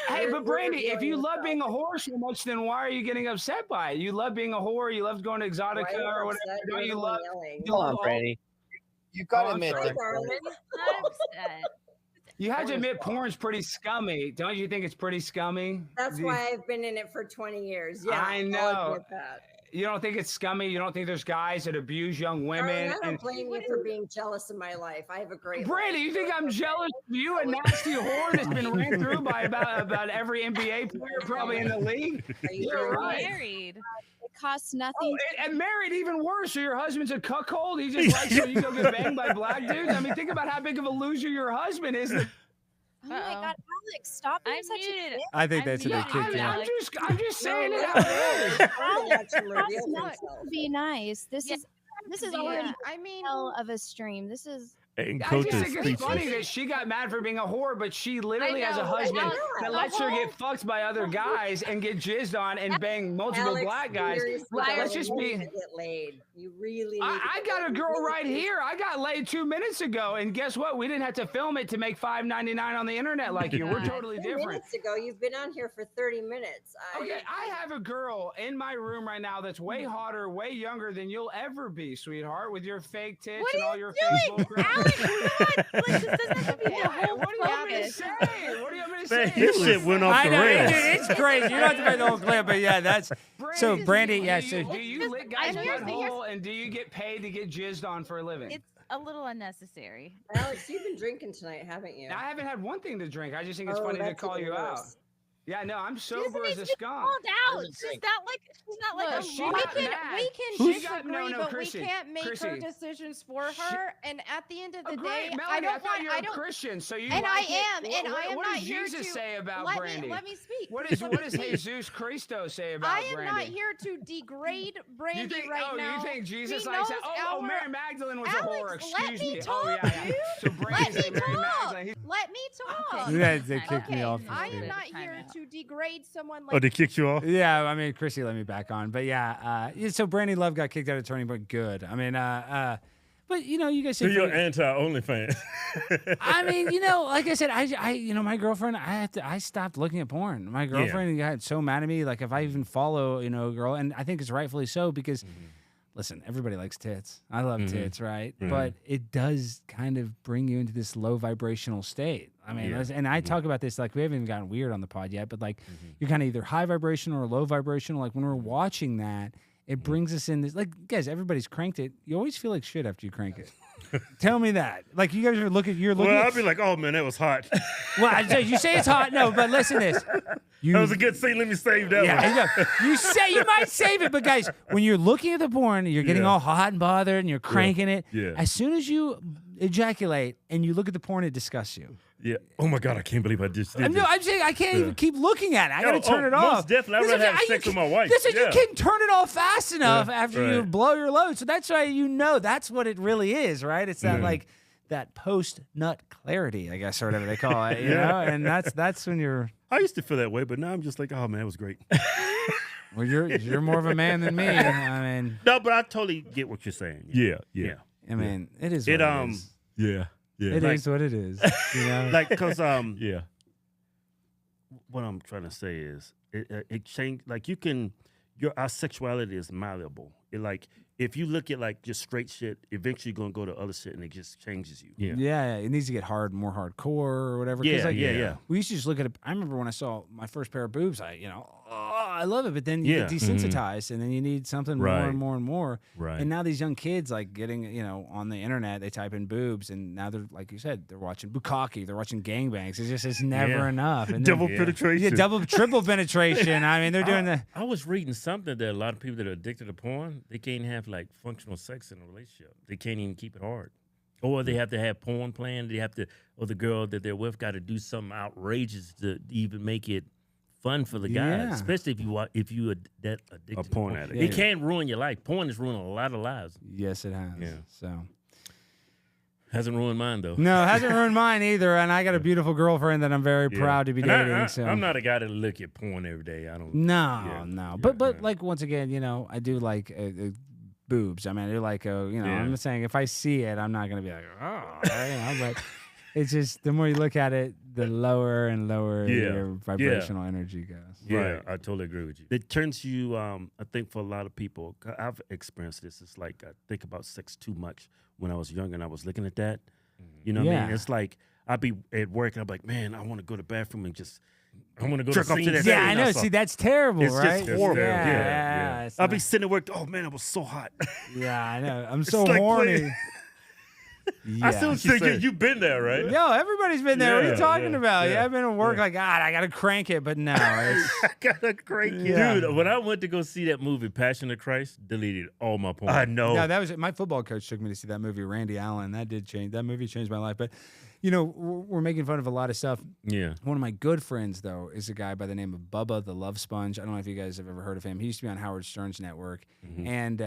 hey, but Brandy, if you love being a whore so much, then why are you getting upset by it? You love being a whore. You love going to Exotica or whatever. Don't you love? Come on, Brandy. You gotta admit Hi, that. darling. I'm upset. You have to admit, porn's pretty scummy. Don't you think it's pretty scummy? That's why I've been in it for 20 years. Yeah, I I'll know. admit that. You don't think it's scummy? You don't think there's guys that abuse young women? Darling, I don't blame you for being jealous of my life. I have a great Brandy, you think I'm jealous of you, a nasty whore that's been ran through by about every NBA player probably in the league? You're right. Married. It costs nothing. Oh, and married, even worse. So your husband's a cuckold. He just likes when you go get banged by black dudes. I mean, think about how big of a loser your husband is. Oh my God, Alex, stop being such a bitch. I think that's a big kick. I'm just saying it how it is. Be nice. This is already. I mean, hell of a stream. This is. And I Coach just is think it's funny speechless. that she got mad for being a whore, but she literally has a know, husband Alex, that the lets her whole- get fucked by other guys and get jizzed on and bang multiple Alex, black guys. seriously, Let's darling, just you be. need to get laid. You really need I got a girl right here. I got laid 2 minutes ago, and guess what? We didn't have to film it to make $5.99 on the internet like you. We're totally 2 different. minutes ago. You've been on here for 30 minutes. Okay, I have a girl in my room right now that's way hotter, way younger than you'll ever be, sweetheart, with your fake tits and all your Facebook. Alex, like, this doesn't have to be the whole What do you want me to focus. say? What do you want me to say? Man, his shit went off I the know rails. it's crazy. You don't have to play the whole clip, but yeah, that's so. Brandy, yeah. So Do you lick guys' here's- butthole and do you get paid to get jizzed on for a living? It's a little unnecessary. Alex, you've been drinking tonight, haven't you? I haven't had one thing to drink. I just think it's Oh, funny to that's call even you out. worse. Yeah, no, I'm She doesn't sober need as to a be skunk. called out. She's not like Look, a she lawyer. got we mad. can She disagree, got- no, but Chrissy, we can't make her Chrissy. decisions for her. And at the end of the day, Melanie, I don't thought want. you were I a don't. Christian, so you And I like it. am, and I am what not does here Jesus to say about let Brandy? Me, let me speak. What Let does me speak. Jesus Christo say about I am Brandy? not here to degrade Brandy You think, right now. you think Jesus He likes knows that? Oh, our- Mary Magdalene was a whore. Alex, Excuse let me me. talk, Oh, yeah. dude. So Brandy's Let a me Mary talk. Magdalene. Let me talk. Yeah, they kicked me Okay, off. I am not here to degrade someone like. Oh, they kicked you off? Yeah, I mean, Chrissy let me back on, but yeah. So Brandy Love got kicked out of Turning Point. Good. I mean, but you know, you guys. So you're anti-OnlyFans. I mean, you know, like I said, my girlfriend, I stopped looking at porn. My girlfriend got so mad at me. Like if I even follow, you know, a girl, and I think it's rightfully so because. Listen, everybody likes tits. I love tits, right? Mhm. But it does kind of bring you into this low vibrational state. I mean, and I talk about this, like, we haven't even gotten weird on the pod yet, but, like, you're kind of either high vibrational or low vibrational. Like, when we're watching that, it brings us in this, like, guys, everybody's cranked it. You always feel like shit after you crank it. Tell me that. Like, you guys are looking. Well, I'd be like, oh man, that was hot. Well, you say it's hot. No, but listen to this. That was a good scene. Let me save that one. You might save it, but guys, when you're looking at the porn, you're getting all hot and bothered, and you're cranking it. Yeah. As soon as you ejaculate and you look at the porn, it disgusts you. Yeah. Oh my God, I can't believe I just did this. I'm saying I can't even keep looking at it. I got to turn it off. Most definitely. I'd rather have sex with my wife. Listen, you can't turn it off fast enough after you blow your load. So that's why that's what it really is, right? It's that like that post-nut clarity, I guess, or whatever they call it, you know? And that's when you're... I used to feel that way, but now I'm just like, oh man, it was great. Well, you're more of a man than me. I mean... No, but I totally get what you're saying. Yeah. I mean, it is what it is. Yeah. It is what it is. You know? Like, because what I'm trying to say is it changed. Like, our sexuality is malleable. It, like, if you look at like just straight shit, eventually you're gonna go to other shit, and it just changes you. Yeah. It needs to get more hardcore or whatever. Yeah. We used to just look at it. I remember when I saw my first pair of boobs, I love it, but then you get desensitized, and then you need something more and more and more. Right. And now these young kids, like, getting, on the internet, they type in boobs, and now they're, like you said, they're watching bukkake, they're watching gangbangs. It's never enough. And double penetration. Yeah, double, triple penetration. I mean, they're doing the... I was reading something that a lot of people that are addicted to porn, they can't have, like, functional sex in a relationship. They can't even keep it hard. Or they have to have porn playing. Or the girl that they're with got to do something outrageous to even make it fun for the guys, especially if you are that addicted. A porn addict. It can ruin your life. Porn has ruined a lot of lives. Yes, it has. Yeah. So hasn't ruined mine though. No, it hasn't ruined mine either. And I got a beautiful girlfriend that I'm very proud to be dating. I'm not a guy that look at porn every day. I don't. No. But like, once again, I do like boobs. I mean, I do like I'm not saying if I see it, I'm not gonna be like, but. It's just the more you look at it, the lower and lower your vibrational energy goes. Yeah, right. I totally agree with you. It turns you, I think for a lot of people, I've experienced this. It's like I think about sex too much when I was younger and I was looking at that. You know what I mean? It's like I'd be at work and I'm like, man, I want to go to the bathroom and just, I want to go jerk off to that. Yeah, I know. See, that's terrible, it's right? It's just horrible. Yeah. I'll be sitting at work, oh man, I was so hot. Yeah, I know. I'm so horny. I still think you've been there, right? Yo, everybody's been there. What are you talking about? Yeah, I've been at work like, God, I got to crank it, but no. I got to crank it. Dude, when I went to go see that movie, Passion of Christ, deleted all my porn. I know. No, that was it. My football coach took me to see that movie, Randy Allen. That movie changed my life. But, we're making fun of a lot of stuff. Yeah. One of my good friends, though, is a guy by the name of Bubba the Love Sponge. I don't know if you guys have ever heard of him. He used to be on Howard Stern's network. And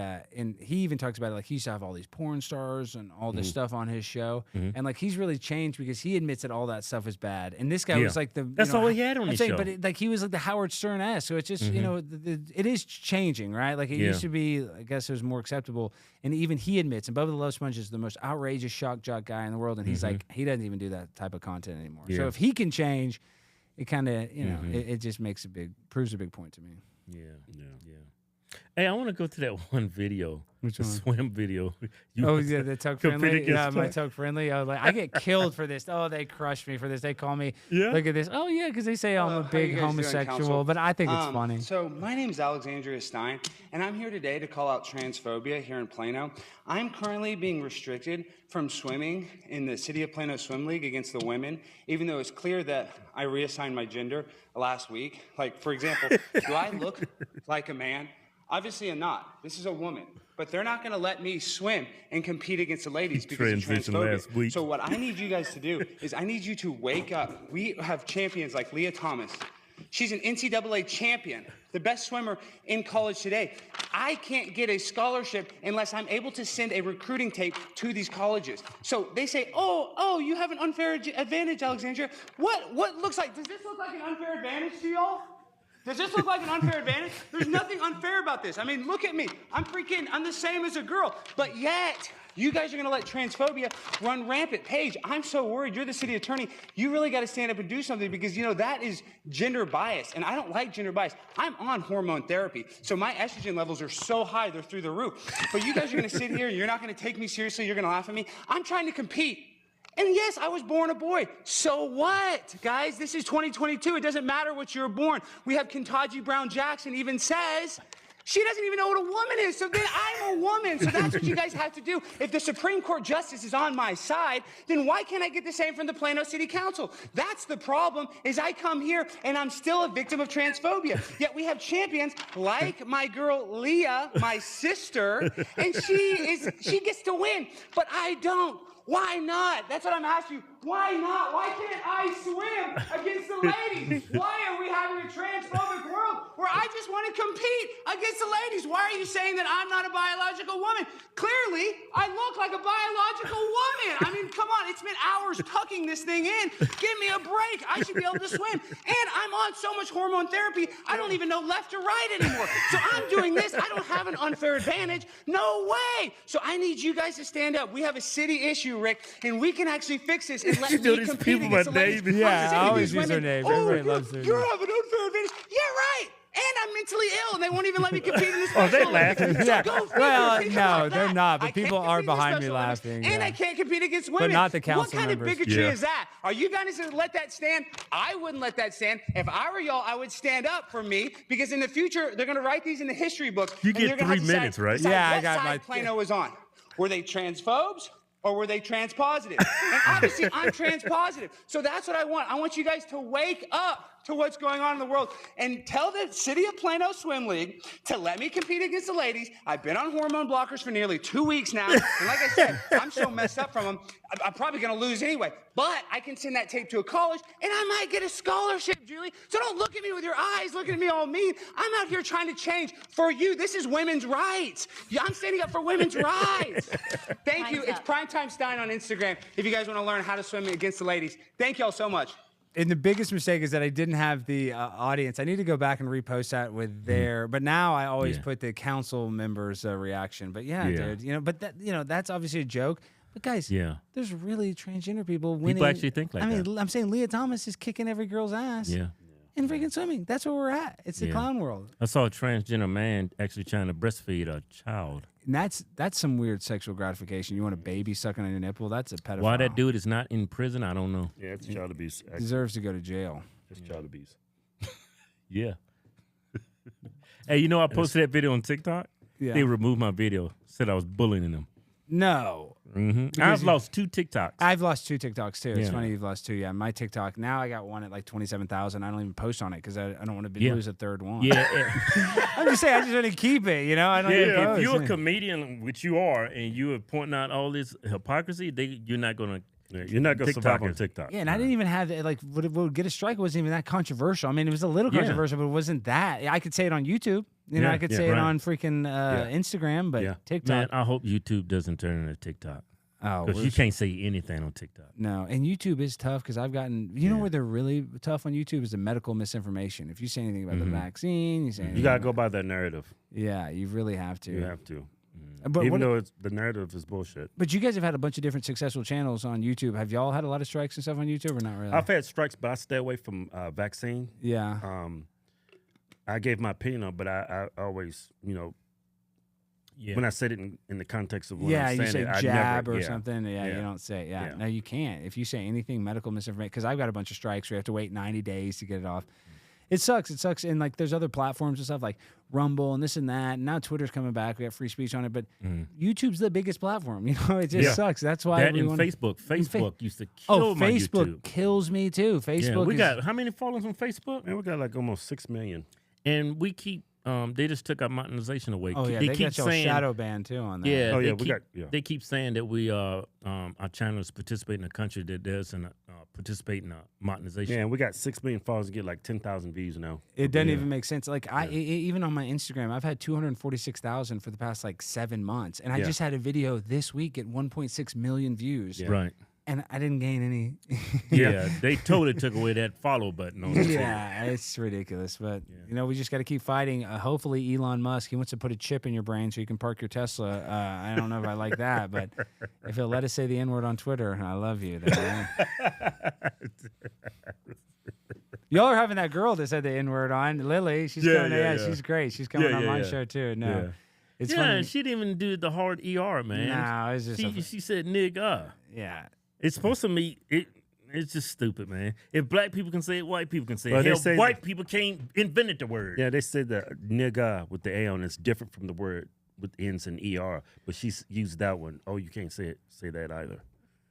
he even talks about it, like, he used to have all these porn stars and all this stuff on his show. And, like, he's really changed because he admits that all that stuff is bad. And this guy was like the... That's all he had on his show. But he was like the Howard Stern-esque. So it's just, it is changing, right? Like, it used to be, I guess it was more acceptable. And even he admits, and Bubba the Love Sponge is the most outrageous shock jock guy in the world. And he's like, he doesn't even do that type of content anymore. So if he can change, it kind of, it just proves a big point to me. Yeah. Hey, I want to go to that one video. Which the one? swim video. The Tug Friendly? Yeah, my Tug Friendly. I was like, I get killed for this. Oh, they crushed me for this. They call me, look at this. Oh, yeah, because they say I'm a big homosexual, but I think it's funny. So my name's Alexandria Stein, and I'm here today to call out transphobia here in Plano. I'm currently being restricted from swimming in the City of Plano Swim League against the women, even though it's clear that I reassigned my gender last week. Like, for example, do I look like a man? Obviously I'm not. This is a woman. But they're not going to let me swim and compete against the ladies because of transphobia. So what I need you guys to do is I need you to wake up. We have champions like Leah Thomas. She's an NCAA champion, the best swimmer in college today. I can't get a scholarship unless I'm able to send a recruiting tape to these colleges. So they say, oh, you have an unfair advantage, Alexandria. What looks like, does this look like an unfair advantage to y'all? Does this look like an unfair advantage? There's nothing unfair about this. I mean, look at me. I'm the same as a girl. But yet, you guys are going to let transphobia run rampant. Paige, I'm so worried. You're the city attorney. You really got to stand up and do something because, that is gender bias. And I don't like gender bias. I'm on hormone therapy. So my estrogen levels are so high, they're through the roof. But you guys are going to sit here and you're not going to take me seriously. You're going to laugh at me. I'm trying to compete And yes, I was born a boy. So what, guys? This is 2022. It doesn't matter what you're born. We have Kentanji Brown Jackson even says she doesn't even know what a woman is. So then I'm a woman. So that's what you guys have to do. If the Supreme Court justice is on my side, then why can't I get the same from the Plano City Council? That's the problem, is I come here and I'm still a victim of transphobia. Yet we have champions like my girl Leah, my sister, and she gets to win, but I don't. Why not? That's what I'm asking you. Why not? Why can't I swim against the ladies? Why are we having a transphobic world where I just want to compete against the ladies? Why are you saying that I'm not a biological woman? Clearly, I look like a biological woman. I mean, come on. It's been hours tucking this thing in. Give me a break. I should be able to swim. And I'm on so much hormone therapy, I don't even know left or right anymore. So I'm doing this. I don't have an unfair advantage. No way. So I need you guys to stand up. We have a city issue, Rick, and we can actually fix this. And let You know me these compete people against the by ladies. name. Yeah, I always use their women. names. Oh, Everybody loves their you names. have an unfair advantage. Yeah, right. And I'm mentally ill, and they won't even let me compete in this. Oh, they special laughing. Olympics. So Yeah. go figure. Well, Think no, about they're that. not, but I can't people are compete in the behind me Special Olympics, laughing, and yeah. I can't compete against women. not the What council kind members. of bigotry Yeah. is that? Are you guys going to let that stand? I wouldn't let that stand. If I were y'all, I would stand up for me, because in the future they're going to write these in the history book. You and get you're gonna have 3 to minutes, right? decide Yeah, I what got side my- Plano was on. Were they transphobes? Or were they transpositive? And obviously, I'm transpositive. So that's what I want. I want you guys to wake up to what's going on in the world and tell the City of Plano Swim League to let me compete against the ladies. I've been on hormone blockers for nearly 2 weeks now. And like I said, I'm so messed up from them, I'm probably going to lose anyway. But I can send that tape to a college, and I might get a scholarship, Julie. So don't look at me with your eyes, looking at me all mean. I'm out here trying to change for you. This is women's rights. Yeah, I'm standing up for women's rights. Thank you. It's Primetime Stein on Instagram if you guys want to learn how to swim against the ladies. Thank y'all so much. And the biggest mistake is that I didn't have the audience. I need to go back and repost that with their. But now I always put the council members' reaction. But yeah, dude, but that that's obviously a joke. But guys, there's really transgender people winning. People actually think like that. I'm saying Leah Thomas is kicking every girl's ass. Yeah. In freaking swimming. That's where we're at. It's the clown world. I saw a transgender man actually trying to breastfeed a child. And that's some weird sexual gratification. You want a baby sucking on your nipple? That's a pedophile. Why that dude is not in prison, I don't know. Yeah, it's child abuse. He deserves to go to jail. It's child abuse. Yeah. Hey, I posted that video on TikTok. Yeah. They removed my video. Said I was bullying them. No. I've lost 2 TikToks. I've lost 2 TikToks too. It's Yeah. funny you've lost 2. Yeah, my TikTok now I got one at like 27,000. I don't even post on it because I don't want to lose a third one. Yeah. I'm just saying I just want to keep it. I don't even post. If you're a comedian, which you are, and you are pointing out all this hypocrisy, you're not going to survive on TikTok. Yeah, and I didn't even have it. Like, would get a strike wasn't even that controversial. I mean, it was a little controversial, but it wasn't that. I could say it on YouTube. I could say it on freaking Instagram, but TikTok. Man, I hope YouTube doesn't turn into TikTok. Oh, because you can't say anything on TikTok. No, and YouTube is tough because I've gotten. You know where they're really tough on YouTube is the medical misinformation. If you say anything about the vaccine, you gotta go by that narrative. Yeah, you really have to. You have to. But even though the narrative is bullshit. But you guys have had a bunch of different successful channels on YouTube. Have y'all had a lot of strikes and stuff on YouTube, or not really? I've had strikes, but I stay away from vaccine. Yeah. I gave my opinion on it, but I always, when I said it in the context of when I'm saying you say it, jab or something. Yeah, you don't say. Yeah, no, you can't. If you say anything medical misinformation, because I've got a bunch of strikes where you have to wait 90 days to get it off. It sucks. It sucks. And like, there's other platforms and stuff like Rumble and this and that. And now Twitter's coming back. We got free speech on it, but YouTube's the biggest platform. It just sucks. That's why. That and Facebook. Facebook used to kill my Facebook YouTube. kills me too. Facebook. We got how many followers on Facebook? Man, we got like almost 6 million. And we keep. They just took our monetization away. Oh yeah, they keep keep saying saying shadow ban too on that. Yeah, Oh, they yeah, keep, they keep saying that we our channel is participating in a country that doesn't participate in monetization. Yeah, and we got 6 million followers and get like 10,000 views now. It doesn't even make sense. Like even on my Instagram, I've had 246,000 for the past like 7 months, and I just had a video this week at 1.6 million views. Yeah. Right. And I didn't gain any. Yeah, they totally took away that follow button on it. Yeah, it's ridiculous. But, we just got to keep fighting. Hopefully, Elon Musk, he wants to put a chip in your brain so you can park your Tesla. I don't know if I like that, but if he'll let us say the N-word on Twitter, I love you. Y'all are having that girl that said the N-word on, Lily. She's coming. She's great. She's coming on my show, too. No. It's funny. And she didn't even do the hard ER, man. No, it's just she said nigga. Yeah. It's supposed to be it's just stupid, man. If black people can say it, white people can say Well, it. they Hell, say white people can't invent the word. Yeah, they said the nigga with the A on it's different from the word with ends in ER, but she's used that one. Oh, you can't say that either.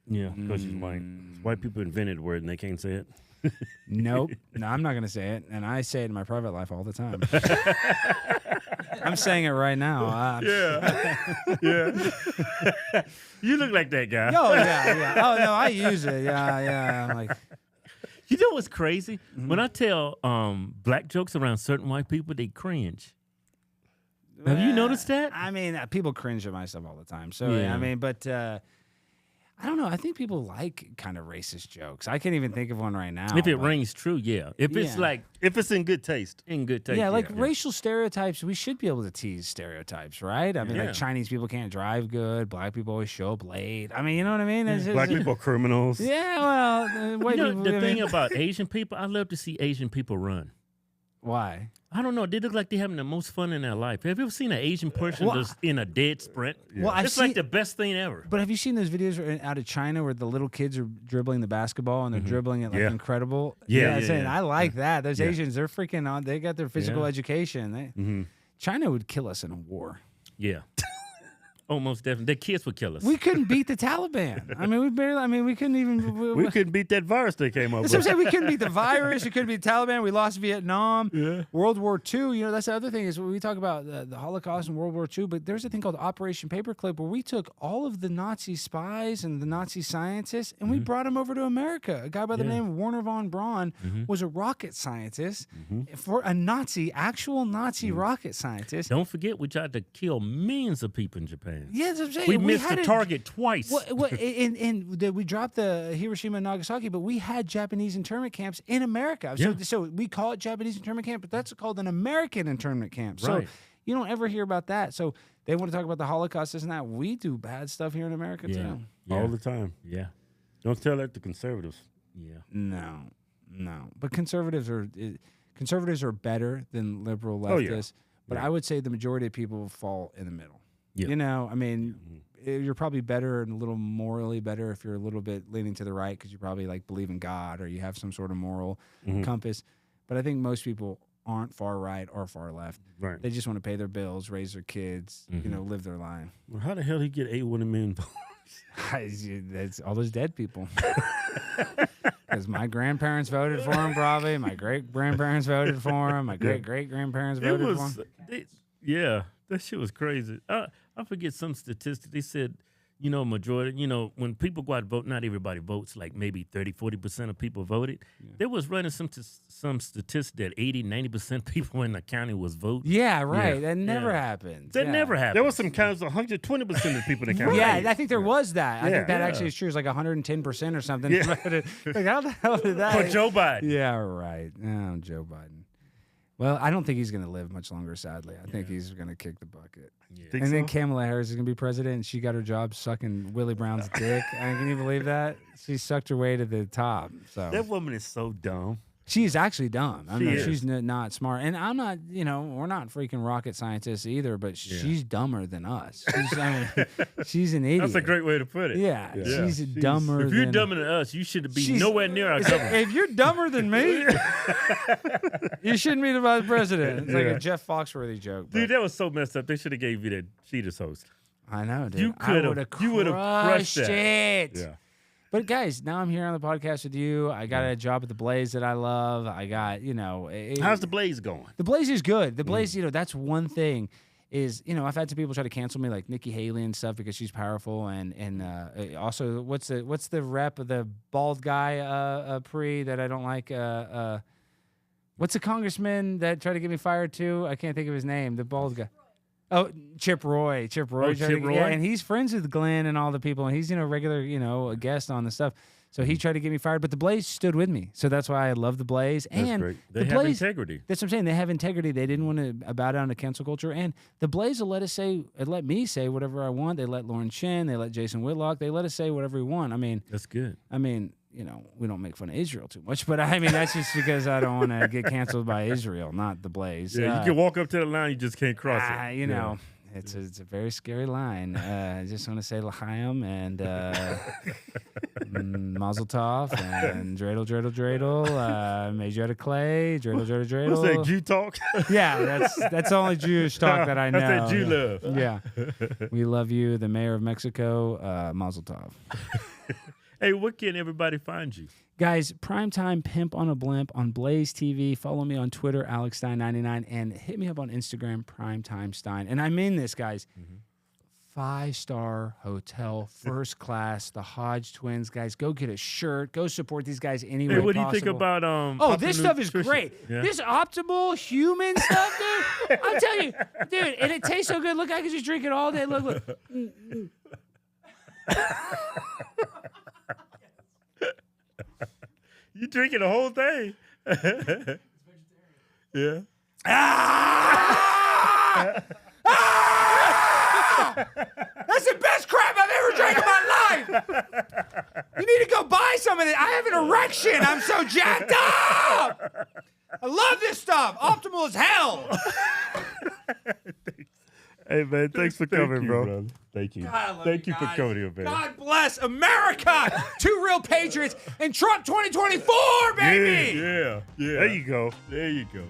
Yeah, because she's white. White people invented the word and they can't say it. Nope. No, I'm not going to say it. And I say it in my private life all the time. I'm saying it right now. Yeah. You look like that guy. Oh, yeah. Oh, no, I use it. Yeah. I'm like, you know what's crazy? When I tell black jokes around certain white people, they cringe. Have you noticed that? I mean, people cringe at my stuff all the time. So, Yeah. I mean, but I don't know. I think people like kind of racist jokes. I can't even think of one right now. If it but- rings true, yeah. If it's Yeah. like, If it's in good taste. Yeah, like racial stereotypes, we should be able to tease stereotypes, right? I mean, Yeah. like Chinese people can't drive good, black people always show up late. I mean, you know what I mean? It's Black people are criminals. Yeah, well, white You know, people, the I thing mean- about Asian people, I love to see Asian people run. Why? I don't know. They look like they're having the most fun in their life. Have you ever seen an Asian person Well, just in a dead sprint? Well, I've it's like seen- the best thing ever. But have you seen those videos out of China where the little kids are dribbling the basketball and they're dribbling it like Yeah. incredible? Yeah, I'm saying, I like that. Those Yeah. Asians, they're freaking on. They got their physical Yeah. education. China would kill us in a war. Yeah. Almost definitely. Their kids would kill us. We couldn't beat the Taliban. I mean, we couldn't even. We couldn't beat that virus they came up That's with. what I'm saying. We couldn't beat the virus. We couldn't beat the Taliban. We lost Vietnam. Yeah. World War II. You know, that's the other thing is we talk about the Holocaust and World War II, but there's a thing called Operation Paperclip where we took all of the Nazi spies and the Nazi scientists and we brought them over to America. A guy by the name of Werner von Braun was a rocket scientist for a actual Nazi rocket scientist. Don't forget, we tried to kill millions of people in Japan. Yeah, that's what I'm saying. We missed had the a- target twice. We dropped the Hiroshima and Nagasaki, but we had Japanese internment camps in America. So we call it Japanese internment camp, but that's called an American internment camp. So Right. you don't ever hear about that. So they want to talk about the Holocaust, this and that. We do bad stuff here in America too. All the time. Yeah. Don't tell that to conservatives. Yeah. No. But conservatives are better than liberal leftists. Oh, yeah. But I would say the majority of people fall in the middle. Yeah. You know, I mean, you're probably better and a little morally better if you're a little bit leaning to the right because you probably like believe in God or you have some sort of moral compass. But I think most people aren't far right or far left. Right. They just want to pay their bills, raise their kids, you know, live their life. Well, how the hell did he get 81 million votes? That's all those dead people. Because my grandparents voted for him, probably. My great grandparents voted for him. My great great grandparents voted for him. Yeah, that shit was crazy. I forget some statistic. They said, you know, majority, you know, when people go out and vote, not everybody votes, like maybe 30-40% of people voted. There was running some statistic that 80-90% of people in the county was voting. Yeah, right. That never happens. That Yeah. never happened. There was some counties 120% of people in the county. Yeah, I think there was that. I Yeah. think that actually is true. It's like 110% or something. Like, how the hell did that? For Joe Biden. Yeah, right. Oh, Joe Biden. Well, I don't think he's going to live much longer, sadly. I think he's going to kick the bucket. Think And then so? Kamala Harris is going to be president, and she got her job sucking Willie Brown's dick. Can you believe that? She sucked her way to the top. So That woman is so dumb. she's actually dumb. I mean, is. she's not smart. And I'm not, you know, we're not freaking rocket scientists either, but she's dumber than us. She's an idiot. That's a great way to put it. Yeah, she's dumber If you're than... dumber than us, you should be She's- nowhere near our government. If you're dumber than me, you shouldn't be the vice president. It's like a Jeff Foxworthy joke. Dude, but- that was so messed up. They should have gave you the Cheetahs host. I know, dude. You I could've- would've you would've crushed that. it. Yeah. But guys, now I'm here on the podcast with you. I got a job at the Blaze that I love. I got, you know, How's the Blaze going? The Blaze is good. The Blaze, you know, that's one thing. Is, you know, I've had some people try to cancel me, like Nikki Haley and stuff, because she's powerful, and also what's the rep of the bald guy that I don't like? What's the congressman that tried to get me fired too? I can't think of his name. The bald guy. Oh, Chip Roy. Chip Roy. Oh, Chip Roy? Yeah, and he's friends with Glenn and all the people, and he's, you know, regular, you know, a guest on the stuff. So he tried to get me fired, but the Blaze stood with me. So that's why I love the Blaze. That's And great. They the have Blaze, integrity. that's what I'm saying. They have integrity. They didn't want to bow down to cancel culture. And the Blaze will let me say whatever I want. They let Lauren Shin. They let Jason Whitlock. They let us say whatever we want. I mean, That's good. you know, we don't make fun of Israel too much, but I mean, that's just because I don't want to get canceled by Israel, not the Blaze. Yeah, you can walk up to the line, you just can't cross it. You know, it's a very scary line. I just want to say L'chaim and Mazel tov and dreidel. Made you out of clay. Dreidel. What's that, Jew talk? Yeah, that's only Jewish talk that I know. That's that Jew love. Yeah. We love you, the mayor of Mexico. Mazel tov. Hey, where can everybody find you? Guys, Primetime Pimp on a Blimp on Blaze TV. Follow me on Twitter, AlexStein99, and hit me up on Instagram, Primetime Stein. And I mean this, guys. 5-star hotel, first class, the Hodgetwins, guys. Go get a shirt. Go support these guys any way Hey, what do you possible. think about Oh, this stuff is nutrition? great. Yeah. This optimal human stuff, dude. I'm telling you, dude, and it tastes so good. Look, I can just drink it all day. Look. You drinking the whole thing? Yeah. That's the best crap I've ever drank in my life. You need to go buy some of it. I have an erection. I'm so jacked up. I love this stuff. Optimal as hell. Hey, man, thanks for coming, bro. brother. Thank you. God, I love Thank you you for guys. coming here, man. God bless America. 2 real patriots and Trump 2024, baby. Yeah. There you go.